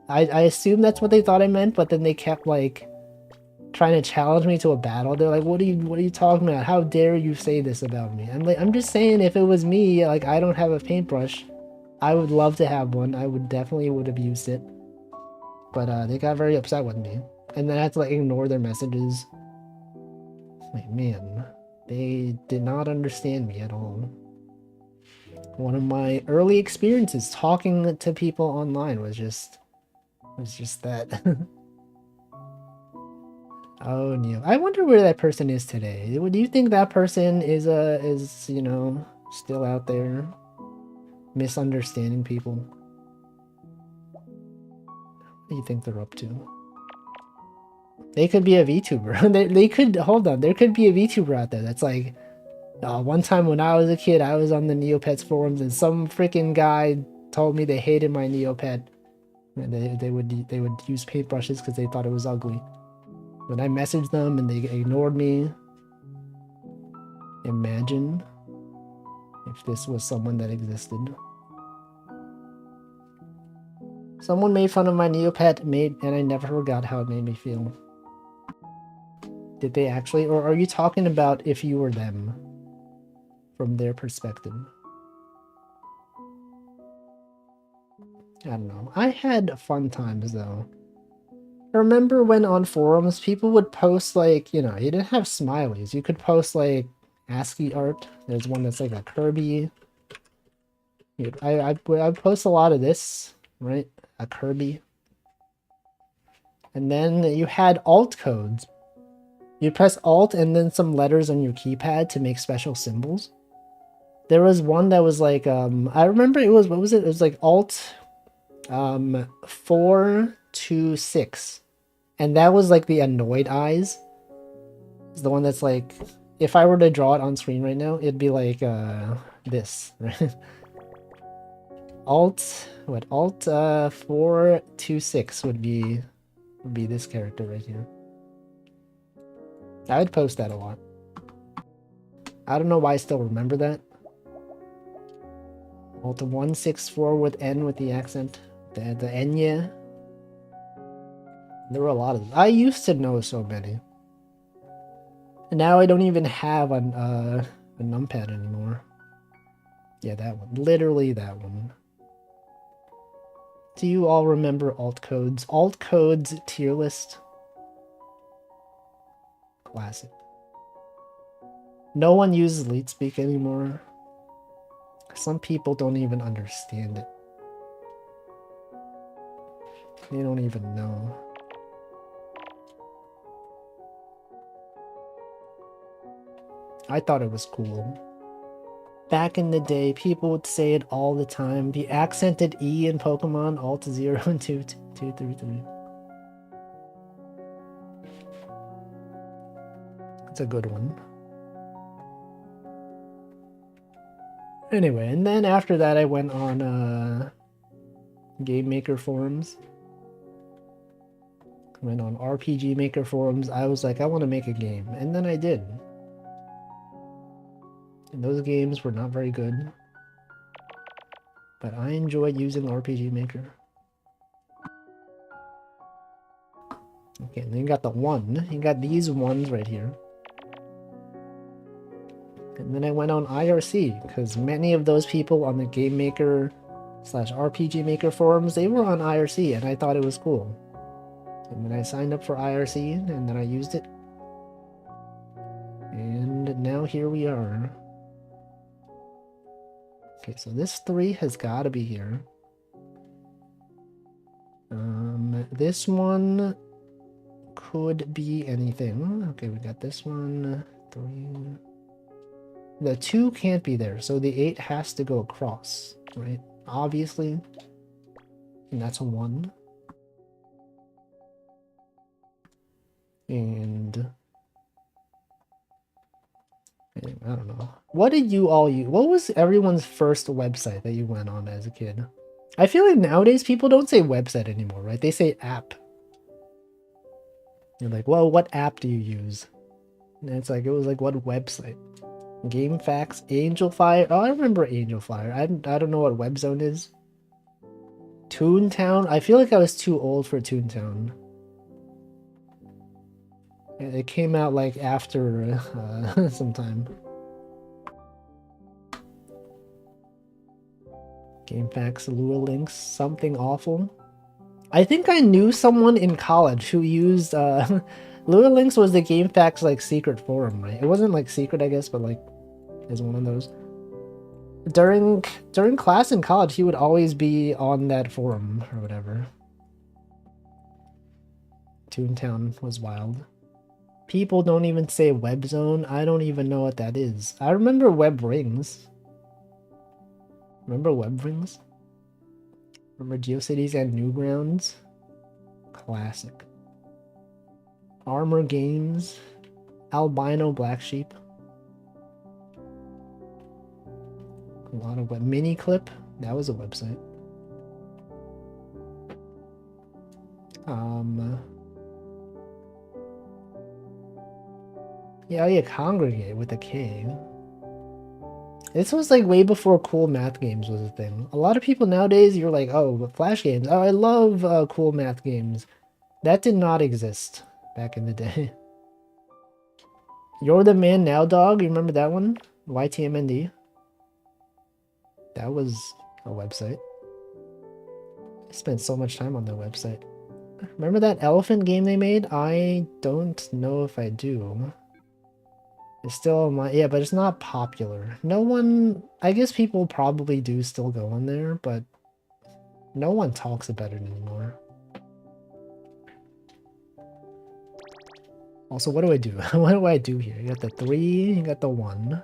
I assume that's what they thought I meant, but then they kept like trying to challenge me to a battle. They're like, what are you talking about? How dare you say this about me? I'm like, I'm just saying if it was me, like I don't have a paintbrush. I would love to have one. I would definitely would have used it. But they got very upset with me. And then I had to like ignore their messages. Like, man, they did not understand me at all. One of my early experiences talking to people online was just that. Oh, Neil. I wonder where that person is today. Do you think that person is you know, still out there misunderstanding people? What do you think they're up to? They could be a VTuber. they could, hold on, there could be a VTuber out there that's like, one time when I was a kid, I was on the Neopets forums and some freaking guy told me they hated my Neopet. And they would use paintbrushes because they thought it was ugly. But I messaged them and they ignored me. Imagine if this was someone that existed. Someone made fun of my Neopet, and I never forgot how it made me feel. Did they actually? Or are you talking about if you were them? From their perspective? I don't know. I had fun times though. I remember when on forums people would post like, you know, you didn't have smileys. You could post like ASCII art. There's one that's like a Kirby. I post a lot of this, right? A Kirby. And then you had alt codes. You press alt and then some letters on your keypad to make special symbols. There was one that was like, I remember it was, what was it? It was like alt 426. And that was like the annoyed eyes. It's the one that's like, if I were to draw it on screen right now, it'd be like this, right? Alt 426 would be this character right here. I would post that a lot. I don't know why I still remember that. Alt 164 with N with the accent. The Enya. There were a lot of them. I used to know so many. And now I don't even have a numpad anymore. Yeah, that one. Literally that one. Do you all remember alt codes? Alt codes tier list. Classic. No one uses leet speak anymore. Some people don't even understand it. They don't even know. I thought it was cool. Back in the day, people would say it all the time. The accented E in Pokemon, Alt 0 and 2, 2, 3, 3. It's a good one. Anyway, and then after that I went on Game Maker forums. Went on RPG Maker forums. I was like, I want to make a game. And then I did. And those games were not very good. but I enjoy using RPG Maker. Okay, and then you got the one. You got these ones right here. And then I went on IRC, because many of those people on the Game Maker / RPG Maker forums, they were on IRC, and I thought it was cool. And then I signed up for IRC, and then I used it. And now here we are. Okay, so this 3 has got to be here. This one could be anything. Okay, we got this one, 3. The 2 can't be there, so the 8 has to go across, right? Obviously. And that's a 1. And I don't know. What did you all use? What was everyone's first website that you went on as a kid? I feel like nowadays people don't say website anymore, right? They say app. You're like, well, what app do you use? And it's like, it was like, what website? GameFAQs, Angel Fire. Oh, I remember Angel Fire. I don't know what WebZone is. Toontown. I feel like I was too old for Toontown. It came out like after some time. GameFAQs, Lua Links, something awful. I think I knew someone in college who used Lua Links was the GameFAQs like secret forum, right? It wasn't like secret, I guess, but like is one of those. During class in college, he would always be on that forum or whatever. Toontown was wild. People don't even say WebZone. I don't even know what that is. I remember Web Rings. Remember Web Rings? Remember GeoCities and Newgrounds? Classic. Armor Games. Albino Black Sheep. A lot of web. Miniclip. That was a website. Yeah, you Congregate with a K. This was like way before cool math games was a thing. A lot of people nowadays, you're like, oh, Flash games. Oh, I love cool math games. That did not exist back in the day. You're the Man Now Dog. You remember that one? YTMND. That was a website. I spent so much time on that website. Remember that elephant game they made? I don't know if I do. It's still on my... Yeah, but it's not popular. No one... I guess people probably do still go on there, but no one talks about it anymore. Also, what do I do? What do I do here? You got the 3, you got the 1.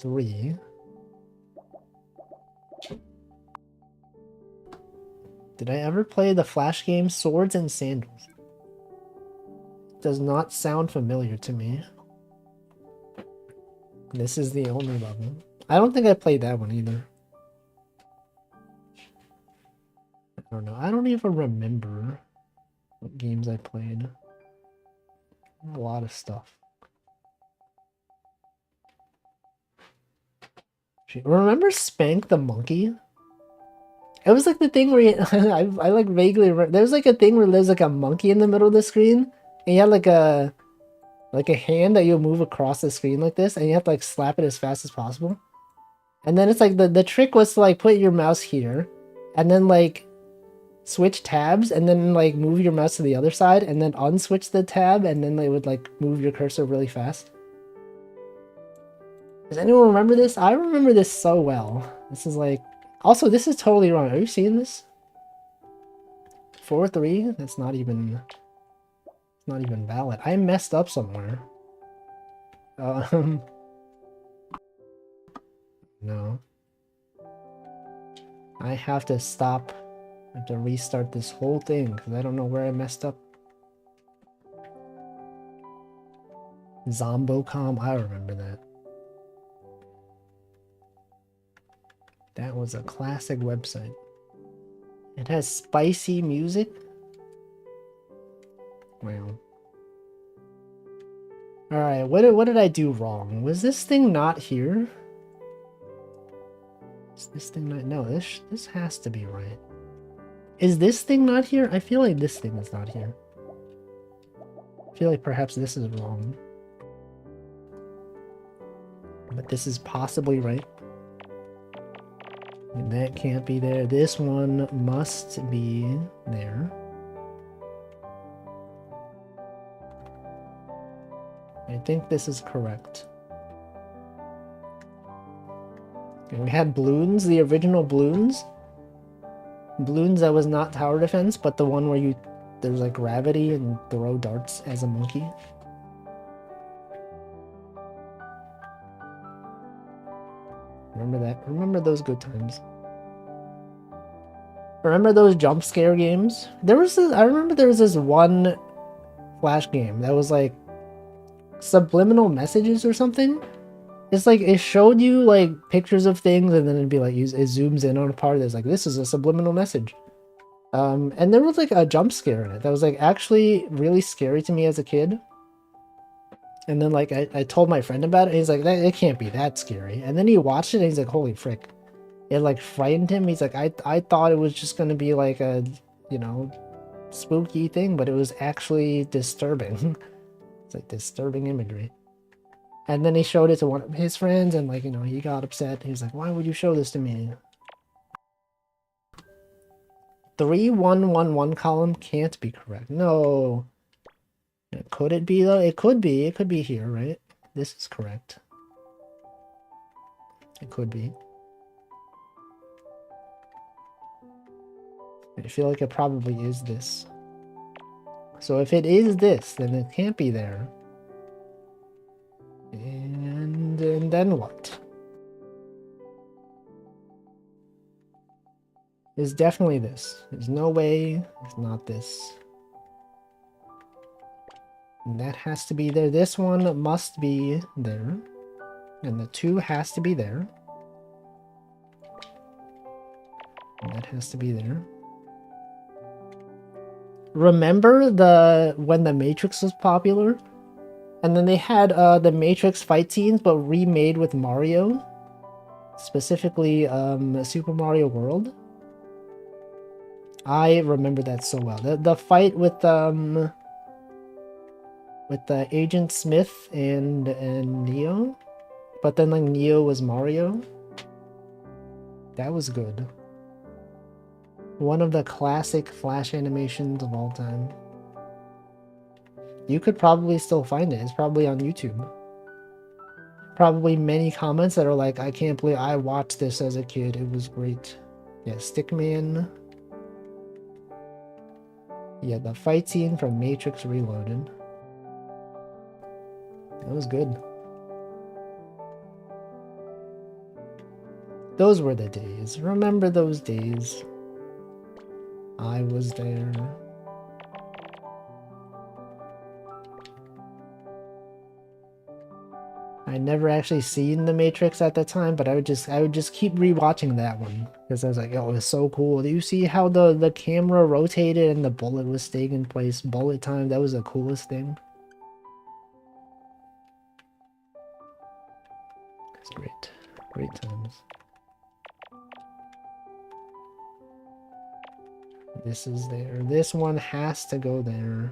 3. Did I ever play the Flash game Swords and Sandals? Does not sound familiar to me. This is the only level. I don't think I played that one either. I don't know. I don't even remember what games I played. A lot of stuff. Remember Spank the Monkey? It was like the thing where I like vaguely remember. There's like a thing where there's like a monkey in the middle of the screen, and you had like a hand that you'll move across the screen like this, and you have to like slap it as fast as possible. And then it's like the trick was to like put your mouse here, and then like switch tabs, and then like move your mouse to the other side, and then unswitch the tab, and then they would like move your cursor really fast. Does anyone remember this? I remember this so well. This is like... Also, this is totally wrong. Are you seeing this? 4-3? That's not even... It's not even valid. I messed up somewhere. No. I have to stop. I have to restart this whole thing because I don't know where I messed up. Zombocom, I remember that. That was a classic website. It has spicy music. Wow. Alright, what did I do wrong? Was this thing not here? this thing not? No, this has to be right. Is this thing not here? I feel like this thing is not here. I feel like perhaps this is wrong. But this is possibly right. And that can't be there. This one must be there. I think this is correct. And we had balloons, the original balloons. Balloons that was not tower defense, but the one where there's like gravity and throw darts as a monkey. Remember that? Remember those good times. Remember those jump scare games? I remember there was this one Flash game that was like subliminal messages or something. It's like it showed you like pictures of things and then it'd be like it zooms in on a part that's like, this is a subliminal message. And there was like a jump scare in it that was like actually really scary to me as a kid. And then like I told my friend about it, and he's like, it can't be that scary. And then he watched it and he's like, holy frick. It like frightened him. He's like, I thought it was just gonna be like a, you know, spooky thing, but it was actually disturbing. It's like disturbing imagery. And then he showed it to one of his friends and like, you know, he got upset. He was like, why would you show this to me? 3111 column can't be correct. No. Could it be though? It could be. It could be here, right? This is correct. It could be. I feel like it probably is this. So if it is this, then it can't be there. And then what? It's definitely this. There's no way it's not this. And that has to be there. This one must be there. And the 2 has to be there. And that has to be there. Remember when the Matrix was popular? And then they had the Matrix fight scenes, but remade with Mario. Specifically, Super Mario World. I remember that so well. The fight with Agent Smith and Neo, but then like Neo was Mario. That was good. One of the classic Flash animations of all time. You could probably still find it. It's probably on YouTube. Probably many comments that are like, I can't believe I watched this as a kid. It was great. Yeah, Stickman. Yeah, the fight scene from Matrix Reloaded. That was good. Those were the days. Remember those days. I was there. I never actually seen The Matrix at that time, but I would just keep rewatching that one because I was like, oh, it's so cool. Do you see how the camera rotated and the bullet was staying in place? Bullet time, that was the coolest thing. It's great. Great times. This is there. This one has to go there.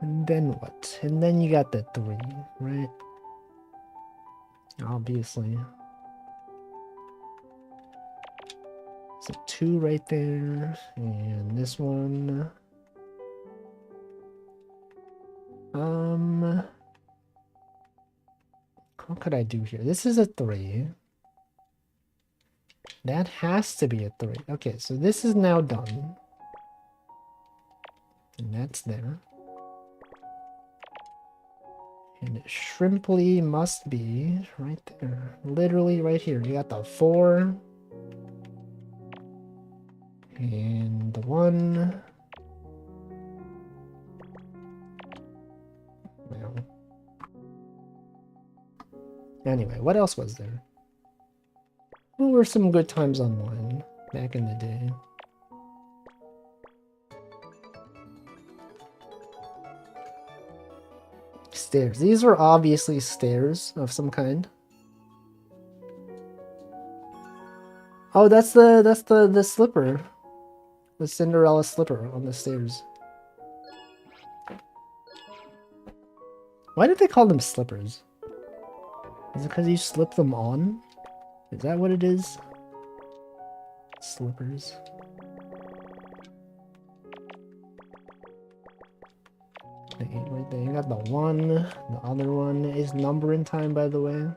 And then what? And then you got the 3, right? Obviously. So 2 right there. And this one. What could I do here? This is a 3. That has to be a 3. Okay, so this is now done. And that's there. And Shrimply must be right there. Literally right here. You got the 4. And the 1. Well. Anyway, what else was there? What were some good times online back in the day? Stairs. These were obviously stairs of some kind. Oh, that's the slipper. The Cinderella slipper on the stairs. Why did they call them slippers? Is it because you slip them on? Is that what it is? Slippers. The 8 right there. You got the 1. The other one is numbering time, by the way.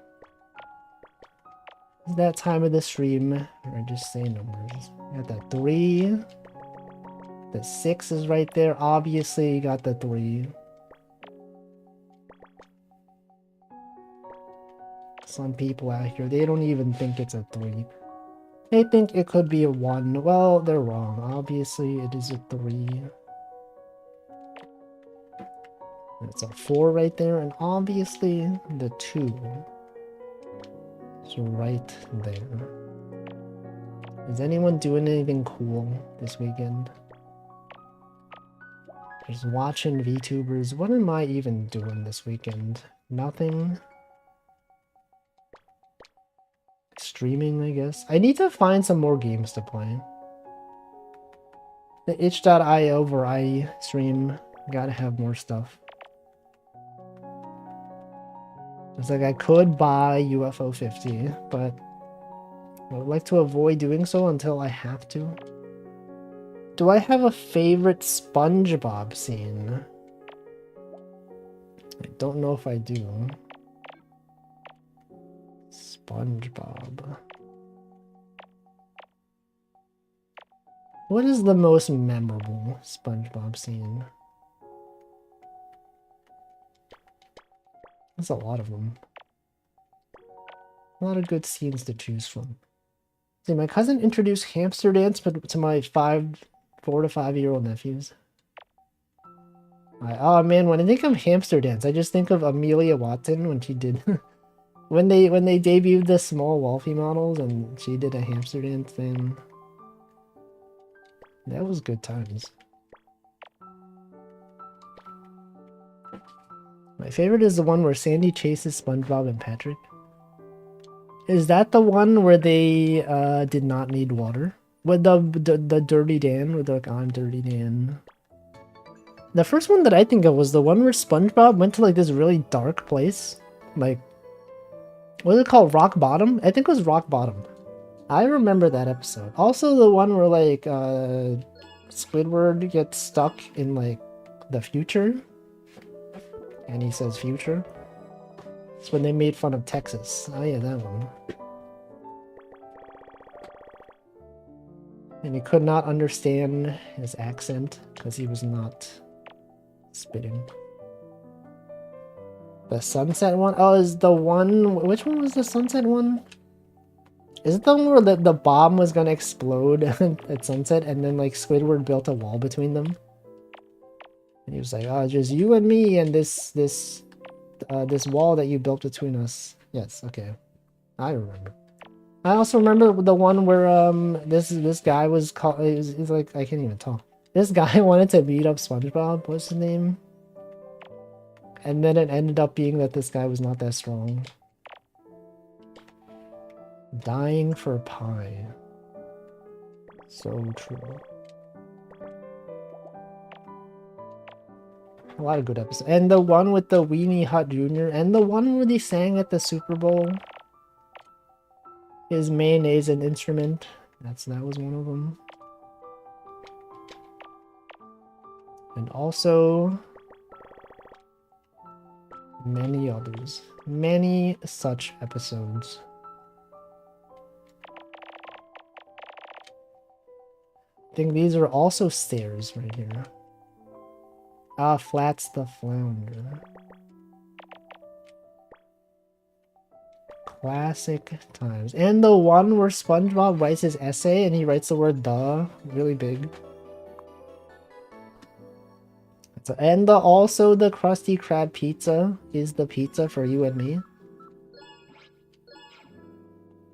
It's that time of the stream where I just say numbers. You got the 3. The 6 is right there. Obviously, you got the 3. Some people out here, they don't even think it's a 3. They think it could be a 1. Well, they're wrong. Obviously, it is a 3. It's a 4 right there, and obviously the 2 is right there. Is anyone doing anything cool this weekend? Just watching VTubers. What am I even doing this weekend? Nothing. Streaming, I guess. I need to find some more games to play. The itch.io where I stream, gotta have more stuff. It's like I could buy UFO 50, but I would like to avoid doing so until I have to. Do I have a favorite SpongeBob scene? I don't know if I do. SpongeBob. What is the most memorable SpongeBob scene? There's a lot of them. A lot of good scenes to choose from. See, my cousin introduced hamster dance to my 4 to 5-year-old nephews. Oh man, when I think of hamster dance, I just think of Amelia Watson when she did when they debuted the small Wolfie models and she did a hamster dance thing. That was good times. My favorite is the one where Sandy chases SpongeBob and Patrick. Is that the one where they did not need water? With the Dirty Dan, with like, I'm Dirty Dan. The first one that I think of was the one where SpongeBob went to like this really dark place. Like, what is it called? Rock Bottom? I think it was Rock Bottom. I remember that episode. Also the one where like Squidward gets stuck in like the future. And he says future. It's when they made fun of Texas. Oh yeah, that one. And he could not understand his accent because he was not spitting. The sunset one? Oh, is the one... Which one was the sunset one? Is it the one where the bomb was gonna explode at sunset and then like Squidward built a wall between them? And he was like, oh, just you and me and this wall that you built between us. Yes, okay. I remember. I also remember the one where this guy was called. He's like, I can't even talk. This guy wanted to beat up SpongeBob. What's his name? And then it ended up being that this guy was not that strong. Dying for pie. So true. A lot of good episodes. And the one with the Weenie Hut Jr. And the one where they sang at the Super Bowl. Is mayonnaise an instrument? That was one of them. And also many others. Many such episodes. I think these are also stairs right here. Ah, Flats the Flounder. Classic times. And the one where SpongeBob writes his essay and he writes the word "duh" really big. And also the Krusty Krab pizza is the pizza for you and me.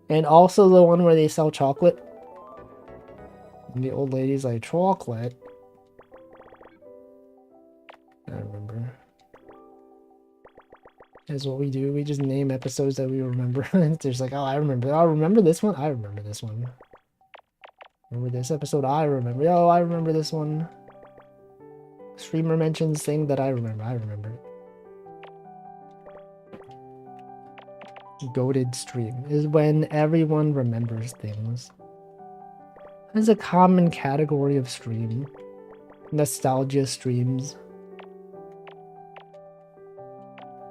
And also the one where they sell chocolate. And the old lady's like, chocolate. I remember. That's what we do. We just name episodes that we remember. There's like, oh, I remember this one. I remember this one. Remember this episode? I remember. Oh, I remember this one. Streamer mentions thing that I remember. I remember it. Goated stream is when everyone remembers things. There's a common category of stream. Nostalgia streams.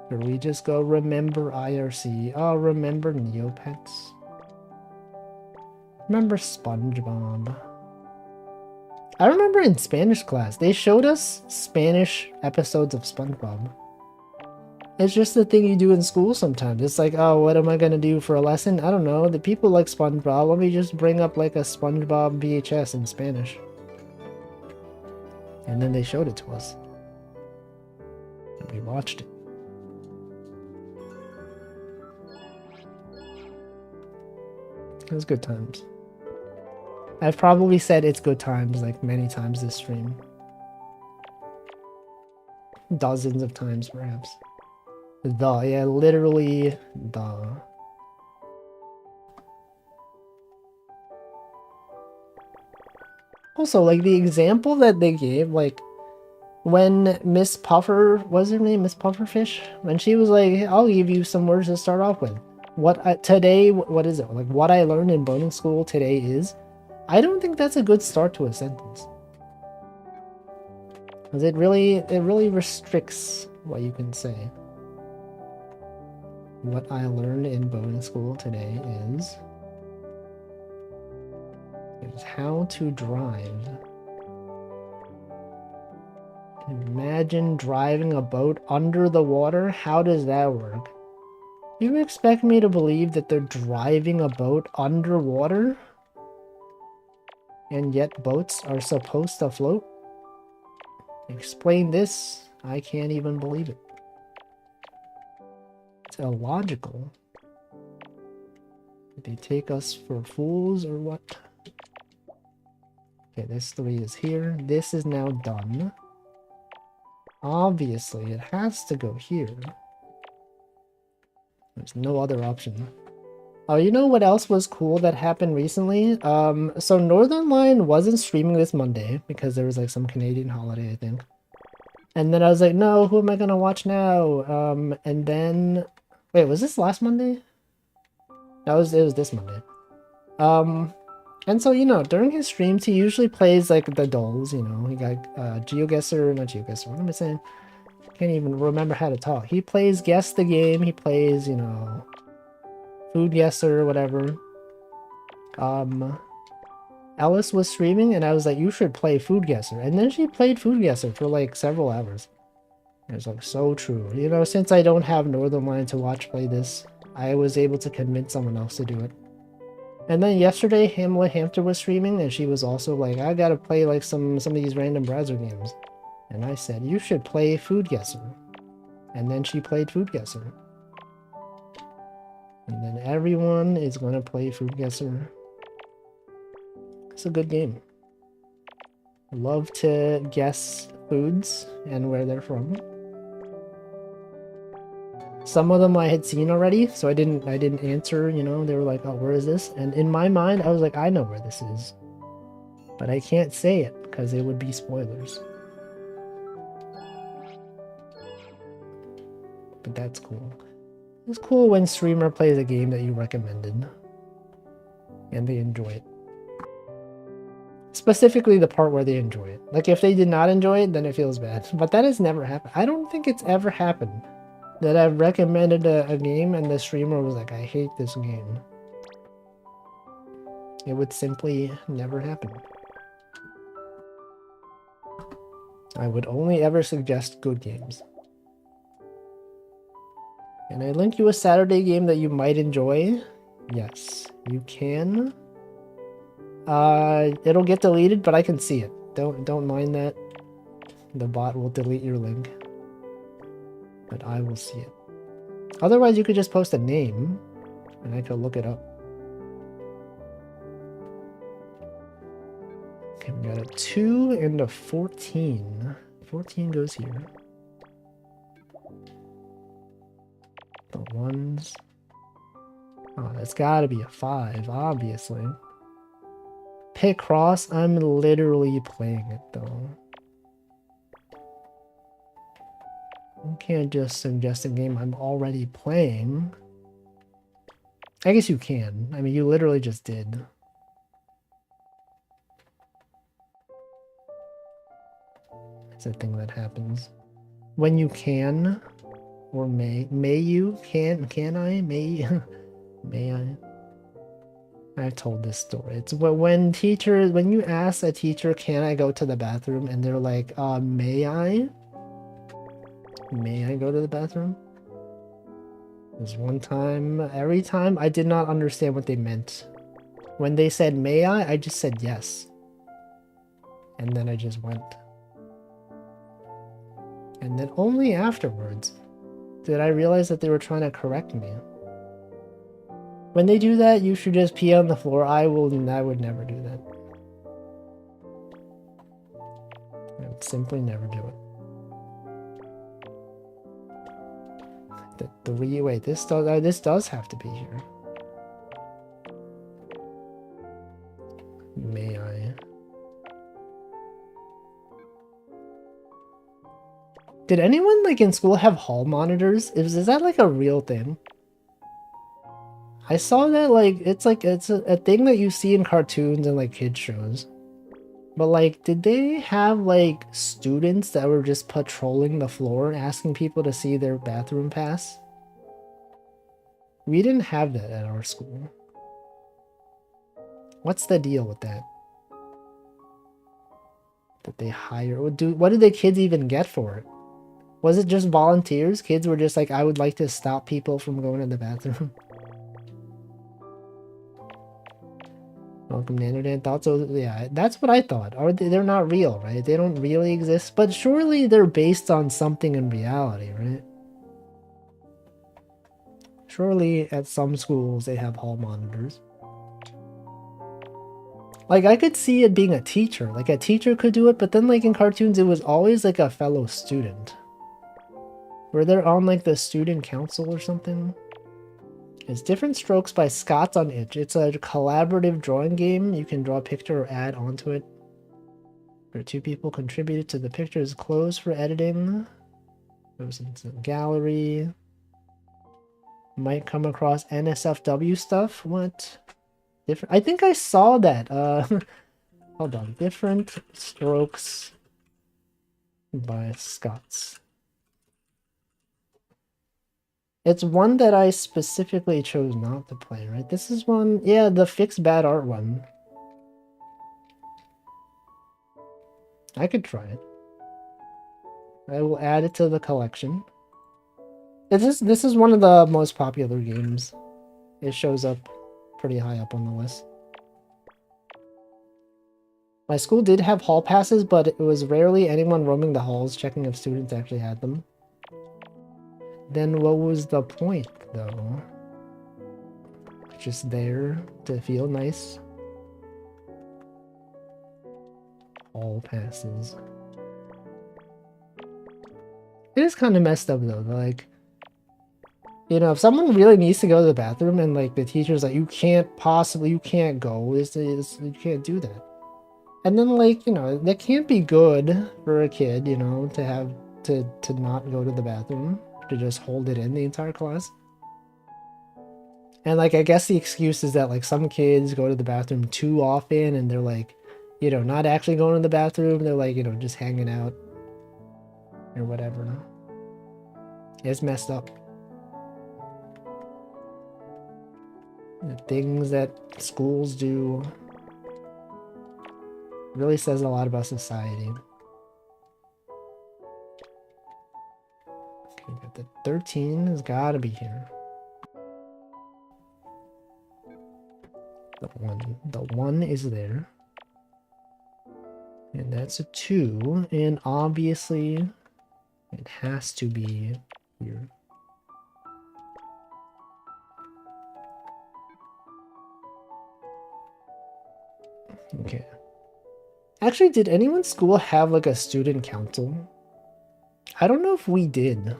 Or we just go remember IRC. Oh, remember Neopets. Remember SpongeBob. I remember in Spanish class, they showed us Spanish episodes of SpongeBob. It's just the thing you do in school sometimes. It's like, oh, what am I gonna do for a lesson? I don't know. The people like SpongeBob. Let me just bring up like a SpongeBob VHS in Spanish. And then they showed it to us. And we watched it. It was good times. I've probably said it's good times like many times this stream. Dozens of times perhaps. Yeah, literally the. Also, like the example that they gave, like when Miss Puffer, what's her name? Miss Pufferfish? When she was like, I'll give you some words to start off with. What is it? Like what I learned in boating school today is, I don't think that's a good start to a sentence. Because it really restricts what you can say. What I learned in boating school today is how to drive. Imagine driving a boat under the water. How does that work? You expect me to believe that they're driving a boat underwater? And yet boats are supposed to float? Explain this. I can't even believe it. It's illogical. Did they take us for fools or what? Okay, this 3 is here. This is now done. Obviously, it has to go here. There's no other option. Oh, you know what else was cool that happened recently? So Northern Line wasn't streaming this Monday because there was like some Canadian holiday, I think. And then I was like, no, who am I gonna watch now? And then, wait, was this last Monday? It was this Monday. And so, you know, during his streams, he usually plays like the dolls, you know. He got GeoGuessr, not GeoGuessr, what am I saying? Can't even remember how to talk. He plays Guess the Game, he plays, you know, Food Guesser, whatever. Alice was streaming and I was like, you should play Food Guesser. And then she played Food Guesser for like several hours. It was like so true. You know, since I don't have Northern Line to watch play this, I was able to convince someone else to do it. And then yesterday, Hamlet Hamster was streaming and she was also like, I gotta play like some of these random browser games. And I said, you should play Food Guesser. And then she played Food Guesser. And then everyone is gonna play Food Guesser. It's a good game. I love to guess foods and where they're from. Some of them I had seen already, so I didn't answer, you know, they were like, oh, where is this? And in my mind, I was like, I know where this is. But I can't say it, because it would be spoilers. But that's cool. It's cool when streamer plays a game that you recommended. And they enjoy it. Specifically the part where they enjoy it. Like, if they did not enjoy it, then it feels bad. But that has never happened. I don't think it's ever happened that I've recommended a game and the streamer was like, I hate this game. It would simply never happen. I would only ever suggest good games. Can I link you a Saturday game that you might enjoy? Yes, you can. It'll get deleted, but I can see it. Don't mind that. The bot will delete your link. But I will see it. Otherwise, you could just post a name, and I could look it up. Okay, we got a 2 and a 14. 14 goes here. The 1s. Oh, that's gotta be a 5, obviously. Picross, I'm literally playing it though. You can't just suggest a game I'm already playing. I guess you can. I mean, you literally just did. It's a thing that happens. When you can, or may you, can I, may, may I? I've told this story. It's when you ask a teacher, can I go to the bathroom? And they're like, may I? May I go to the bathroom? There's one time, every time, I did not understand what they meant. When they said, may I just said yes. And then I just went. And then only afterwards did I realize that they were trying to correct me. When they do that, you should just pee on the floor. I would never do that. I would simply never do it. Wait, this does have to be here. May I? Did anyone like in school have hall monitors? Is that like a real thing? I saw that like it's a thing that you see in cartoons and like kids shows. But like, did they have like students that were just patrolling the floor asking people to see their bathroom pass? We didn't have that at our school. What's the deal with that? That they hire? What did the kids even get for it? Was it just volunteers? Kids were just like, I would like to stop people from going to the bathroom. Welcome to Internet Thoughts. So yeah, that's what I thought. They're not real, right? They don't really exist, but surely they're based on something in reality, right? Surely at some schools they have hall monitors. Like I could see it being a teacher. Like a teacher could do it, but then like in cartoons it was always like a fellow student. Were they on like the student council or something? It's Different Strokes by Scott's on Itch. It's a collaborative drawing game. You can draw a picture or add onto it. Where two people contributed to the picture is closed for editing. Goes into the gallery. Might come across NSFW stuff. What? Different. I think I saw that. Hold on. Different Strokes by Scott's. It's one that I specifically chose not to play, right? This is one, yeah, the fixed bad art one. I could try it. I will add it to the collection. This is one of the most popular games. It shows up pretty high up on the list. My school did have hall passes, but it was rarely anyone roaming the halls checking if students actually had them. Then what was the point, though? Just there to feel nice. Hall passes. It is kind of messed up, though. Like, you know, if someone really needs to go to the bathroom and, like, the teacher's like, you can't go. You can't do that. And then, like, you know, that can't be good for a kid, you know, to have to not go to the bathroom. To just hold it in the entire class. And like I guess the excuse is that like some kids go to the bathroom too often and they're like, you know, not actually going to the bathroom, they're like, you know, just hanging out or whatever. It's messed up. The things that schools do really says a lot about society. But the 13 has got to be here. The 1 is there. And that's a 2. And obviously, it has to be here. Okay. Actually, did anyone's school have like a student council? I don't know if we did.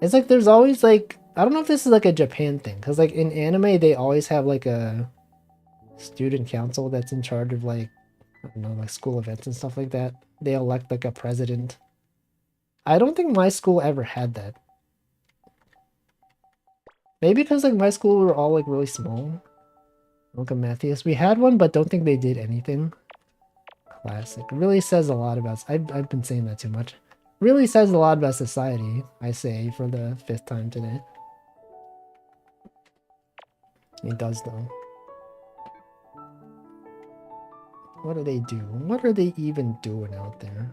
It's like there's always like, I don't know if this is like a Japan thing, because like in anime they always have like a student council that's in charge of like, I don't know, like school events and stuff like that. They elect like a president. I don't think my school ever had that. Maybe because like my school we were all like really small. Look at Matthias. We had one, but don't think they did anything. Classic. Really says a lot about... I've been saying that too much. Really says a lot about society, I say, for the 5th time today. It does, though. What do they do? What are they even doing out there?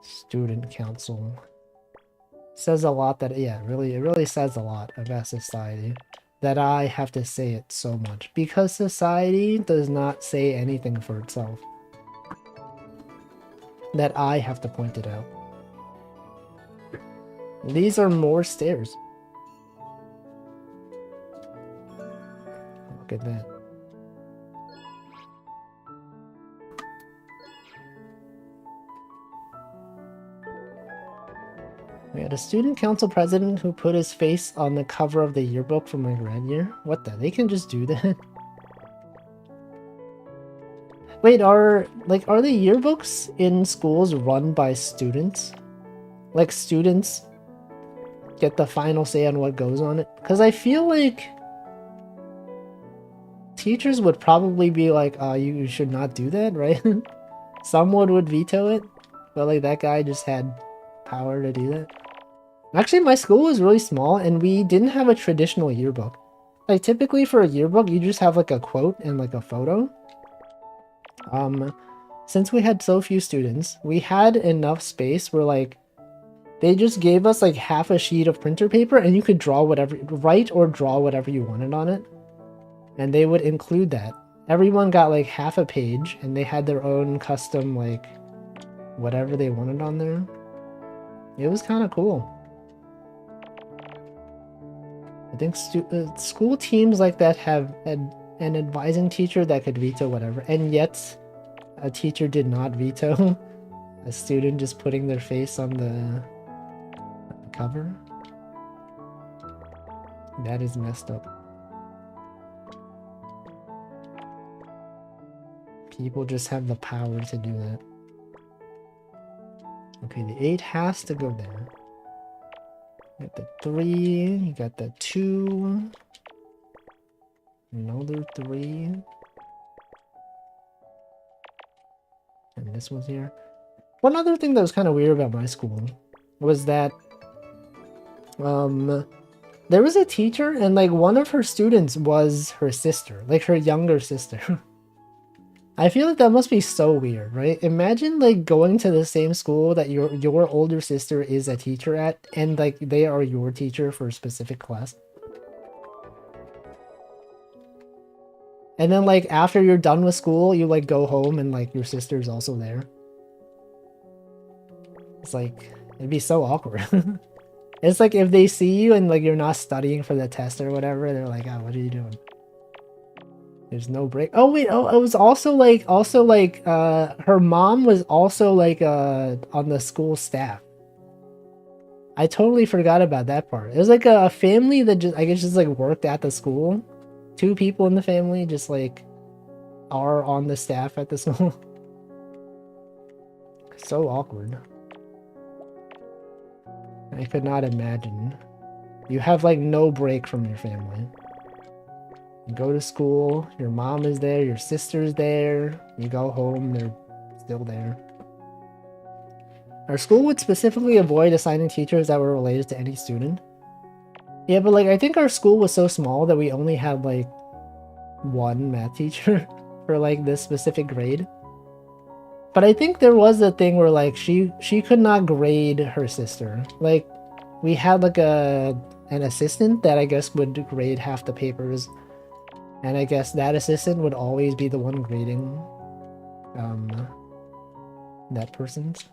Student council. Says a lot that... Yeah, it really says a lot about society. That I have to say it so much. Because society does not say anything for itself. That I have to point it out. These are more stairs. Look at that. We had a student council president who put his face on the cover of the yearbook from my grad year. What the? They can just do that? Wait, are the yearbooks in schools run by students? Like students get the final say on what goes on it? Because I feel like teachers would probably be like, you should not do that, right? Someone would veto it, but like that guy just had power to do that. Actually, my school was really small and we didn't have a traditional yearbook. Like typically for a yearbook, you just have like a quote and like a photo. Since we had so few students, we had enough space where like they just gave us like half a sheet of printer paper and you could draw whatever, write or draw whatever you wanted on it. And they would include that. Everyone got like half a page and they had their own custom like whatever they wanted on there. It was kind of cool. I think school teams like that have an advising teacher that could veto whatever, and yet a teacher did not veto a student just putting their face on the cover. That is messed up. People just have the power to do that. Okay, the 8 has to go there. You got the 3, you got the 2, another 3, and this one's here. One other thing that was kind of weird about my school was that there was a teacher and like one of her students was her sister, like her younger sister. I feel like that must be so weird, right? Imagine like going to the same school that your older sister is a teacher at, and like they are your teacher for a specific class. And then like after you're done with school, you like go home and like your sister's also there. It's like, it'd be so awkward. It's like if they see you and like you're not studying for the test or whatever, they're like, oh, what are you doing? There's no break. Oh wait, oh, it was also like her mom was also like on the school staff. I totally forgot about that part. It was like a family that just, I guess, just like worked at the school. 2 people in the family just like are on the staff at the school. So awkward. I could not imagine. You have like no break from your family. You go to school, your mom is there, your sister's there, you go home, they're still there. Our school would specifically avoid assigning teachers that were related to any student. Yeah, but like I think our school was so small that we only had like 1 math teacher for like this specific grade. But I think there was a thing where like she could not grade her sister. Like we had like an assistant that I guess would grade half the papers. And I guess that assistant would always be the one grading that person's.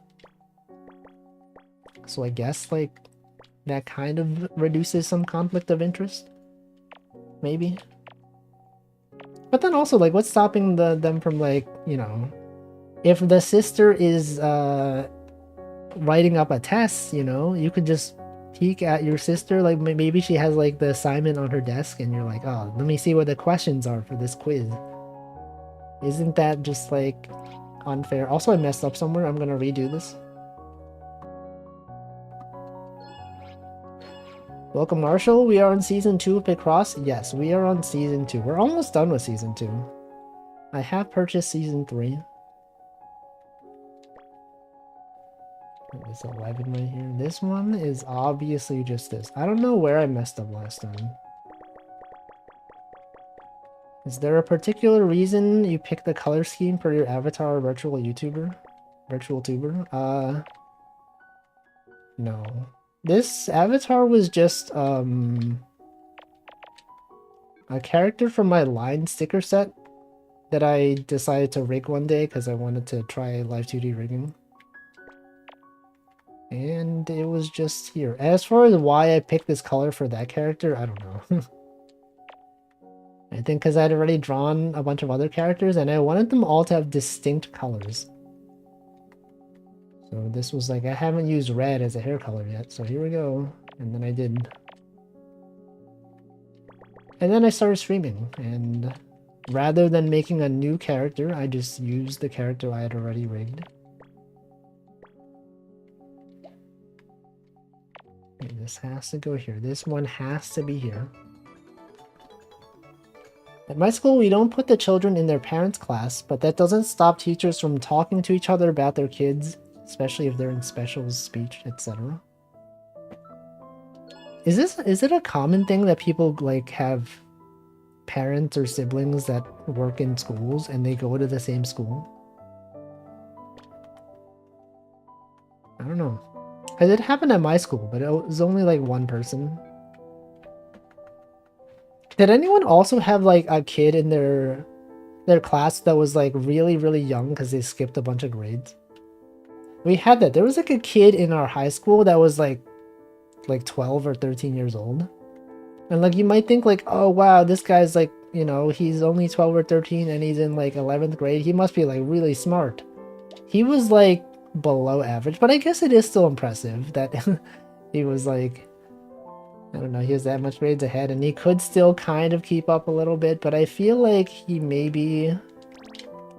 So I guess like that kind of reduces some conflict of interest. Maybe. But then also like what's stopping them from like, you know, if the sister is writing up a test, you know, you could just peek at your sister? Like maybe she has like the assignment on her desk and you're like, oh, let me see what the questions are for this quiz. Isn't that just like unfair? Also, I messed up somewhere. I'm gonna redo this. Welcome, Marshall. We are on season 2 of Picross. Yes, we are on season 2. We're almost done with season 2. I have purchased season 3. There's 11 right here. This one is obviously just this. I don't know where I messed up last time. Is there a particular reason you picked the color scheme for your avatar virtual YouTuber? Virtual tuber? No. This avatar was just, a character from my line sticker set that I decided to rig one day because I wanted to try live 2D rigging. And it was just here. As far as why I picked this color for that character, I don't know. I think because I had already drawn a bunch of other characters and I wanted them all to have distinct colors. So this was like, I haven't used red as a hair color yet, so here we go. And then I did. And then I started streaming, and rather than making a new character, I just used the character I had already rigged. Okay, this has to go here. This one has to be here. At my school, we don't put the children in their parents' class, but that doesn't stop teachers from talking to each other about their kids, especially if they're in special speech, etc. Is it a common thing that people like have parents or siblings that work in schools and they go to the same school? I don't know. It did happen at my school, but it was only like one person. Did anyone also have like a kid in their class that was like really, really young because they skipped a bunch of grades? We had that. There was like a kid in our high school that was like 12 or 13 years old. And like you might think like, oh wow, this guy's like, you know, he's only 12 or 13 and he's in like 11th grade. He must be like really smart. He was like below average, but I guess it is still impressive that he was like, I don't know, he was that much grades ahead and he could still kind of keep up a little bit, but I feel like he maybe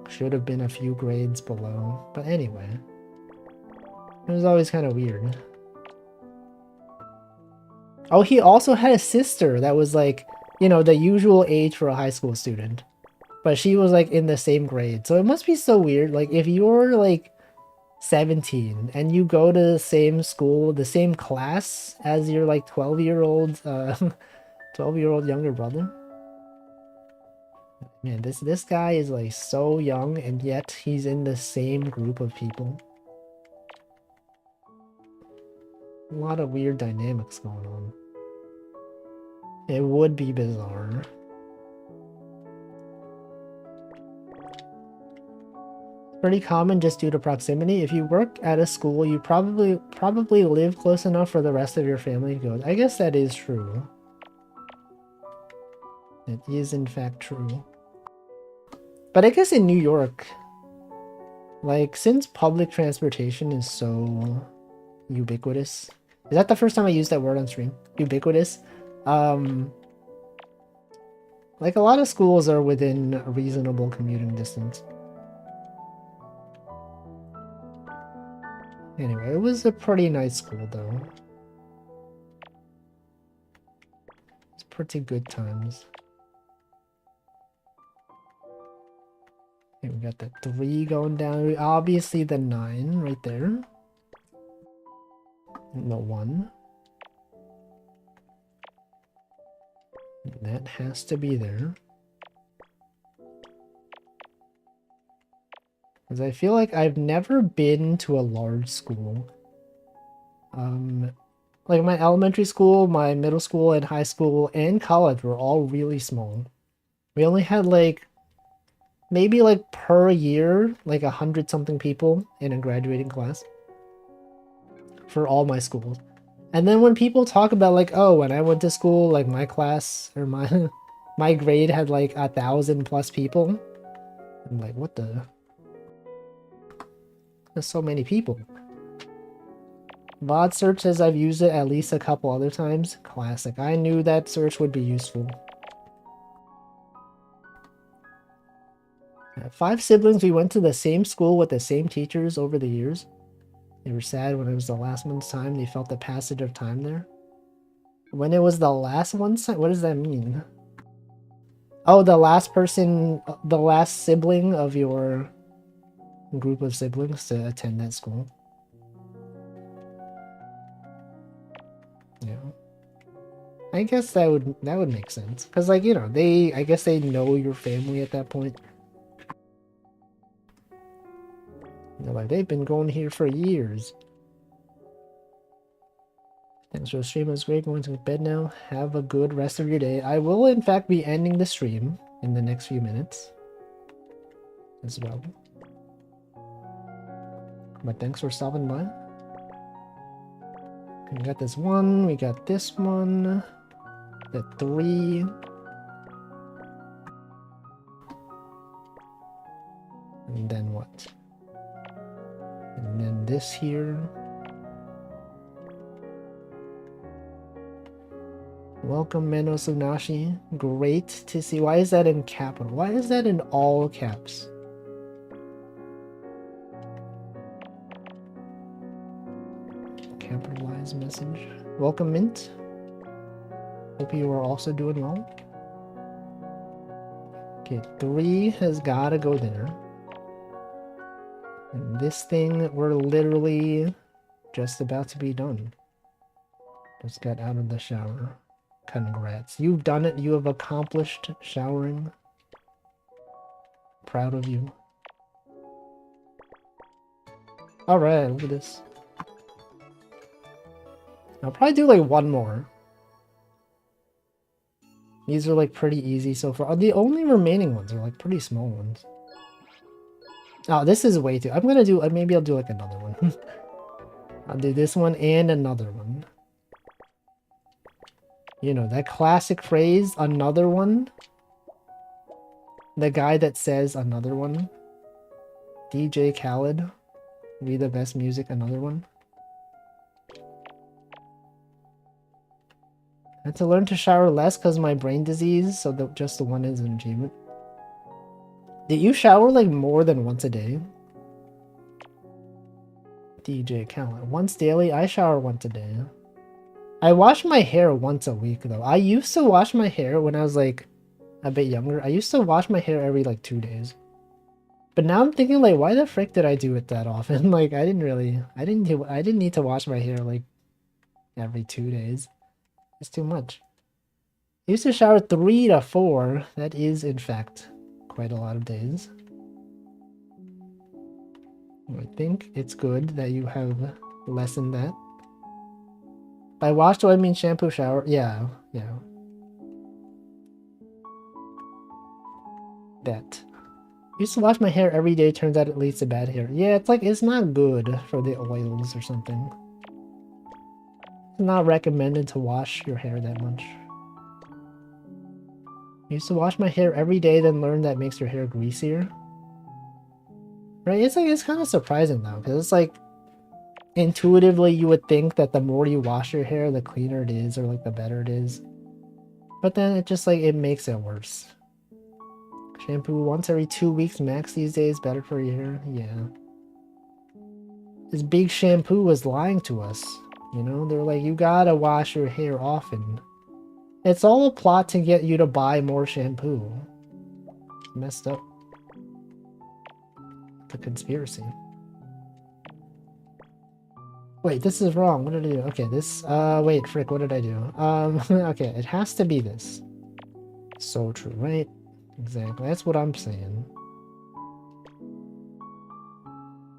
should have been a few grades below. But anyway, it was always kind of weird. Oh, he also had a sister that was like, you know, the usual age for a high school student. But she was like in the same grade. So it must be so weird. Like if you're like 17 and you go to the same school, the same class as your like 12-year-old 12-year-old younger brother. Man, this guy is like so young and yet he's in the same group of people. A lot of weird dynamics going on. It would be bizarre. Pretty common just due to proximity. If you work at a school, you probably live close enough for the rest of your family to go. I guess that is true. It is in fact true. But I guess in New York, like since public transportation is so ubiquitous. Is that the first time I used that word on stream? Ubiquitous? Like a lot of schools are within a reasonable commuting distance. Anyway, it was a pretty nice school though. It's pretty good times. Okay, we got the 3 going down. Obviously the 9 right there. And the 1. That has to be there. Because I feel like I've never been to a large school. Like my elementary school, my middle school, and high school, and college were all really small. We only had like, maybe like per year, like 100-something people in a graduating class. For all my schools. And then when people talk about like, oh, when I went to school, like my class or my my grade had like 1,000+ people. I'm like, what the? There's so many people. VOD search says I've used it at least a couple other times. Classic. I knew that search would be useful. 5 siblings. We went to the same school with the same teachers over the years. They were sad when it was the last one's time. They felt the passage of time there. When it was the last one's time? What does that mean? Oh, the last person, the last sibling of your group of siblings to attend that school. Yeah. I guess that would make sense. Because, like, you know, I guess they know your family at that point. They're like, they've been going here for years. Thanks for the stream. It was great. Going to bed now. Have a good rest of your day. I will, in fact, be ending the stream in the next few minutes as well. But thanks for stopping by. We got this one. We got this one. The 3. And then what? And then this here. Welcome, Meno Sunashi. Great to see. Why is that in capital? Why is that in all caps? Capitalized message. Welcome, Mint. Hope you are also doing well. Okay, 3 has gotta go there. And this thing, we're literally just about to be done. Just got out of the shower. Congrats. You've done it. You have accomplished showering. Proud of you. Alright, look at this. I'll probably do like one more. These are like pretty easy so far. The only remaining ones are like pretty small ones. Oh, this is way too... I'm gonna do... maybe I'll do like another one. I'll do this one and another one. You know, that classic phrase, another one. The guy that says another one. DJ Khaled. We the best music, another one. I had to learn to shower less because of my brain disease, so just the one is an achievement. Did you shower like more than once a day? DJ Khaled. Once daily? I shower once a day. I wash my hair once a week though. I used to wash my hair when I was like a bit younger. I used to wash my hair every like 2 days. But now I'm thinking like, why the frick did I do it that often? Like I didn't need to wash my hair like every 2 days. It's too much. I used to shower 3 to 4. That is in fact quite a lot of days. I think it's good that you have lessened that. By wash, do I mean shampoo, shower? Yeah. That. Used to wash my hair every day, turns out it leads to bad hair. Yeah, it's like, it's not good for the oils or something. It's not recommended to wash your hair that much. Used to wash my hair every day, then learn that makes your hair greasier. Right? It's like, it's kind of surprising though, because it's like, intuitively you would think that the more you wash your hair, the cleaner it is, or like the better it is. But then it just like, it makes it worse. Shampoo once every 2 weeks max these days, better for your hair. Yeah. This big shampoo was lying to us. You know, they're like, you gotta wash your hair often. It's all a plot to get you to buy more shampoo. It's messed up. The conspiracy. Wait, this is wrong. What did I do? Okay, this, wait, frick, what did I do? Okay, it has to be this. So true, right? Exactly, that's what I'm saying.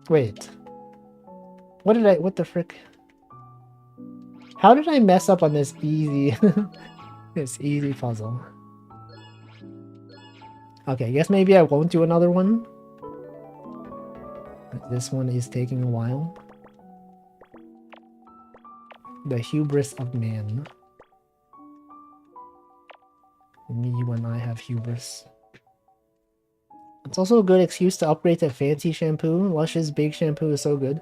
Wait. What the frick? How did I mess up on this easy, this easy puzzle? Okay, I guess maybe I won't do another one. This one is taking a while. The hubris of man. Me when I have hubris. It's also a good excuse to upgrade to fancy shampoo. Lush's big shampoo is so good.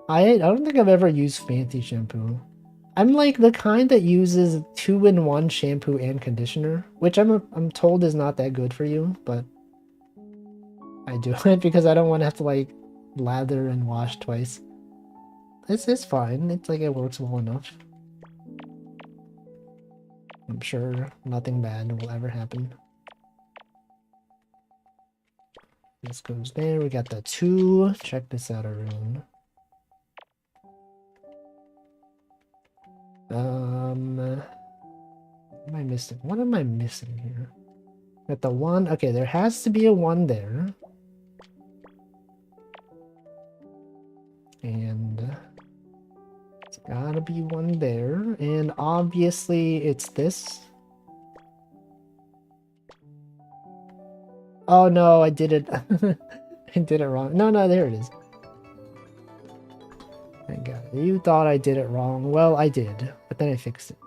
I don't think I've ever used fancy shampoo. I'm like the kind that uses 2-in-1 shampoo and conditioner, which I'm told is not that good for you, but I do it because I don't want to have to like lather and wash twice. It's fine. It's like it works well enough. I'm sure nothing bad will ever happen. This goes there. We got the 2. Check this out, everyone. What am I missing? What am I missing here? Got the 1. Okay, there has to be a 1 there. And it's gotta be 1 there. And obviously it's this. Oh no, I did it. I did it wrong. No, there it is. I got it. You thought I did it wrong. Well, I did, but then I fixed it.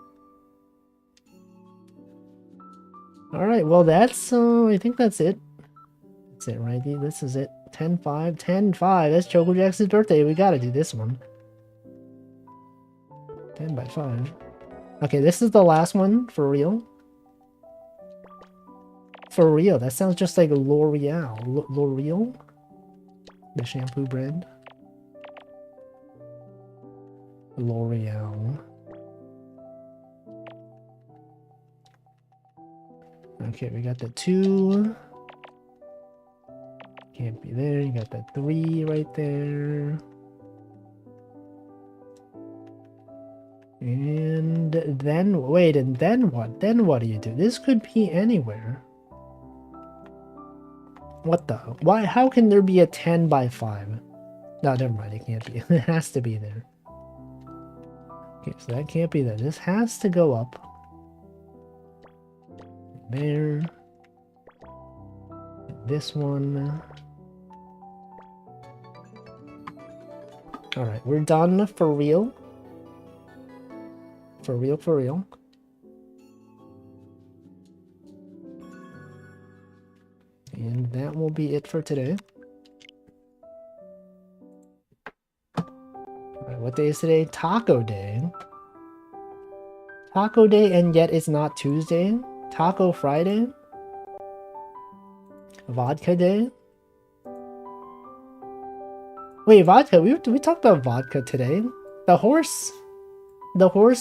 Alright, well that's, I think that's it. That's it, right? This is it. 10-5, 10-5. That's Choco Jackson's birthday. We gotta do this one. 10 by 5. Okay, this is the last one, for real. For real, that sounds just like L'Oreal. L'Oreal? The shampoo brand. L'Oreal. Okay, we got the 2. Can't be there. You got that 3 right there. And then, wait, and then what? Then what do you do? This could be anywhere. What the? Why? How can there be a 10 by 5? No, never mind. It can't be. It has to be there. Okay, so that can't be there. This has to go up. There. This one. Alright, we're done for real. For real, for real. And that will be it for today. Alright, what day is today? Taco Day. Taco Day, and yet it's not Tuesday. Taco Friday. Vodka Day. Wait, vodka. We talked about vodka today. The horse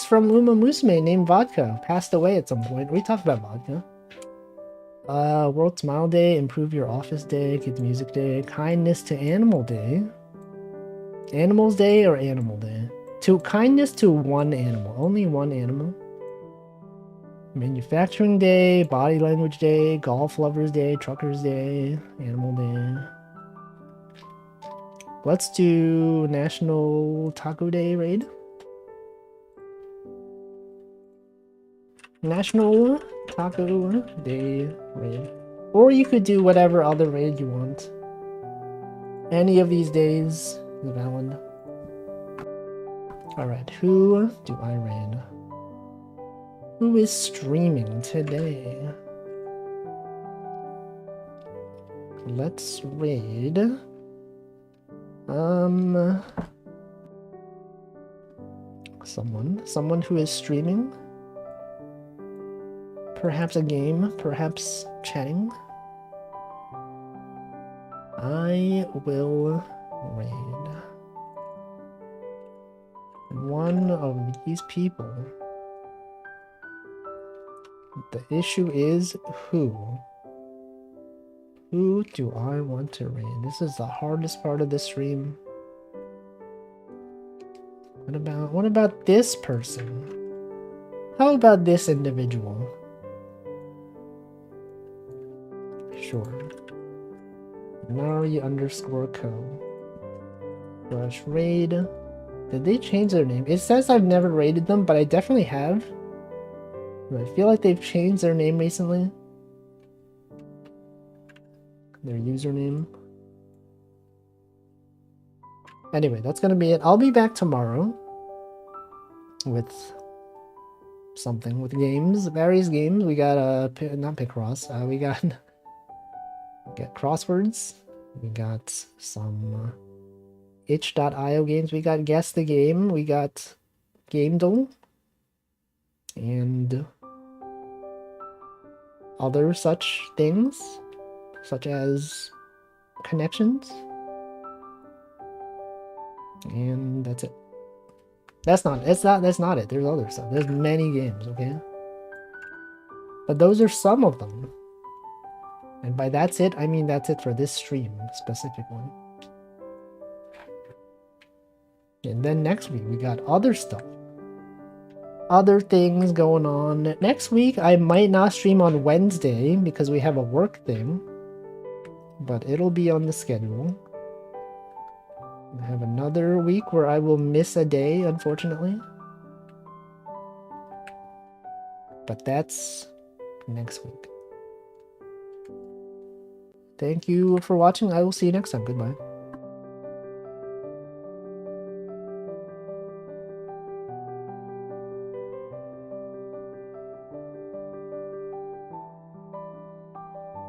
from Uma Musume named Vodka passed away at some point. We talked about vodka. World Smile Day, Improve Your Office Day, Kids Music Day, Kindness to Animal Day. Animals Day or Animal Day? Kindness to one animal. Only one animal. Manufacturing Day, Body Language Day, Golf Lovers Day, Truckers Day, Animal Day. Let's do National Taco Day raid. National Taco Day raid. Or you could do whatever other raid you want. Any of these days is valid. Alright, who do I raid? Who is streaming today? Let's raid. Someone who is streaming. Perhaps a game, perhaps chatting. I will raid one of these people. The issue is who? Who do I want to raid? This is the hardest part of the stream. What about this person? How about this individual? Sure. Nari_co. Rush raid. Did they change their name? It says I've never raided them, but I definitely have. I feel like they've changed their name recently. Their username. Anyway, that's gonna be it. I'll be back tomorrow with something, with games, various games. We got not Picross. We got crosswords. We got some itch.io games. We got Guess the Game. We got Game Duel. And other such things, such as connections. And that's it. That's not it. There's other stuff. There's many games, okay? But those are some of them. And by that's it, I mean that's it for this stream, specific one. And then next week we got other stuff. Other things going on. Next week I might not stream on Wednesday because we have a work thing. But it'll be on the schedule. I have another week where I will miss a day, unfortunately. But that's next week. Thank you for watching. I will see you next time. Goodbye.